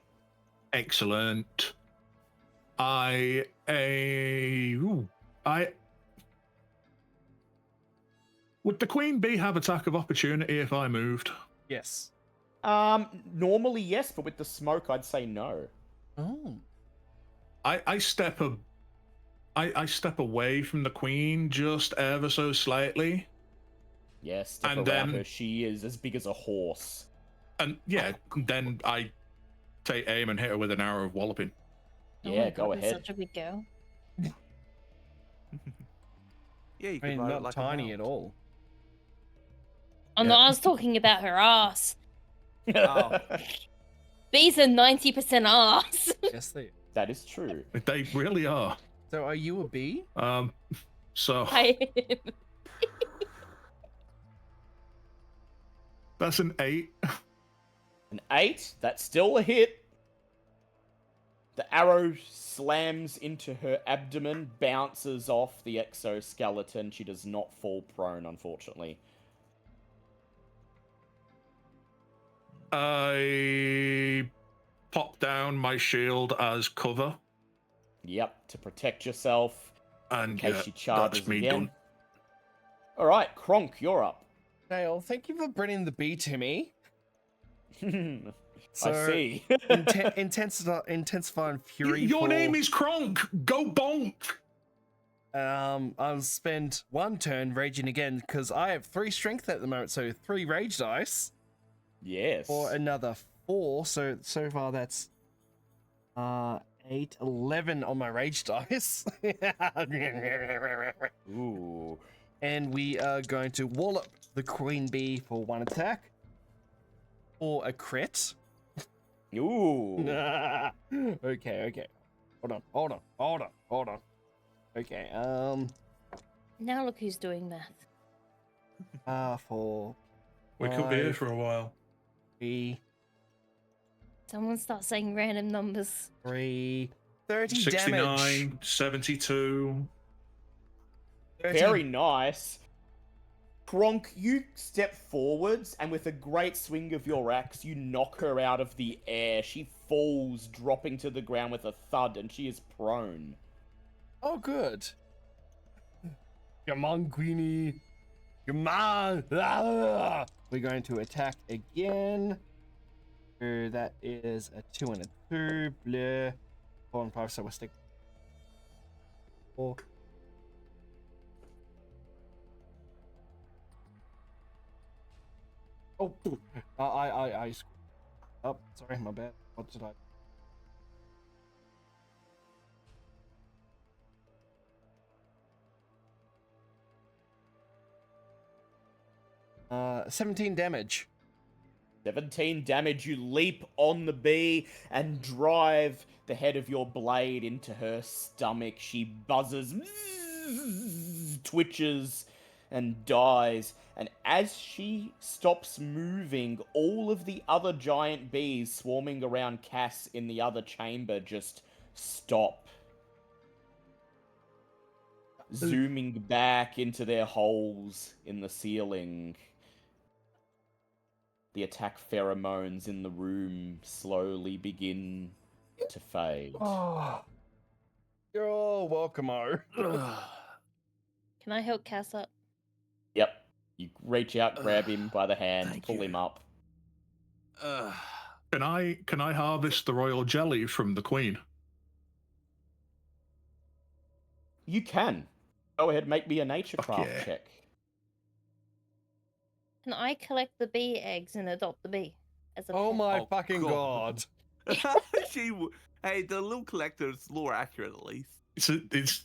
Excellent. Would the queen bee have attack of opportunity if I moved?
Yes.
Normally yes, but with the smoke, I'd say no.
Oh.
I step away from the queen just ever so slightly.
Yes, step
And
around
then-
her. She is as big as a horse.
And yeah, then I take aim and hit her with an arrow of walloping.
Oh
Yeah,
my
go
God, you're
ahead.
Such a big girl.
Yeah, you
I
can
mean,
ride it
not
like a
tiny at
hound.
all.
Oh no, I was talking about her ass.
Oh.
Bees are 90% ass.
Yes, they.
That is true.
They really are.
So, are you a bee?
So
I
that's an 8.
An 8, that's still a hit. The arrow slams into her abdomen, bounces off the exoskeleton. She does not fall prone, unfortunately.
I pop down my shield as cover.
Yep, to protect yourself in
And
case
yeah,
she charges
that's me
again.
done.
All right, Kronk, you're up.
Dale, thank you for bringing the bee to me.
I see.
Intensify and fury.
Your name is Kronk. Go bonk.
I'll spend one turn raging again because I have 3 strength at the moment, so 3 rage dice.
Yes.
Or another 4. So far that's 8, 11 on my rage dice.
Ooh.
And we are going to wallop the queen bee for 1 attack. Or a crit.
Ooh.
Okay. Hold on. Okay,
Now look who's doing math.
for
We could be here for a while.
3,
Someone start saying random numbers.
30 damage.
69, 72.
30
Very nice. Kronk, you step forwards, and with a great swing of your axe, you knock her out of the air. She falls, dropping to the ground with a thud, and she is prone.
Oh, good. Come on, Queenie. Come on. Ah! We're going to attack again. That is a 2 and a 2. Bleh. 4 and 5, so we'll stick. 4. Oh, I screwed up. Sorry, my bad. What did I? 17 damage.
17 damage. You leap on the bee and drive the head of your blade into her stomach. She buzzes, twitches, and dies. And as she stops moving, all of the other giant bees swarming around Cass in the other chamber just stop. Zooming back into their holes in the ceiling. The attack pheromones in the room slowly begin to fade.
Oh, you're all welcome, O.
Can I help Cass up?
Yep. You reach out, grab him by the hand,
Thank
pull
you.
him up.
Can I harvest the royal jelly from the queen?
You can. Go ahead, make me a naturecraft
yeah.
check.
Can I collect the bee eggs and adopt the bee as a
Oh
pet?
my
Oh,
fucking
God.
god.
Hey, the little collector's more accurate at least.
It's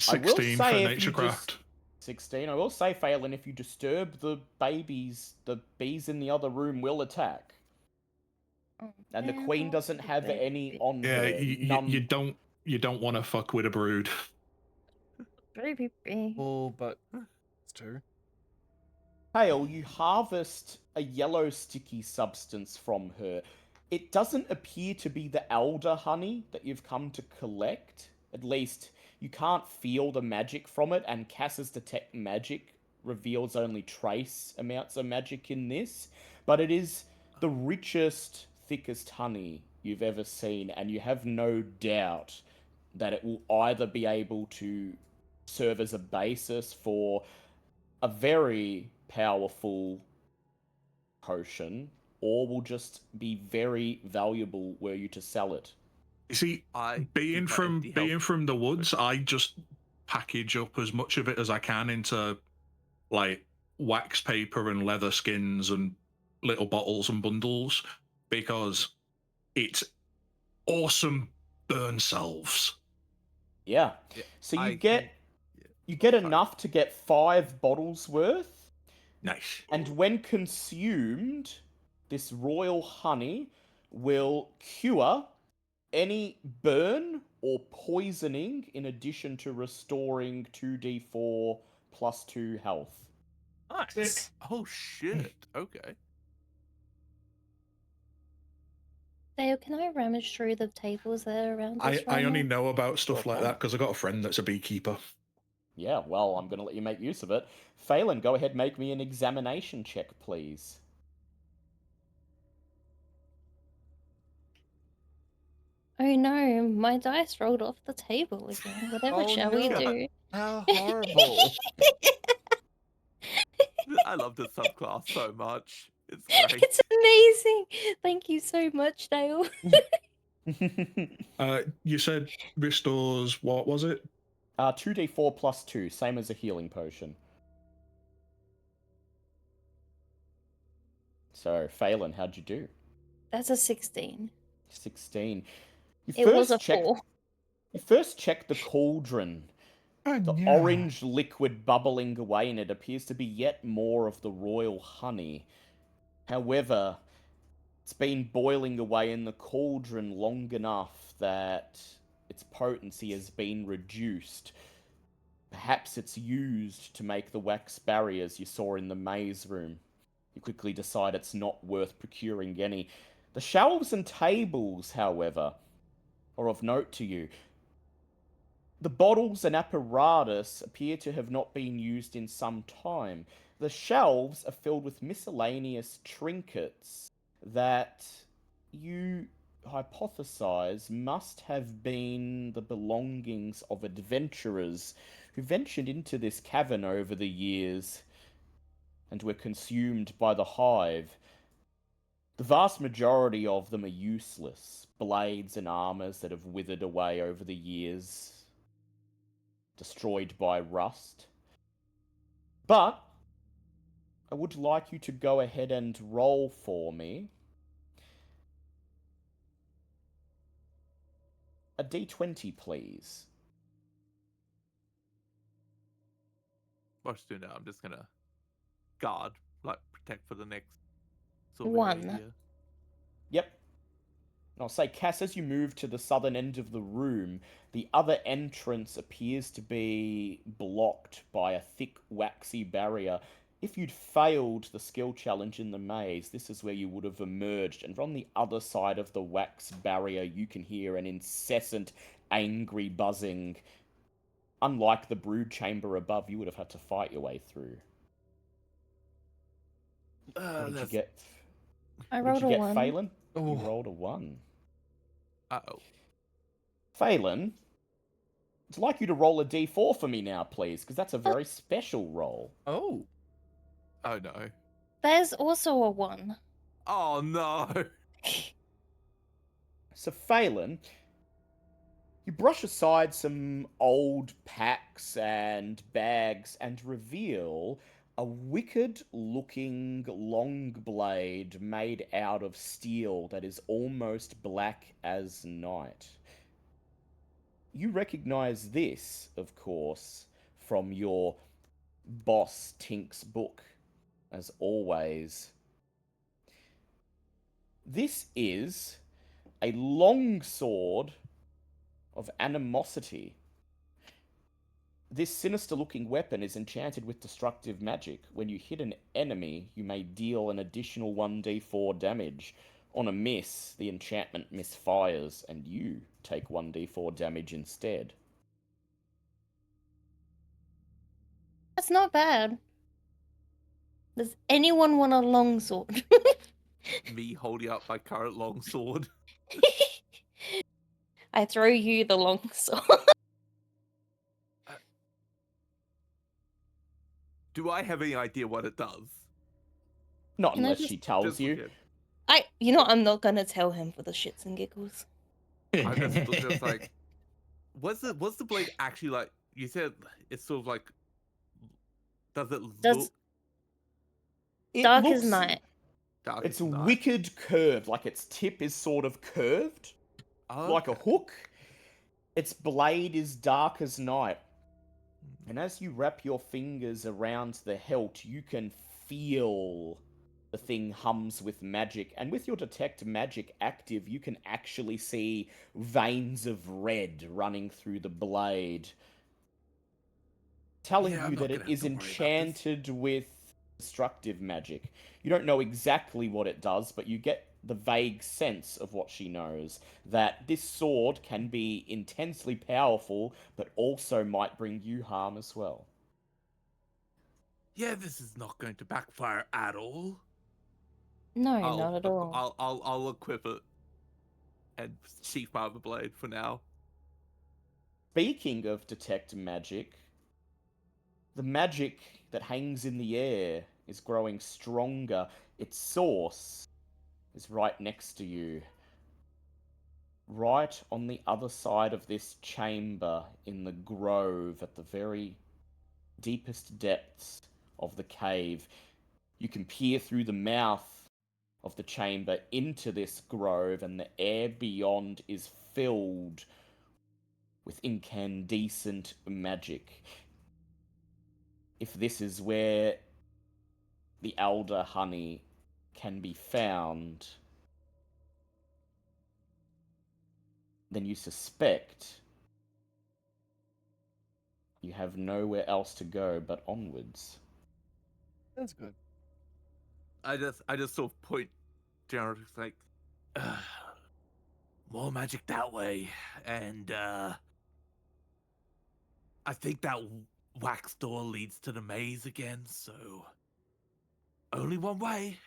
I will
16 for
say if you
naturecraft.
just 16. I will say, Phelan, if you disturb the babies, the bees in the other room will attack.
Oh,
And the
man,
queen
oh,
doesn't have
baby.
any on
Yeah,
her.
you don't want to fuck with a brood.
Baby bee.
Oh, but it's 2.
Hale, you harvest a yellow sticky substance from her. It doesn't appear to be the elder honey that you've come to collect. At least, you can't feel the magic from it, and Cass's detect magic reveals only trace amounts of magic in this. But it is the richest, thickest honey you've ever seen, and you have no doubt that it will either be able to serve as a basis for a very powerful potion, or will just be very valuable were you to sell it.
You see,
I
being
keep my
from
empty health
being from the woods, I just package up as much of it as I can into like wax paper and leather skins and little bottles and bundles because it's awesome burn salves.
Yeah.
Yeah,
So you
I
get
can- yeah.
you get
Sorry.
enough to get 5 bottles worth,
Nice.
and when consumed, this royal honey will cure any burn or poisoning in addition to restoring 2d4 plus 2 health.
Nice.
Oh shit. Okay.
Dale, can I rummage through the tables that are around us
I
right
only
now?
know about stuff
Sure
like
can.
that because I got a friend that's a beekeeper.
Yeah, well, I'm going to let you make use of it. Phelan, go ahead, make me an examination check, please.
Oh no, my dice rolled off the table again. Whatever
Oh
shall we
no.
do?
How horrible.
I love this subclass so much. It's great.
It's amazing. Thank you so much, Dale.
You said restores, what was it?
2d4 plus 2, same as a healing potion. So, Phelan, how'd you do?
That's a 16.
16.
It was a 4.
You first check the cauldron. The orange liquid bubbling away in it appears to be yet more of the royal honey. However, it's been boiling away in the cauldron long enough that its potency has been reduced. Perhaps it's used to make the wax barriers you saw in the maze room. You quickly decide it's not worth procuring any. The shelves and tables, however, are of note to you. The bottles and apparatus appear to have not been used in some time. The shelves are filled with miscellaneous trinkets that you hypothesize must have been the belongings of adventurers who ventured into this cavern over the years and were consumed by the hive. The vast majority of them are useless, blades and armors that have withered away over the years, destroyed by rust. But I would like you to go ahead and roll for me a d20, please.
What should I do now? I'm just gonna guard, like protect for the next sort of
1.
year.
Yep. And I'll say, Cass, as you move to the southern end of the room, the other entrance appears to be blocked by a thick, waxy barrier. If you'd failed the skill challenge in the maze, this is where you would have emerged. And from the other side of the wax barrier, you can hear an incessant, angry buzzing. Unlike the brood chamber above, you would have had to fight your way through. What did you get?
I
What
rolled
did you
a
get,
1.
Phelan? You
Oh.
rolled a 1.
Uh-oh.
Phelan, I'd like you to roll a d4 for me now, please, because that's a very special roll.
Oh.
Oh no.
There's also a 1.
Oh no.
So, Phelan, you brush aside some old packs and bags and reveal a wicked-looking long blade made out of steel that is almost black as night. You recognize this, of course, from your boss Tink's book, as always. This is a long sword of animosity. This sinister-looking weapon is enchanted with destructive magic. When you hit an enemy, you may deal an additional 1d4 damage. On a miss, the enchantment misfires, and you take 1d4 damage instead.
That's not bad. Does anyone want a longsword?
Me holding up my current longsword.
I throw you the longsword.
Do I have any idea what it does?
Not
Can I
unless
just-
she tells
Just
you.
look
I'm not gonna tell him for the shits and giggles.
I'm just like, what's the blade actually like? You said it's sort of like, does it look
It
Dark as
looks-
night.
dark?
It's
as night?
wicked curved, like its tip is sort of curved, like a
Okay.
hook. Its blade is dark as night. And as you wrap your fingers around the hilt, you can feel the thing hums with magic. And with your detect magic active, you can actually see veins of red running through the blade, telling
Yeah, I'm
you
not
that it
gonna have
is
to worry about this.
enchanted with destructive magic. You don't know exactly what it does, but you get the vague sense of what she knows, that this sword can be intensely powerful, but also might bring you harm as well.
Yeah, this is not going to backfire at all.
No, not at all.
I'll equip it and sheath my other blade for now.
Speaking of detect magic, the magic that hangs in the air is growing stronger. Its source is right next to you. Right on the other side of this chamber in the grove at the very deepest depths of the cave. You can peer through the mouth of the chamber into this grove, and the air beyond is filled with incandescent magic. If this is where the elder honey can be found, then you suspect you have nowhere else to go but onwards.
That's good.
I just sort of point down, it's like, more magic that way, and I think that wax door leads to the maze again. So only one way.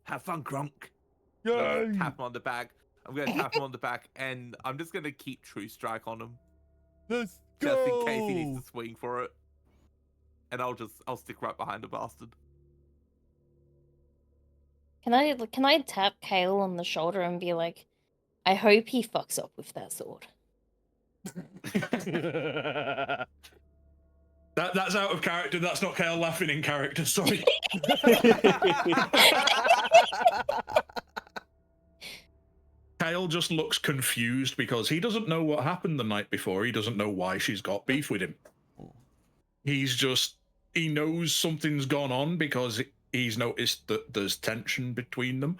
Have fun, Grunk. I'm gonna tap him on the back. I'm gonna tap him on the back, and I'm just gonna keep True Strike on him,
Let's
just in case he needs to swing for it. And I'll stick right behind the bastard.
Can I tap Kale on the shoulder and be like, I hope he fucks up with that sword.
That's out of character. That's not Kale laughing in character. Sorry. Kyle just looks confused because he doesn't know what happened the night before. He doesn't know why she's got beef with him. He knows something's gone on because he's noticed that there's tension between them.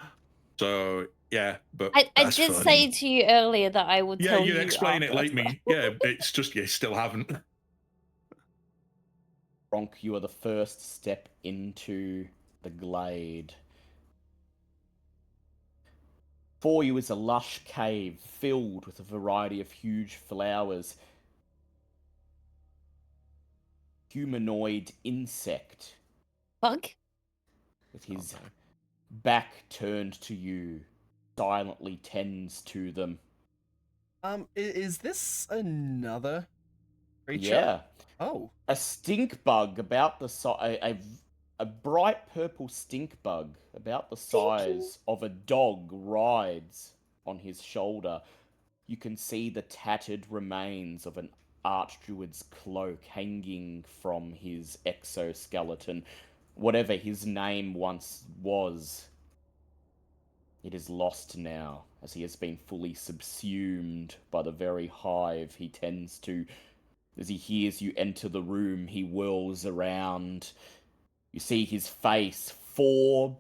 So yeah, but
I
that's
did
funny.
say to you earlier that I would tell you.
Yeah, you'd explain it
after.
like me. Yeah, it's just you still haven't.
Bronk, you are the first step into the glade. Before you is a lush cave filled with a variety of huge flowers. Humanoid insect
Bug?
with his back turned to you silently tends to them.
Is this another creature?
Yeah.
Oh.
A stink bug about the size... A bright purple stink bug about the size of a dog rides on his shoulder. You can see the tattered remains of an archdruid's cloak hanging from his exoskeleton. Whatever his name once was, it is lost now, as he has been fully subsumed by the very hive he tends to. As he hears you enter the room, he whirls around. You see his face, 4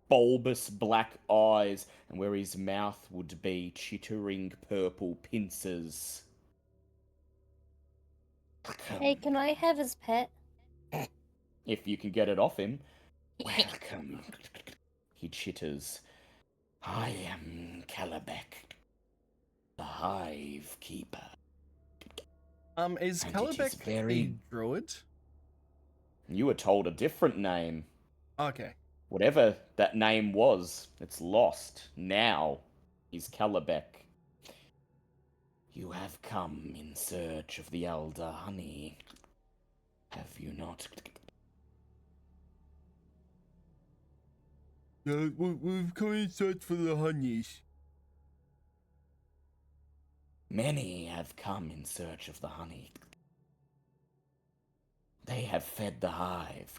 bulbous black eyes, and where his mouth would be, chittering purple pincers.
Hey, can I have his pet?
If you can get it off him. Welcome, he chitters. I am Calabec, the Hive Keeper.
Is
And it is
Calabec
very-
a druid?
You were told a different name.
Okay.
Whatever that name was, it's lost. Now he's Calabec. You have come in search of the elder honey, have you not?
Yeah, we've come in search for the honeys.
Many have come in search of the honey. They have fed the hive.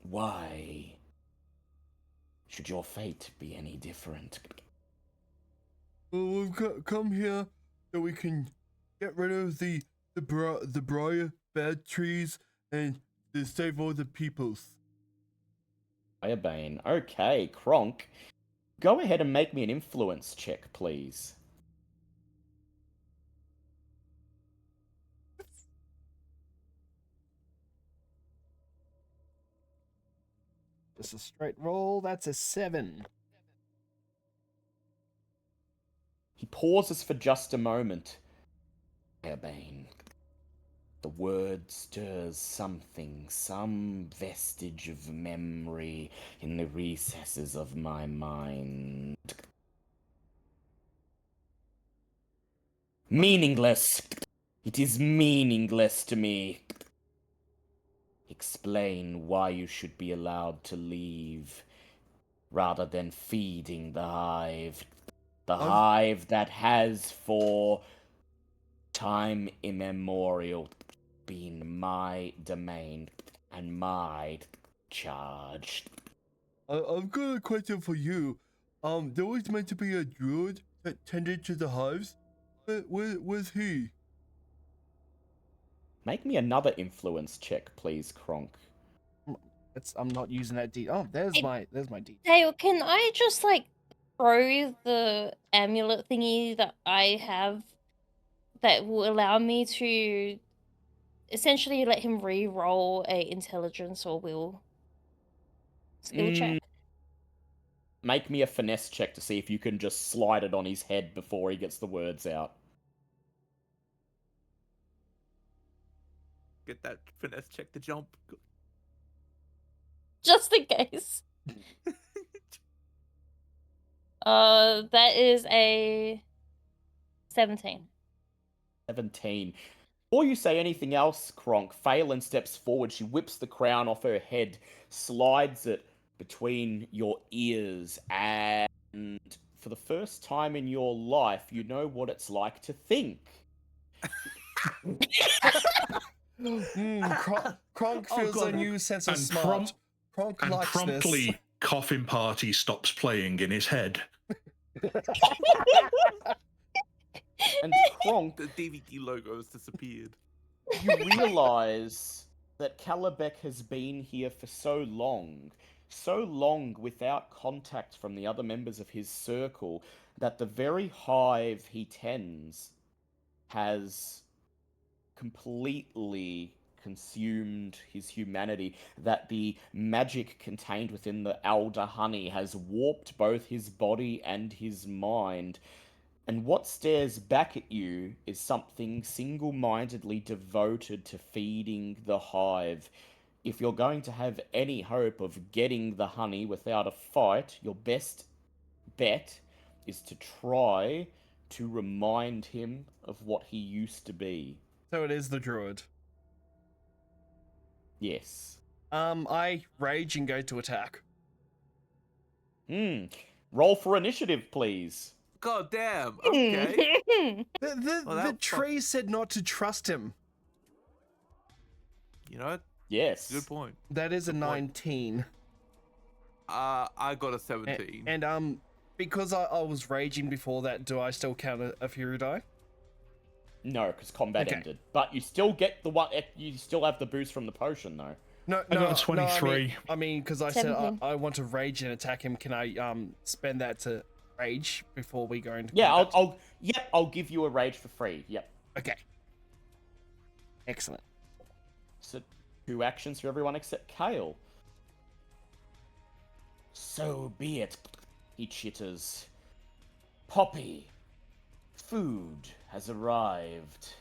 Why should your fate be any different?
Well, we've come here so we can get rid of the briar bad trees and to save all the peoples.
Firebane. Okay, Kronk. Go ahead and make me an influence check, please.
This is a straight roll. That's a 7.
He pauses for just a moment. Firebane. The word stirs something, some vestige of memory in the recesses of my mind. Meaningless. It is meaningless to me. Explain why you should be allowed to leave, rather than feeding the hive. The hive that has for time immemorial been my domain and my charge.
I've got a question for you. There was meant to be a druid that tended to the hives. Where was he?
Make me another influence check, please, Kronk.
I'm not using that D. Oh, there's my D.
Dale, can I just like throw the amulet thingy that I have that will allow me to essentially let him re-roll a intelligence or will skill check?
Make me a finesse check to see if you can just slide it on his head before he gets the words out.
Get that finesse check to jump.
Just in case. That is a 17.
17. Before you say anything else, Kronk, Phelan steps forward. She whips the crown off her head, slides it between your ears, and for the first time in your life, you know what it's like to think.
Kronk feels a new sense of
And
smart. Kronk
And
likes
promptly,
this.
Coffin Party stops playing in his head.
And Kronk,
The DVD logo has disappeared.
you realize that Calabec has been here for so long without contact from the other members of his circle, that the very hive he tends has completely consumed his humanity, that the magic contained within the elder honey has warped both his body and his mind. And what stares back at you is something single-mindedly devoted to feeding the hive. If you're going to have any hope of getting the honey without a fight, your best bet is to try to remind him of what he used to be.
So it is the druid.
Yes.
I rage and go to attack.
Roll for initiative, please.
God damn. Okay.
The
Well, that-
tree said not to trust him.
You know,
Yes.
good point.
That is a
Good point.
19.
I got a 17.
And because I was raging before that, do I still count a fury die?
No, because combat
Okay.
ended. But you still get the one. You still have the boost from the potion, though.
No,
I got a 23.
I mean, because I said
17.
I want to rage and attack him. Can I spend that to rage before we go into
Yeah,
combat?
I'll give you a rage for free. Yep.
Okay. Excellent.
So 2 actions for everyone except Kale. So be it, he chitters. Poppy, food has arrived.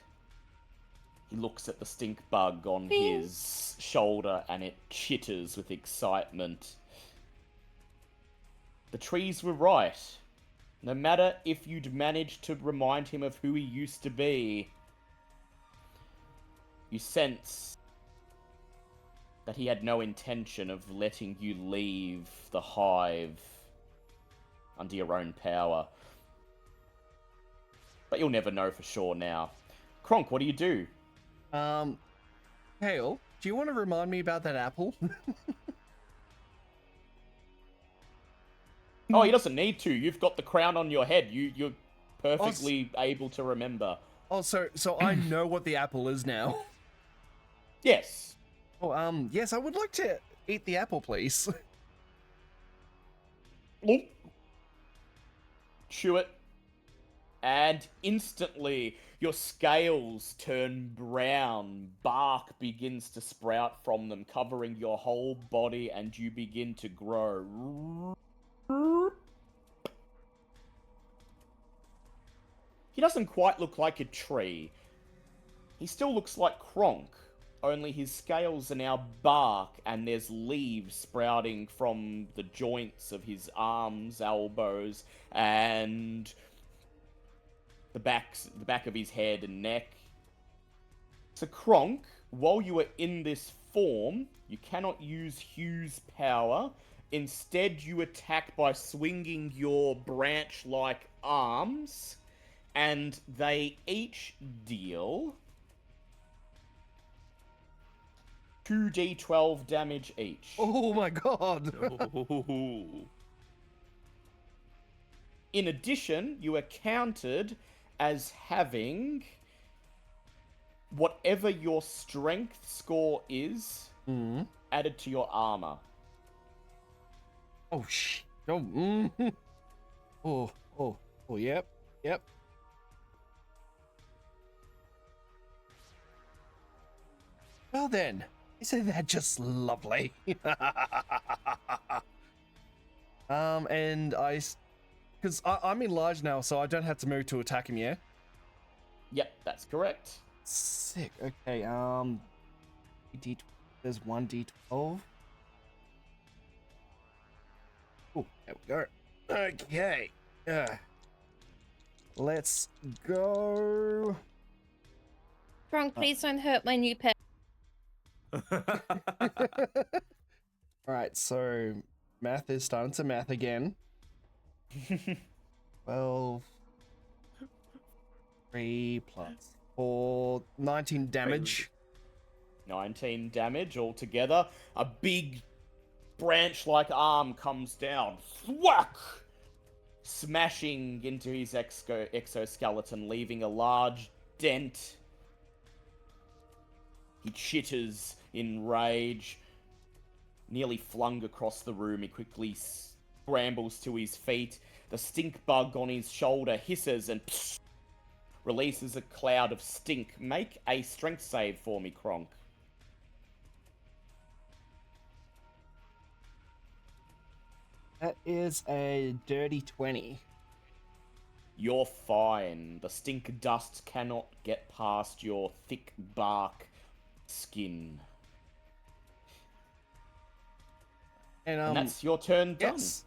He looks at the stink bug on his shoulder and it chitters with excitement. The trees were right. No matter if you'd managed to remind him of who he used to be, you sense that he had no intention of letting you leave the hive under your own power. But you'll never know for sure now. Kronk, what do you do?
Hale, do you want to remind me about that apple?
Oh, he doesn't need to. You've got the crown on your head. You're perfectly able to remember.
Oh, so I know what the apple is now.
Yes.
Oh, yes, I would like to eat the apple, please.
Oop. Chew it. And instantly, your scales turn brown, bark begins to sprout from them, covering your whole body, and you begin to grow. He doesn't quite look like a tree. He still looks like Kronk, only his scales are now bark, and there's leaves sprouting from the joints of his arms, elbows, and the back of his head and neck. So Kronk, while you are in this form, you cannot use Hugh's power. Instead, you attack by swinging your branch-like arms, and they each deal 2d12 damage each.
Oh my god.
Ooh.
In addition, you are counted as having whatever your strength score is added to your armor.
Oh shit. Oh, yep. Well then, isn't that just lovely? And because I'm enlarged now, so I don't have to move to attack him, yeah?
Yep, that's correct.
Sick. Okay, there's 1d12. Oh, there we go. Okay. Let's go.
Drunk, please don't hurt my new pet.
Alright, so math is starting to math again. 12. 3 plus 4. 19 damage.
19 damage altogether. A big branch-like arm comes down. Thwack! Smashing into his exoskeleton, leaving a large dent. He chitters in rage. Nearly flung across the room, he quickly scrambles to his feet. The stink bug on his shoulder hisses and releases a cloud of stink. Make a strength save for me, Kronk.
That is a dirty 20.
You're fine. The stink dust cannot get past your thick bark skin.
And
that's your turn done.
Yes.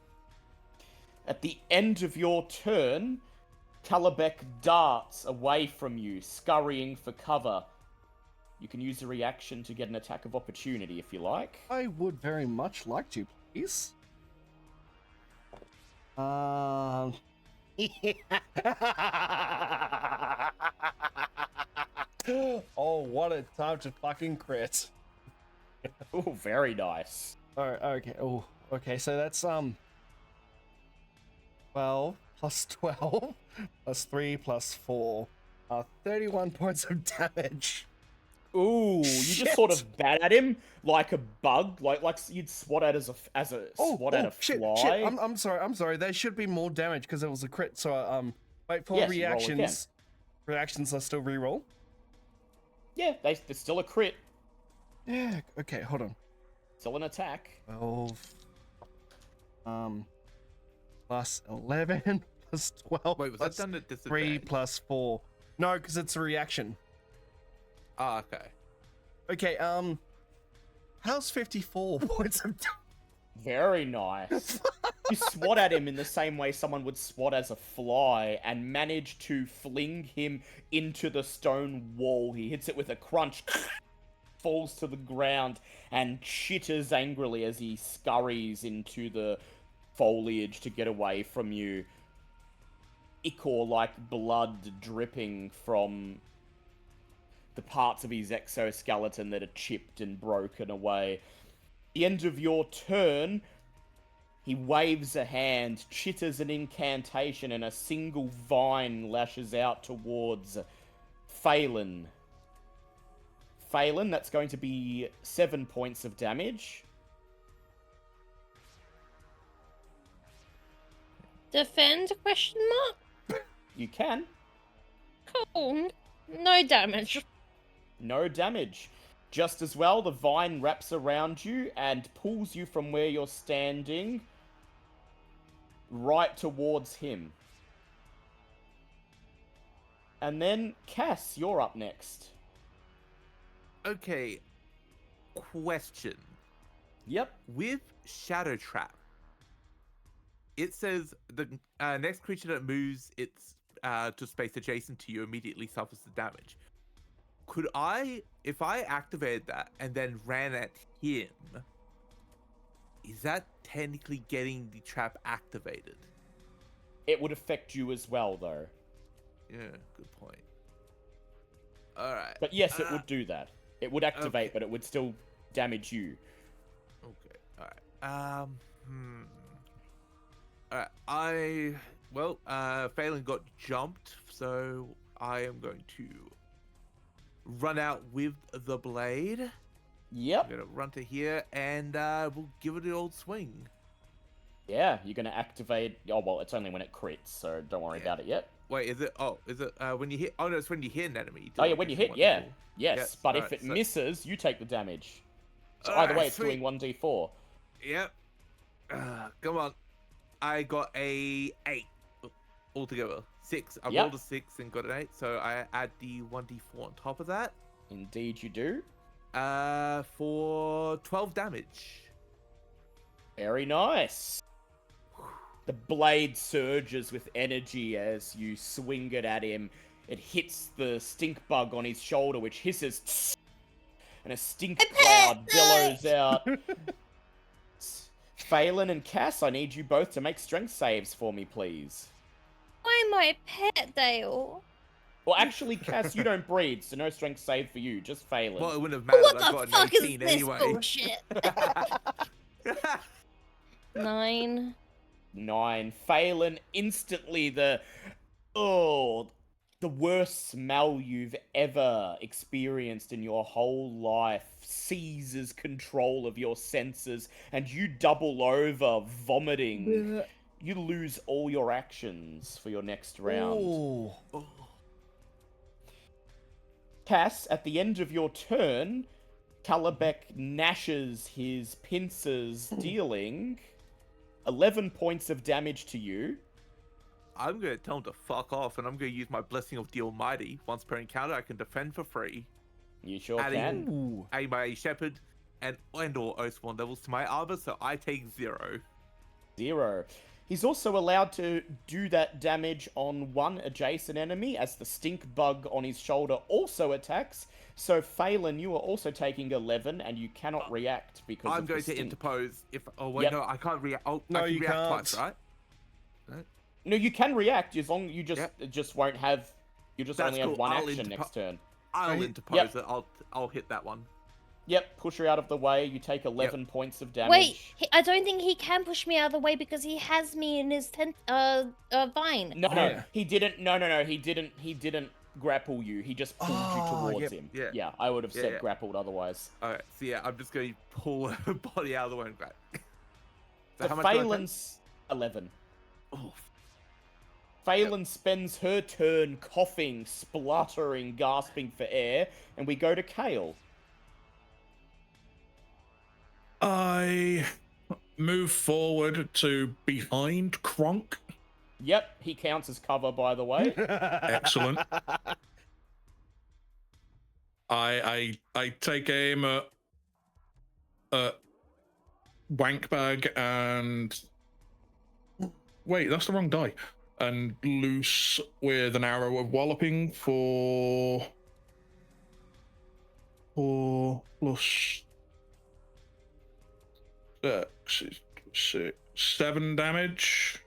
At the end of your turn, Kalabek darts away from you, scurrying for cover. You can use a reaction to get an attack of opportunity if you like.
I would very much like to, please. Oh, what a time to fucking crit.
Oh, very nice.
Oh, okay. Oh, okay. So that's 12 plus 12 plus 3 plus 4. 31 points of damage.
Ooh, you just sort of bat at him like a bug, like you'd swat at swat at a fly.
Shit. I'm sorry. There should be more damage because it was a crit. So wait for
yes,
reactions. Reactions are still reroll.
Yeah, they're still a crit.
Yeah. Okay. Hold on.
Still an attack.
12. Plus 11 plus 12.
Wait, was
plus
that done at
3
disadvantage?
plus 4. No, because it's a reaction.
Ah, okay.
Okay, how's 54 points of damage?
Very nice. You swat at him in the same way someone would swat as a fly and manage to fling him into the stone wall. He hits it with a crunch, falls to the ground, and chitters angrily as he scurries into the foliage to get away from you. Ichor-like blood dripping from the parts of his exoskeleton that are chipped and broken away. The end of your turn, he waves a hand, chitters an incantation, and a single vine lashes out towards Phelan. Phelan, that's going to be 7 points of damage.
Defend? Question mark?
You can.
Cool. No damage.
No damage. Just as well, the vine wraps around you and pulls you from where you're standing right towards him. And then, Cass, you're up next.
Okay. Question.
Yep.
With Shadow Trap, it says the next creature that moves its to space adjacent to you immediately suffers the damage. Could I, if I activated that and then ran at him, is that technically getting the trap activated?
It would affect you as well, though.
Yeah, good point. Alright.
But yes, it would do that. It would activate,
okay.
but it would still damage you.
Okay, alright. Alright, Phelan got jumped, so I am going to run out with the blade.
Yep.
I'm gonna run to here and we'll give it an old swing.
Yeah, you're going to activate... Oh, well, it's only when it crits, so don't worry about it yet.
Wait, is it when you hit? Oh no, it's when you hit an enemy.
Oh, yeah, when you hit, yeah. Yes,
Yes,
but if
alright,
it
so-
misses, you take the damage. So either way, it's
sweet.
doing 1d4.
Yep. Come on. I got a 8 altogether. 6. I
Yep.
rolled a 6 and got an 8, so I add the 1d4 on top of that.
Indeed you do.
For 12 damage.
Very nice. The blade surges with energy as you swing it at him. It hits the stink bug on his shoulder, which hisses, tss, and a stink cloud billows out. Phelan and Cass, I need you both to make strength saves for me, please.
Why my pet, Dale?
Well, actually, Cass, you don't breathe, so no strength save for you, just Phelan.
Well, it wouldn't have mattered.
What
I
the
got
fuck
an
is
18
this
anyway.
bullshit?
9. Phelan, instantly the worst smell you've ever experienced in your whole life seizes control of your senses, and you double over, vomiting. You lose all your actions for your next round.
Ooh.
Cass, at the end of your turn, Calabec gnashes his pincers, dealing 11 points of damage to you.
I'm gonna tell him to fuck off, and I'm gonna use my Blessing of the Almighty. Once per encounter, I can defend for free.
You sure
Adding-
can.
Ooh.
Add my Shepherd and or Oathsworn levels to my armor, so I take 0.
0. He's also allowed to do that damage on one adjacent enemy as the stink bug on his shoulder also attacks. So Phelan, you are also taking 11 and you cannot react because
I'm
of the
going to
stink.
interpose if. Oh wait,
Yep.
no, I can't react. Oh,
No,
I can
you
react
can't.
twice, right?
No, you can react as long as you just
Yep.
it just won't have. You just
That's
only have
cool.
one
I'll
action next turn.
I'll
Right.
interpose
Yep.
it. I'll hit that one.
Yep, push her out of the way. You take 11 points of damage.
Wait, I don't think he can push me out of the way because he has me in his vine.
No,
Yeah.
he didn't. No, he didn't. He didn't grapple you. He just pulled you towards
yep.
him.
Yeah.
I would have
Yeah,
said
yeah.
grappled otherwise.
Alright, so yeah, I'm just going to pull her body out of the way and grab.
So
how much do I take?
Phelan's 11.
Oh,
Phelan spends her turn coughing, spluttering, gasping for air, and we go to Kale.
I move forward to behind Kronk.
Yep, he counts as cover, by the way.
Excellent. I take aim at wank bag and wait, that's the wrong die. And loose with an arrow of walloping for 4 plus 7 damage.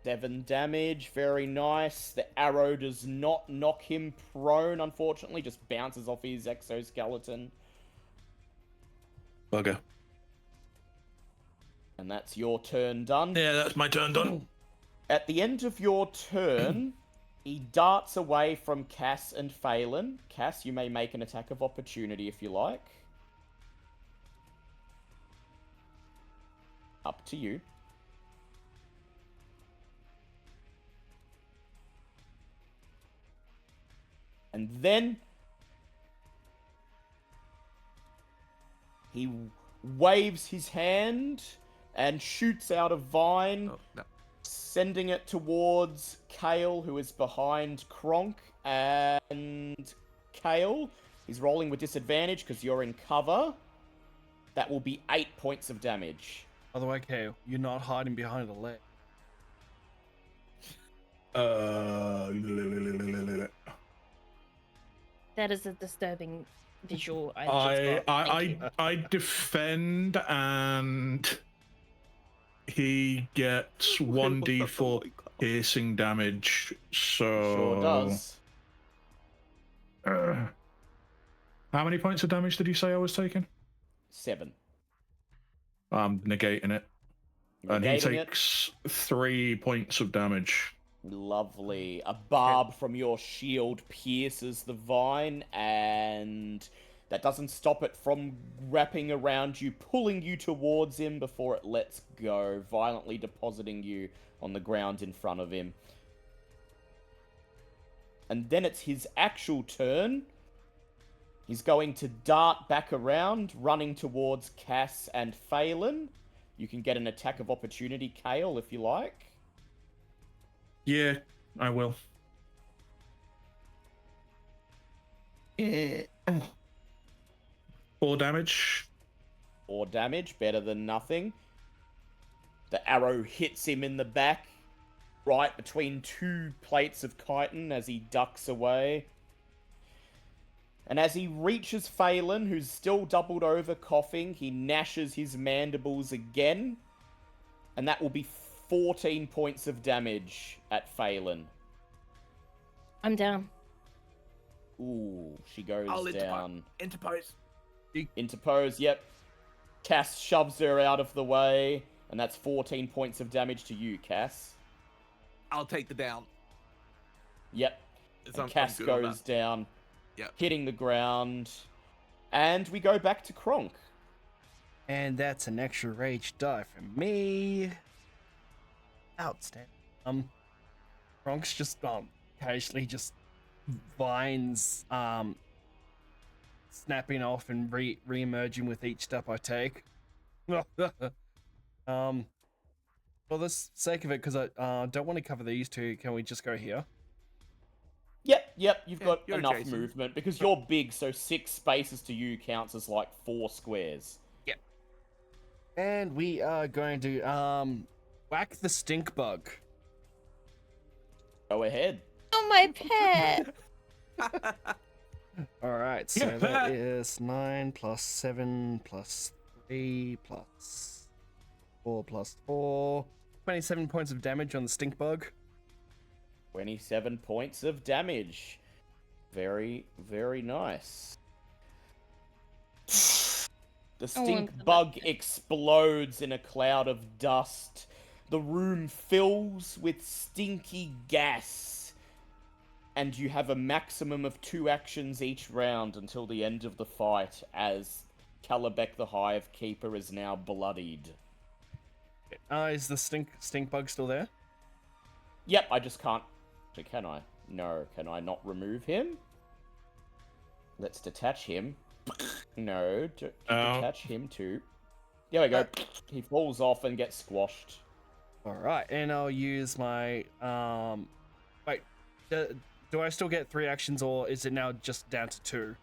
7 damage, very nice. The arrow does not knock him prone, unfortunately, just bounces off his exoskeleton.
Bugger.
And that's your turn done.
Yeah, that's my turn done.
At the end of your turn, he darts away from Cass and Phelan. Cass, you may make an attack of opportunity if you like. Up to you. And then he waves his hand and shoots out a vine,
Oh, no.
sending it towards Kale, who is behind Kronk. And Kale, he's rolling with disadvantage because you're in cover. That will be 8 points of damage.
By the way, Kale, you're not hiding behind a leg.
That is a disturbing visual. I just got. Thank you.
I defend, and he gets
Wait, what the-
1d4
oh my God.
piercing damage. So
Sure does.
How many points of damage did you say I was taking?
7.
I'm negating it. And he
Negating it.
takes 3 points of damage.
Lovely. A barb from your shield pierces the vine, and that doesn't stop it from wrapping around you, pulling you towards him before it lets go, violently depositing you on the ground in front of him. And then it's his actual turn. He's going to dart back around, running towards Cass and Phelan. You can get an attack of opportunity, Kale, if you like.
Yeah, I will. 4 damage.
4 damage, better than nothing. The arrow hits him in the back, right between 2 plates of chitin as he ducks away. And as he reaches Phelan, who's still doubled over coughing, he gnashes his mandibles again. And that will be 14 points of damage at Phelan.
I'm down.
Ooh, she goes
I'll
down.
interpose.
Interpose, yep. Cass shoves her out of the way, and that's 14 points of damage to you, Cass.
I'll take the down.
Yep.
It's-
And
I'm
Cass
good on
goes
that.
down,
Yep.
hitting the ground. And we go back to Kronk.
And that's an extra rage die for me. Outstanding. Kronk's just occasionally just vines snapping off and re-emerging with each step I take. For the sake of it, because I don't want to cover these two, can we just go here?
Yep, you've
Yeah,
got
you're
enough
adjacent.
movement because you're big, so 6 spaces to you counts as like 4 squares.
And we are going to whack the stink bug.
Go ahead.
Oh, my pet.
All right, so
Yeah,
that
that-
is 9 plus 7 plus 3 plus 4 plus 4. 27 points of damage on the stink bug.
27 points of damage. Very, very nice. The stink bug explodes in a cloud of dust. The room fills with stinky gas. And you have a maximum of 2 actions each round until the end of the fight, as Calabec the Hive Keeper is now bloodied.
Is the stink bug still there?
Yep, I just can't. Can I? No, can I not remove him? Let's detach him. No, detach him too. There we go. He falls off and gets squashed.
All right, and I'll use my wait. Do I still get 3 actions, or is it now just down to 2?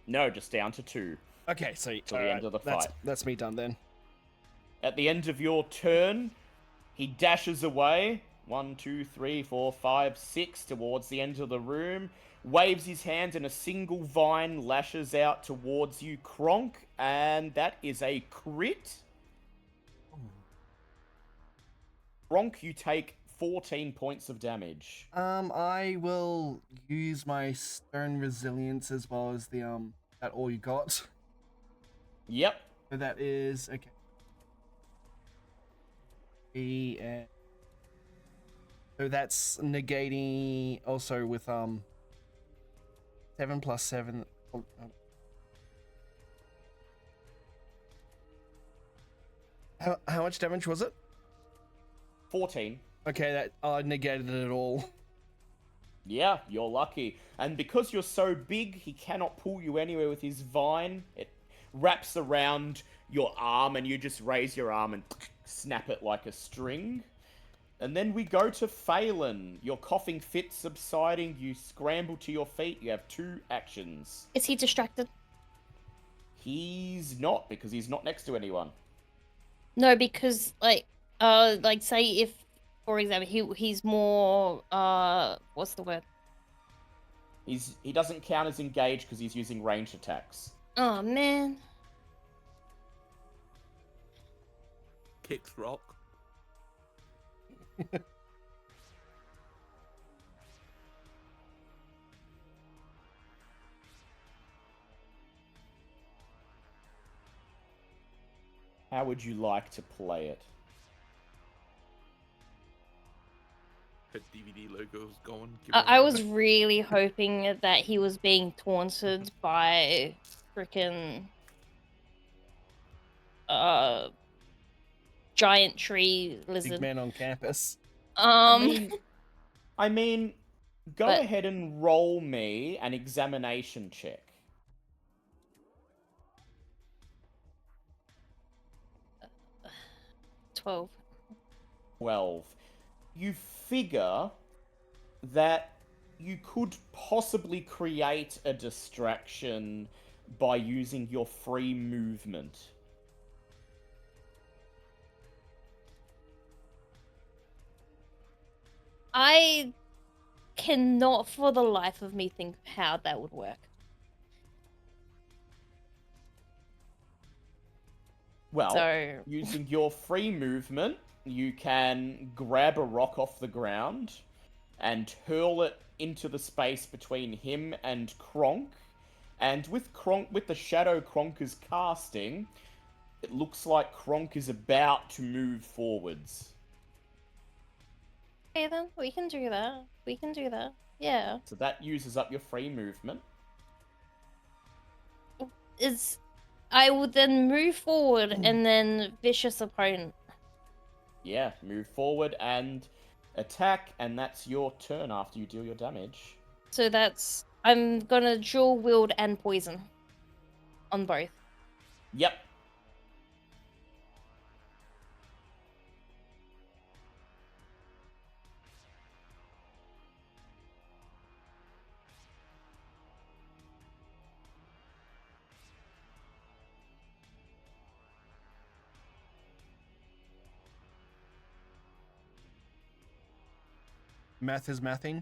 No, just down to 2.
Okay, so
Till the end of the fight.
That's me done then.
At the end of your turn, he dashes away. 1, 2, 3, 4, 5, 6 towards the end of the room. Waves his hand and a single vine lashes out towards you, Kronk, and that is a crit. Kronk, you take 14 points of damage.
I will use my stone resilience as well as the that all you got.
Yep.
So that is okay. So that's negating also with 7 plus 7. How much damage was it?
14.
Okay, that negated it all.
Yeah, you're lucky. And because you're so big, he cannot pull you anywhere with his vine. It wraps around your arm, and you just raise your arm and snap it like a string. And then we go to Phelan. Your coughing fit subsiding, you scramble to your feet. You have 2 actions.
Is he distracted?
He's not, because he's not next to anyone.
No, because like say if, for example, he's more what's the word?
He doesn't count as engaged because he's using ranged attacks.
Oh man.
Kicks rock.
How would you like to play it?
Her DVD logo's going.
I was really hoping that he was being taunted by freaking giant tree lizard.
Big man on campus.
I mean, go
But-
ahead and roll me an examination check.
12.
12. You figure that you could possibly create a distraction by using your free movement.
I cannot for the life of me think how that would work.
Well,
So
using your free movement, you can grab a rock off the ground and hurl it into the space between him and Kronk. And with the shadow Kronk is casting, it looks like Kronk is about to move forwards.
okay then, we can do that. We can do that. Yeah.
So that uses up your free movement.
I would then move forward and then vicious opponent.
Yeah, move forward and attack, and that's your turn after you deal your damage.
So I'm gonna dual wield and poison on both.
Yep.
Math is mathing.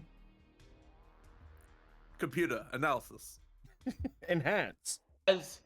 Computer analysis.
Enhance.
As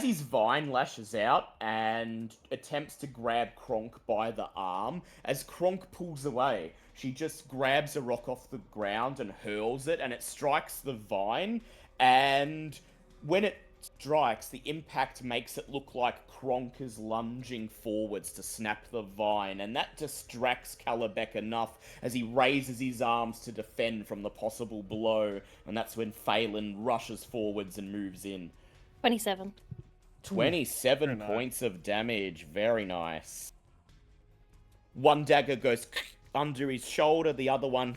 his vine lashes out and attempts to grab Kronk by the arm, as Kronk pulls away, she just grabs a rock off the ground and hurls it, and it strikes the vine, and when it strikes, the impact makes it look like Kronk is lunging forwards to snap the vine, and that distracts Calabec enough as he raises his arms to defend from the possible blow, and that's when Phelan rushes forwards and moves in.
27.
27
Very nice.
points of damage. Very nice. One dagger goes under his shoulder, the other one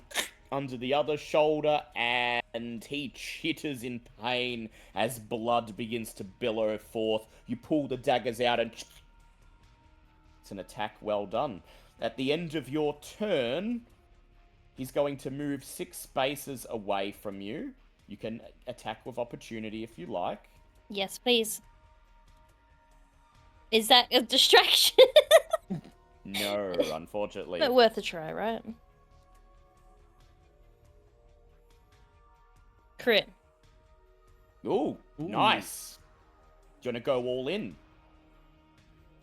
under the other shoulder, and he chitters in pain as blood begins to billow forth. You pull the daggers out and it's an attack well done. At the end of your turn, he's going to move 6 spaces away from you. You can attack with opportunity if you like.
Yes, please. Is that a distraction?
No, unfortunately.
But worth a try, right? Crit.
Ooh, nice. Do you want to go all in?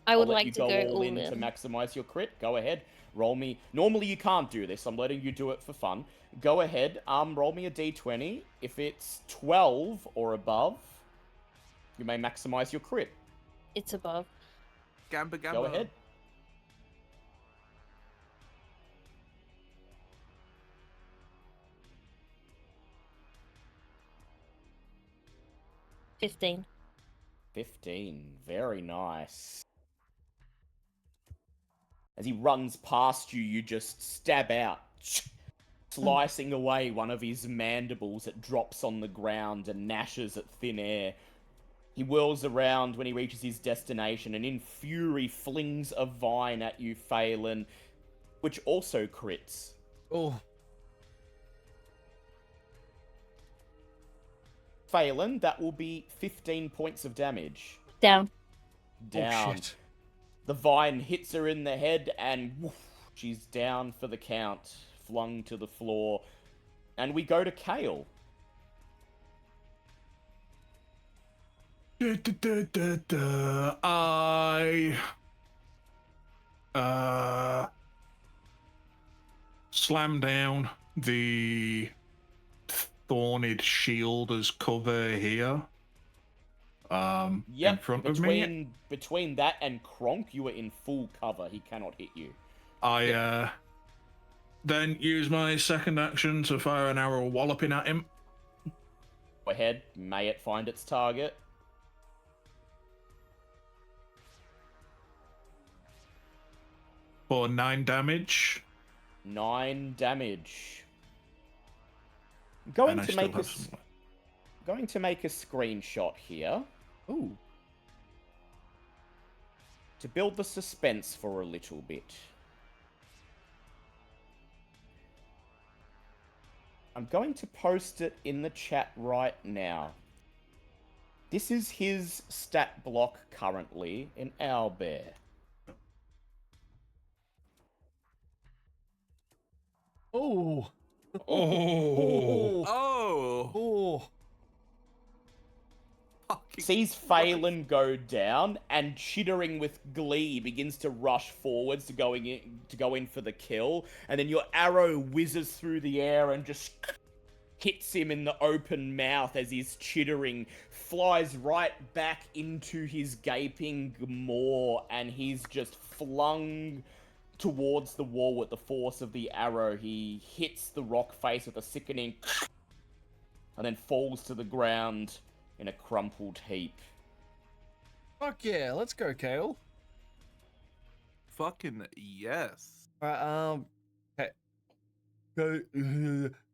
I would
I'll let
like
you
to
go
go
all in to maximize your crit. Go ahead. Roll me. Normally you can't do this. I'm letting you do it for fun. Go ahead. Roll me a d20. If it's 12 or above, you may maximize your crit.
It's above.
Gamba Gamba.
Go ahead.
$15.
15. Very nice. As he runs past you, you just stab out. slicing away one of his mandibles. It drops on the ground and gnashes at thin air. He whirls around when he reaches his destination and in fury flings a vine at you, Phelan, which also crits.
Oh,
Phelan, that will be 15 points of damage.
Down.
Down.
Oh, shit.
The vine hits her in the head and woof, she's down for the count, flung to the floor. And we go to Kale.
I slam down the thorned shield as cover here. In front of me.
Between that and Kronk, you are in full cover. He cannot hit you.
I then use my second action to fire an arrow walloping at him.
Go ahead, may it find its target.
For 9 damage.
9 damage. Going
And I
to
still
make
have some.
going to make a screenshot here. Ooh. To build the suspense for a little bit. I'm going to post it in the chat right now. This is his stat block currently in Owlbear.
Oh.
Oh.
Oh,
Oh.
fucking
Sees Phelan go down and, chittering with glee, begins to rush forwards to go in for the kill, and then your arrow whizzes through the air and just hits him in the open mouth as he's chittering, flies right back into his gaping maw, and he's just flung towards the wall with the force of the arrow. He hits the rock face with a sickening and then falls to the ground in a crumpled heap.
Fuck yeah, let's go, Kale.
fucking yes.
Alright,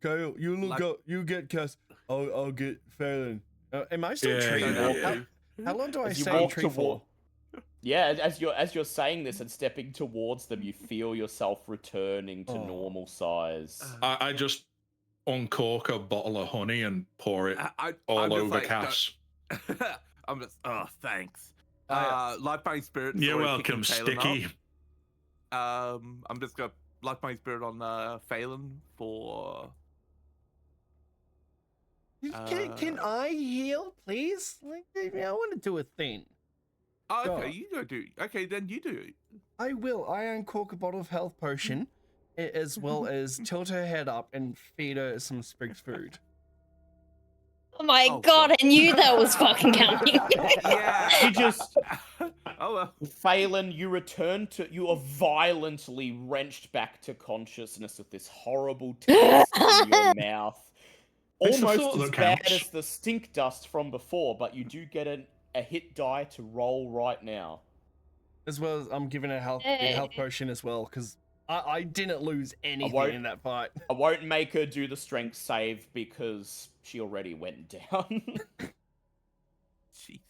Kyle, you look
Like-
up. You get Cass. I'll get Phelan.
am I still
Yeah,
tree?
yeah.
How long do I
As you
stay
walk
tree for?
toward, yeah, as you're saying this and stepping towards them, you feel yourself returning to
Oh.
normal size.
I just uncork a bottle of honey and pour it
I'm
all
just
over
like,
Cass.
I'm just, oh, thanks.
Oh,
Life-Binding Spirit.
You're
already picking
welcome,
Phelan
Sticky.
up. I'm just gonna Life-Binding Spirit on Phelan for.
Can I heal, please? Like, I want to do a thing.
Oh, okay,
Sure.
you go do. Okay, then you do.
I will. I uncork a bottle of health potion, as well as tilt her head up and feed her some Sprig's food.
Oh my
Oh,
god,
God.
I knew that was fucking coming.
Yeah.
You just,
Oh well.
Phelan, you are violently wrenched back to consciousness with this horrible taste in your mouth.
It's the
Almost
thought
as
that
bad
counts.
as the stink dust from before, but you do get a hit die to roll right now.
As well as I'm giving her a health potion as well, because I didn't lose anything
won't-
in that fight.
I won't make her do the strength save because she already went down.
Jesus.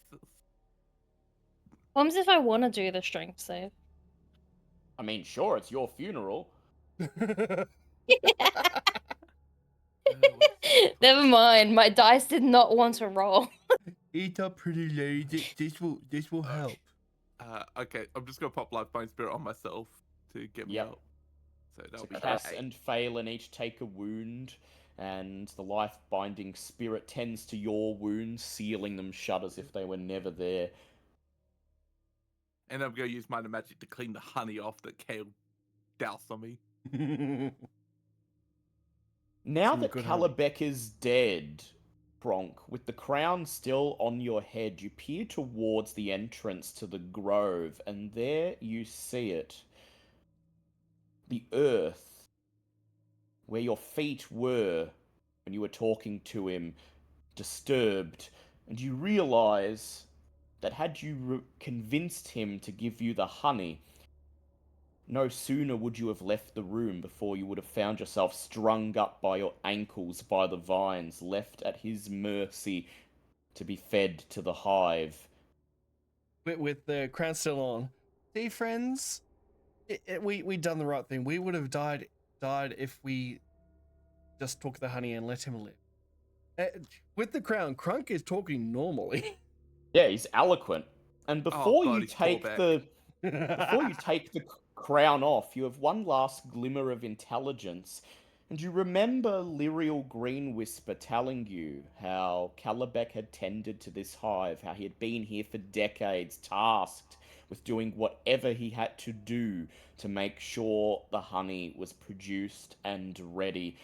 What happens if I want to do the strength save?
I mean, sure, it's your funeral.
Never mind, my dice did not want to roll.
Eat up, pretty lady. This will help.
Okay, I'm just gonna pop Life-Binding Spirit on myself to get me
Yep.
up. So that'll
So
be
Cass
eight.
and Phelan each take a wound, and the life-binding spirit tends to your wounds, sealing them shut as if they were never there.
And I'm gonna use minor magic to clean the honey off that Kale doused on me.
Now
Some
that
good honey.
Calabec is dead, Bronk, with the crown still on your head, you peer towards the entrance to the grove, and there you see it. The earth, where your feet were when you were talking to him, disturbed, and you realize that had you convinced him to give you the honey, No sooner would you have left the room before you would have found yourself strung up by your ankles by the vines, left at his mercy to be fed to the hive.
With the crown still on. See, friends, we done the right thing. We would have died if we just took the honey and let him live. With the crown, Crunk is talking normally.
Yeah, he's eloquent. And before
God,
you
he's
take
callback.
before you take the crown off, you have one last glimmer of intelligence, and you remember Lyrial Green Whisper telling you how Calabec had tended to this hive, how he had been here for decades, tasked with doing whatever he had to do to make sure the honey was produced and ready.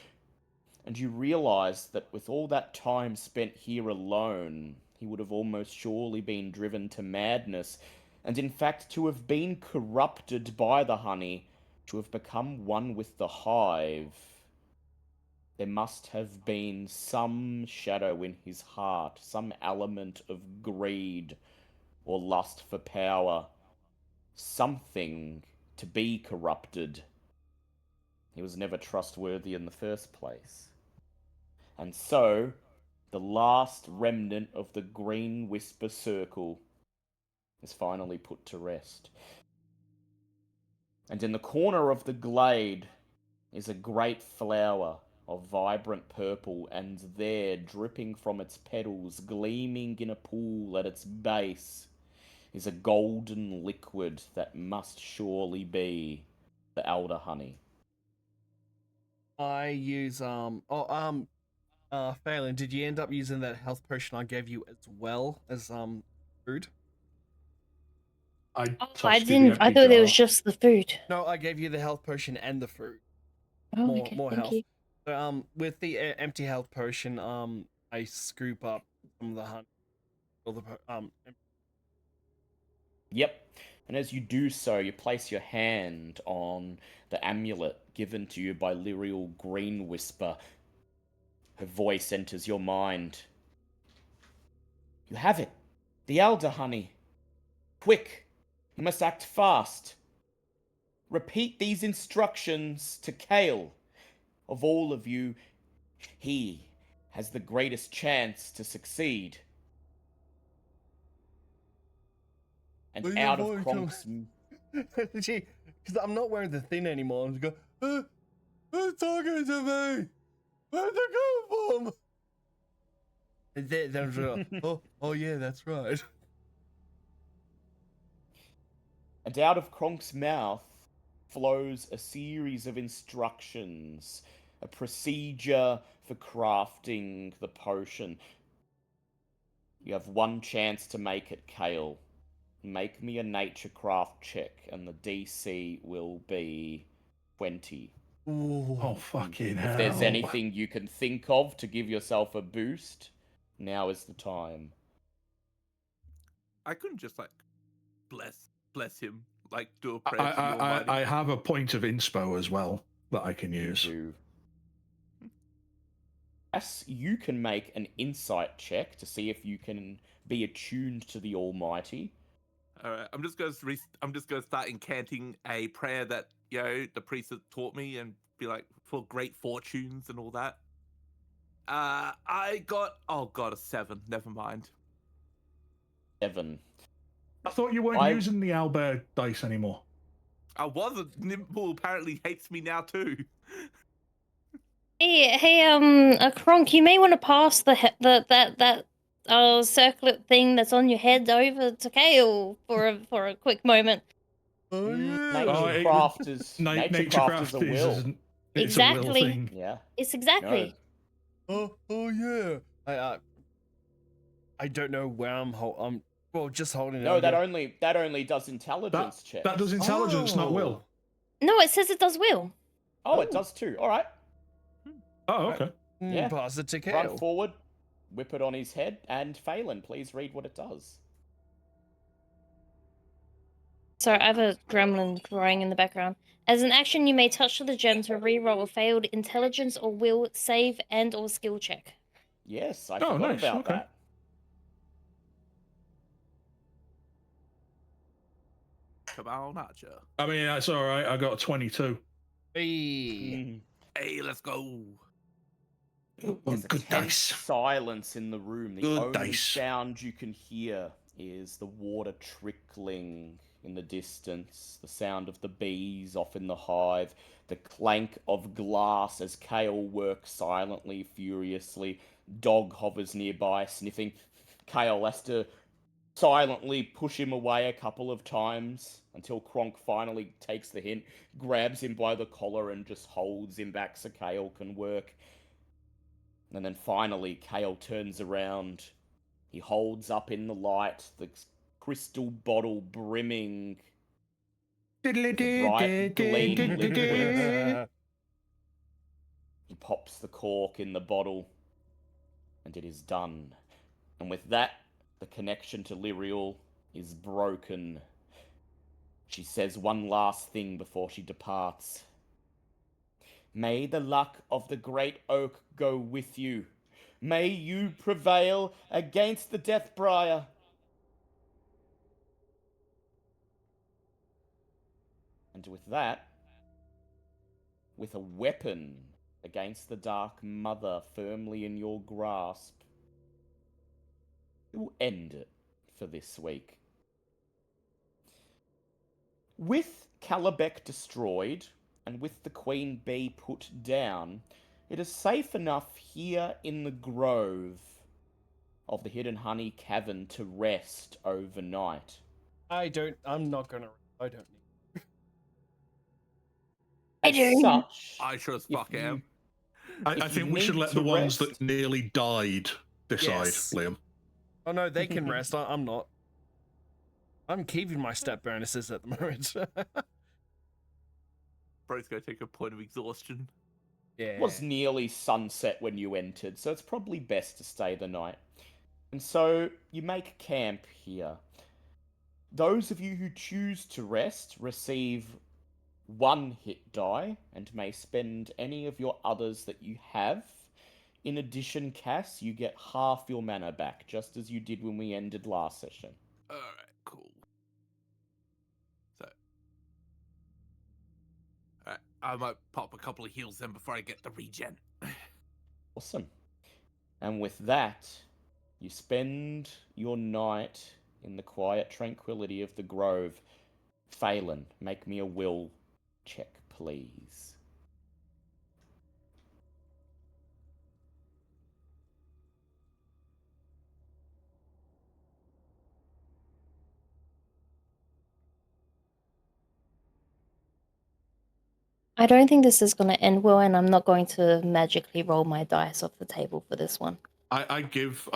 And you realize that with all that time spent here alone, he would have almost surely been driven to madness, and in fact to have been corrupted by the honey, to have become one with the hive. There must have been some shadow in his heart, some element of greed or lust for power, something to be corrupted. He was never trustworthy in the first place. And so, the last remnant of the Green Whisper Circle is finally put to rest. And in the corner of the glade is a great flower of vibrant purple, and there, dripping from its petals, gleaming in a pool at its base, is a golden liquid that must surely be the elder honey.
I use Phelan, did you end up using that health potion I gave you as well as food?
I
Oh,
tossed
I
you the
didn't. I
empty
thought it was
jar.
just the food.
No, I gave you the health potion and the fruit.
Oh,
More
okay.
more
Thank
health.
you.
So, with the empty health potion, I scoop up some of the honey. Or the
Yep. And as you do so, you place your hand on the amulet given to you by Lyrial Green Whisper. Her voice enters your mind. You have it. The elder honey. Quick. You must act fast. Repeat these instructions to Kale. Of all of you, he has the greatest chance to succeed. And
Where your
out of
voice
Kronk's...
Gee, because I'm not wearing the thin anymore. I'm just go,
who's talking to me? Where'd it come from?
and then oh yeah, that's right.
And out of Kronk's mouth flows a series of instructions, a procedure for crafting the potion. You have one chance to make it, Kale. Make me a nature craft check, and the DC will be 20.
Ooh.
Oh, fucking hell.
If there's anything you can think of to give yourself a boost, now is the time.
I couldn't just like bless him, like do a prayer to the Almighty.
I have a point of inspo as well that I can
You
use.
do. Yes, you can make an insight check to see if you can be attuned to the Almighty.
All right, I'm just gonna start incanting a prayer that the priest had taught me, and be like for great fortunes and all that. I got a 7. Never mind.
7.
I thought you weren't using the Albert dice anymore.
I wasn't. Nimble apparently hates me now too.
Hey, Kronk, you may want to pass that circlet thing that's on your head over to Kale for a quick moment.
Oh yeah.
Nature craft is a will.
It's a will
Exactly.
thing.
Yeah.
It's exactly.
Oh yeah.
I don't know where I'm just holding it.
No, that only does intelligence checks.
That does intelligence, not will.
No, it says it does will.
Oh, it does too. All right.
Oh, okay.
Yeah.
Pass it to Kale.
Run forward, whip it on his head, and Phelan, please read what it does.
Sorry, I have a gremlin crying in the background. As an action, you may touch the gem to reroll a failed intelligence or will save and or skill check.
Yes, I forgot about that.
Come on, Archer.
I mean, that's all right. I got a 22.
Hey.
Hey, let's go.
There's a
Good
tense
dice.
silence in the room. The
Good
only
dice.
sound you can hear is the water trickling in the distance, the sound of the bees off in the hive, the clank of glass as Kale works silently, furiously. Dog hovers nearby, sniffing. Kale has to silently push him away a couple of times until Kronk finally takes the hint, grabs him by the collar, and just holds him back so Kale can work. And then finally, Kale turns around. He holds up in the light the crystal bottle brimming with a bright gleam liquid. He pops the cork in the bottle, and it is done. And with that, the connection to Lyriel is broken. She says one last thing before she departs. May the luck of the great oak go with you. May you prevail against the Deathbriar. And with that, with a weapon against the Dark Mother firmly in your grasp, it will end it for this week. With Calabec destroyed, and with the Queen Bee put down, it is safe enough here in the grove of the Hidden Honey Cavern to rest overnight.
I'm not gonna. I don't need.
I
As
do.
such,
I sure as
if
fuck
you-
am.
I
if you
think we should
need
let
to
the ones
rest-
that nearly died decide,
Yes.
Liam.
Oh no, they can rest. I'm not. I'm keeping my stat bonuses at the moment.
Bro's gonna take a point of exhaustion.
Yeah.
It was nearly sunset when you entered, so it's probably best to stay the night. And so you make camp here. Those of you who choose to rest receive 1 hit die and may spend any of your others that you have. In addition, Cass, you get half your mana back, just as you did when we ended last session.
Alright, cool. So. Alright, I might pop a couple of heals then before I get the regen.
Awesome. And with that, you spend your night in the quiet tranquility of the grove. Phelan, make me a will check, please.
I don't think this is going to end well, and I'm not going to magically roll my dice off the table for this one.
I give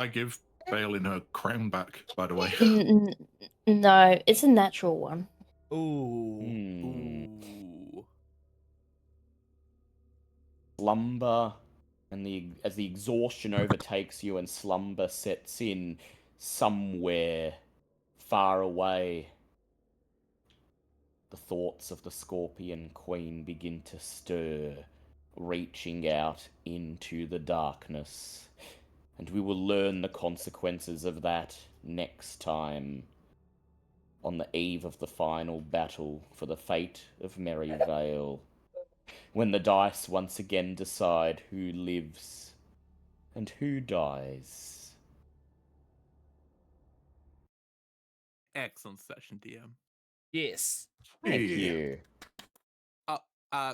Balin her crown back, by the way.
No, it's a natural one.
Ooh.
Ooh.
Slumber, and as the exhaustion overtakes you and slumber sets in somewhere far away, the thoughts of the Scorpion Queen begin to stir, reaching out into the darkness. And we will learn the consequences of that next time on the eve of the final battle for the fate of Merrivale, when the dice once again decide who lives and who dies.
Excellent session, DM.
Yes.
Thank
Yeah.
you.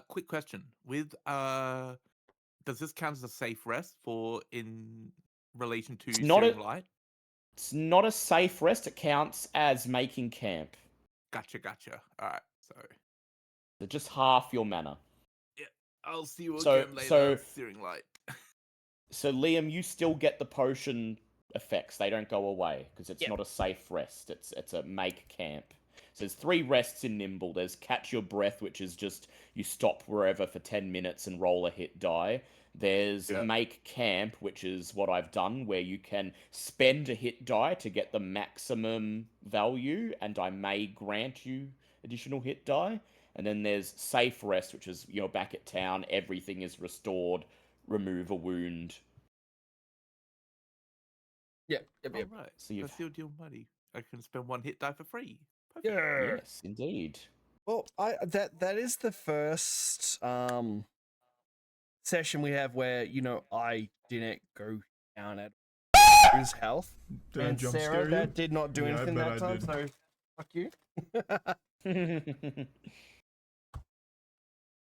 Quick question. With does this count as a safe rest for in relation to
not
Searing
a-
Light?
It's not a safe rest, it counts as making camp.
Gotcha. Alright, so
So just half your mana.
I'll see you
So-
again later.
so-
Searing Light.
So Liam, you still get the potion effects. They don't go away because it's
Yep.
not a safe rest. It's a make camp. So there's 3 rests in Nimble. There's catch your breath, which is just you stop wherever for 10 minutes and roll a hit die. There's
Yeah.
make camp, which is what I've done, where you can spend a hit die to get the maximum value, and I may grant you additional hit die. And then there's safe rest, which is you're back at town, everything is restored, remove a wound.
Yep.
Alright.
So you've-
That's your deal money. I can spend 1 hit die for free.
Yeah.
Yes, indeed.
Well, that is the first session we have where I didn't go down at his health,
Did I
and
jump
Sarah
scare you?
that did not do
Yeah, I
anything
bet
that
I
time.
did.
So fuck you.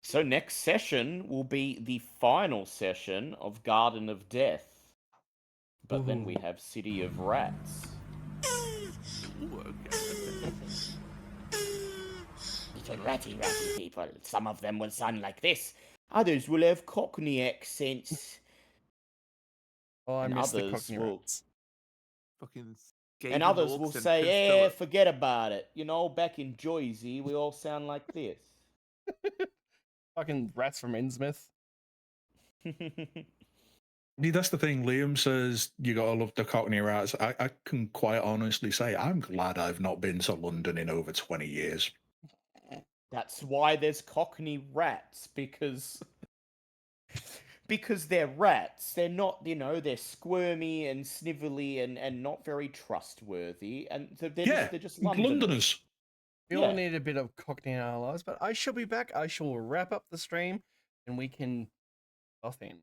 So next session will be the final session of Garden of Death. But then we have City of Rats.
Ooh, okay.
Little ratty people. Some of them will sound like this. Others will have Cockney accents.
Oh, I
And
missed the
others
Cockney
will-
Rats.
Fucking
And
scathing
others will
orcs and
say,
Prince
forget about it. Back in Jersey, we all sound like this.
Fucking rats from Innsmouth.
Yeah, that's the thing. Liam says you gotta love the Cockney Rats. I can quite honestly say I'm glad I've not been to London in over 20 years.
That's why there's Cockney Rats, because they're rats. They're not, they're squirmy and snivelly and not very trustworthy. And so they're just Londoners.
Londoners.
We
Yeah.
all need a bit of Cockney in our lives, but I shall be back. I shall wrap up the stream, and we can off in.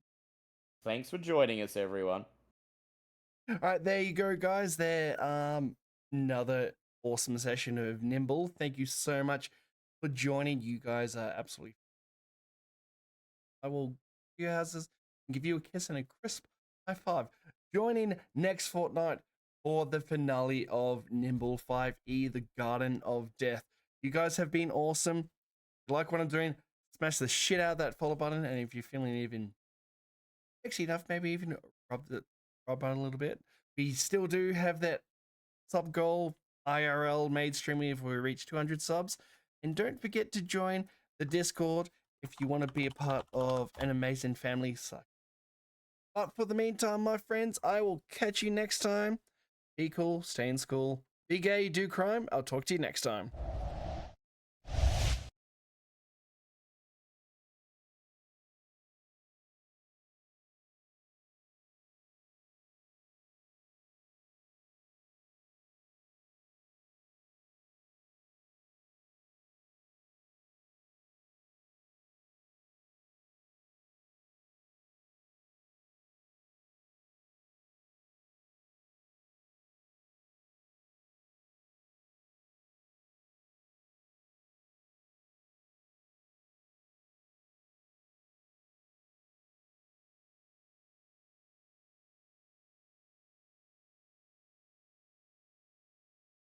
Thanks for joining us, everyone.
All right, there you go, guys. There, another awesome session of Nimble. Thank you so much for joining. You guys are absolutely. I will give you houses and give you a kiss and a crisp high five. Join in next fortnight for the finale of Nimble 5E, the Garden of Death. You guys have been awesome. If you like what I'm doing, smash the shit out of that follow button, and if you're feeling even sexy enough, maybe even rub button a little bit. We still do have that sub goal IRL made streaming if we reach 200 subs. And don't forget to join the Discord if you want to be a part of an amazing family. But for the meantime, my friends, I will catch you next time. Be cool, stay in school, be gay, do crime. I'll talk to you next time.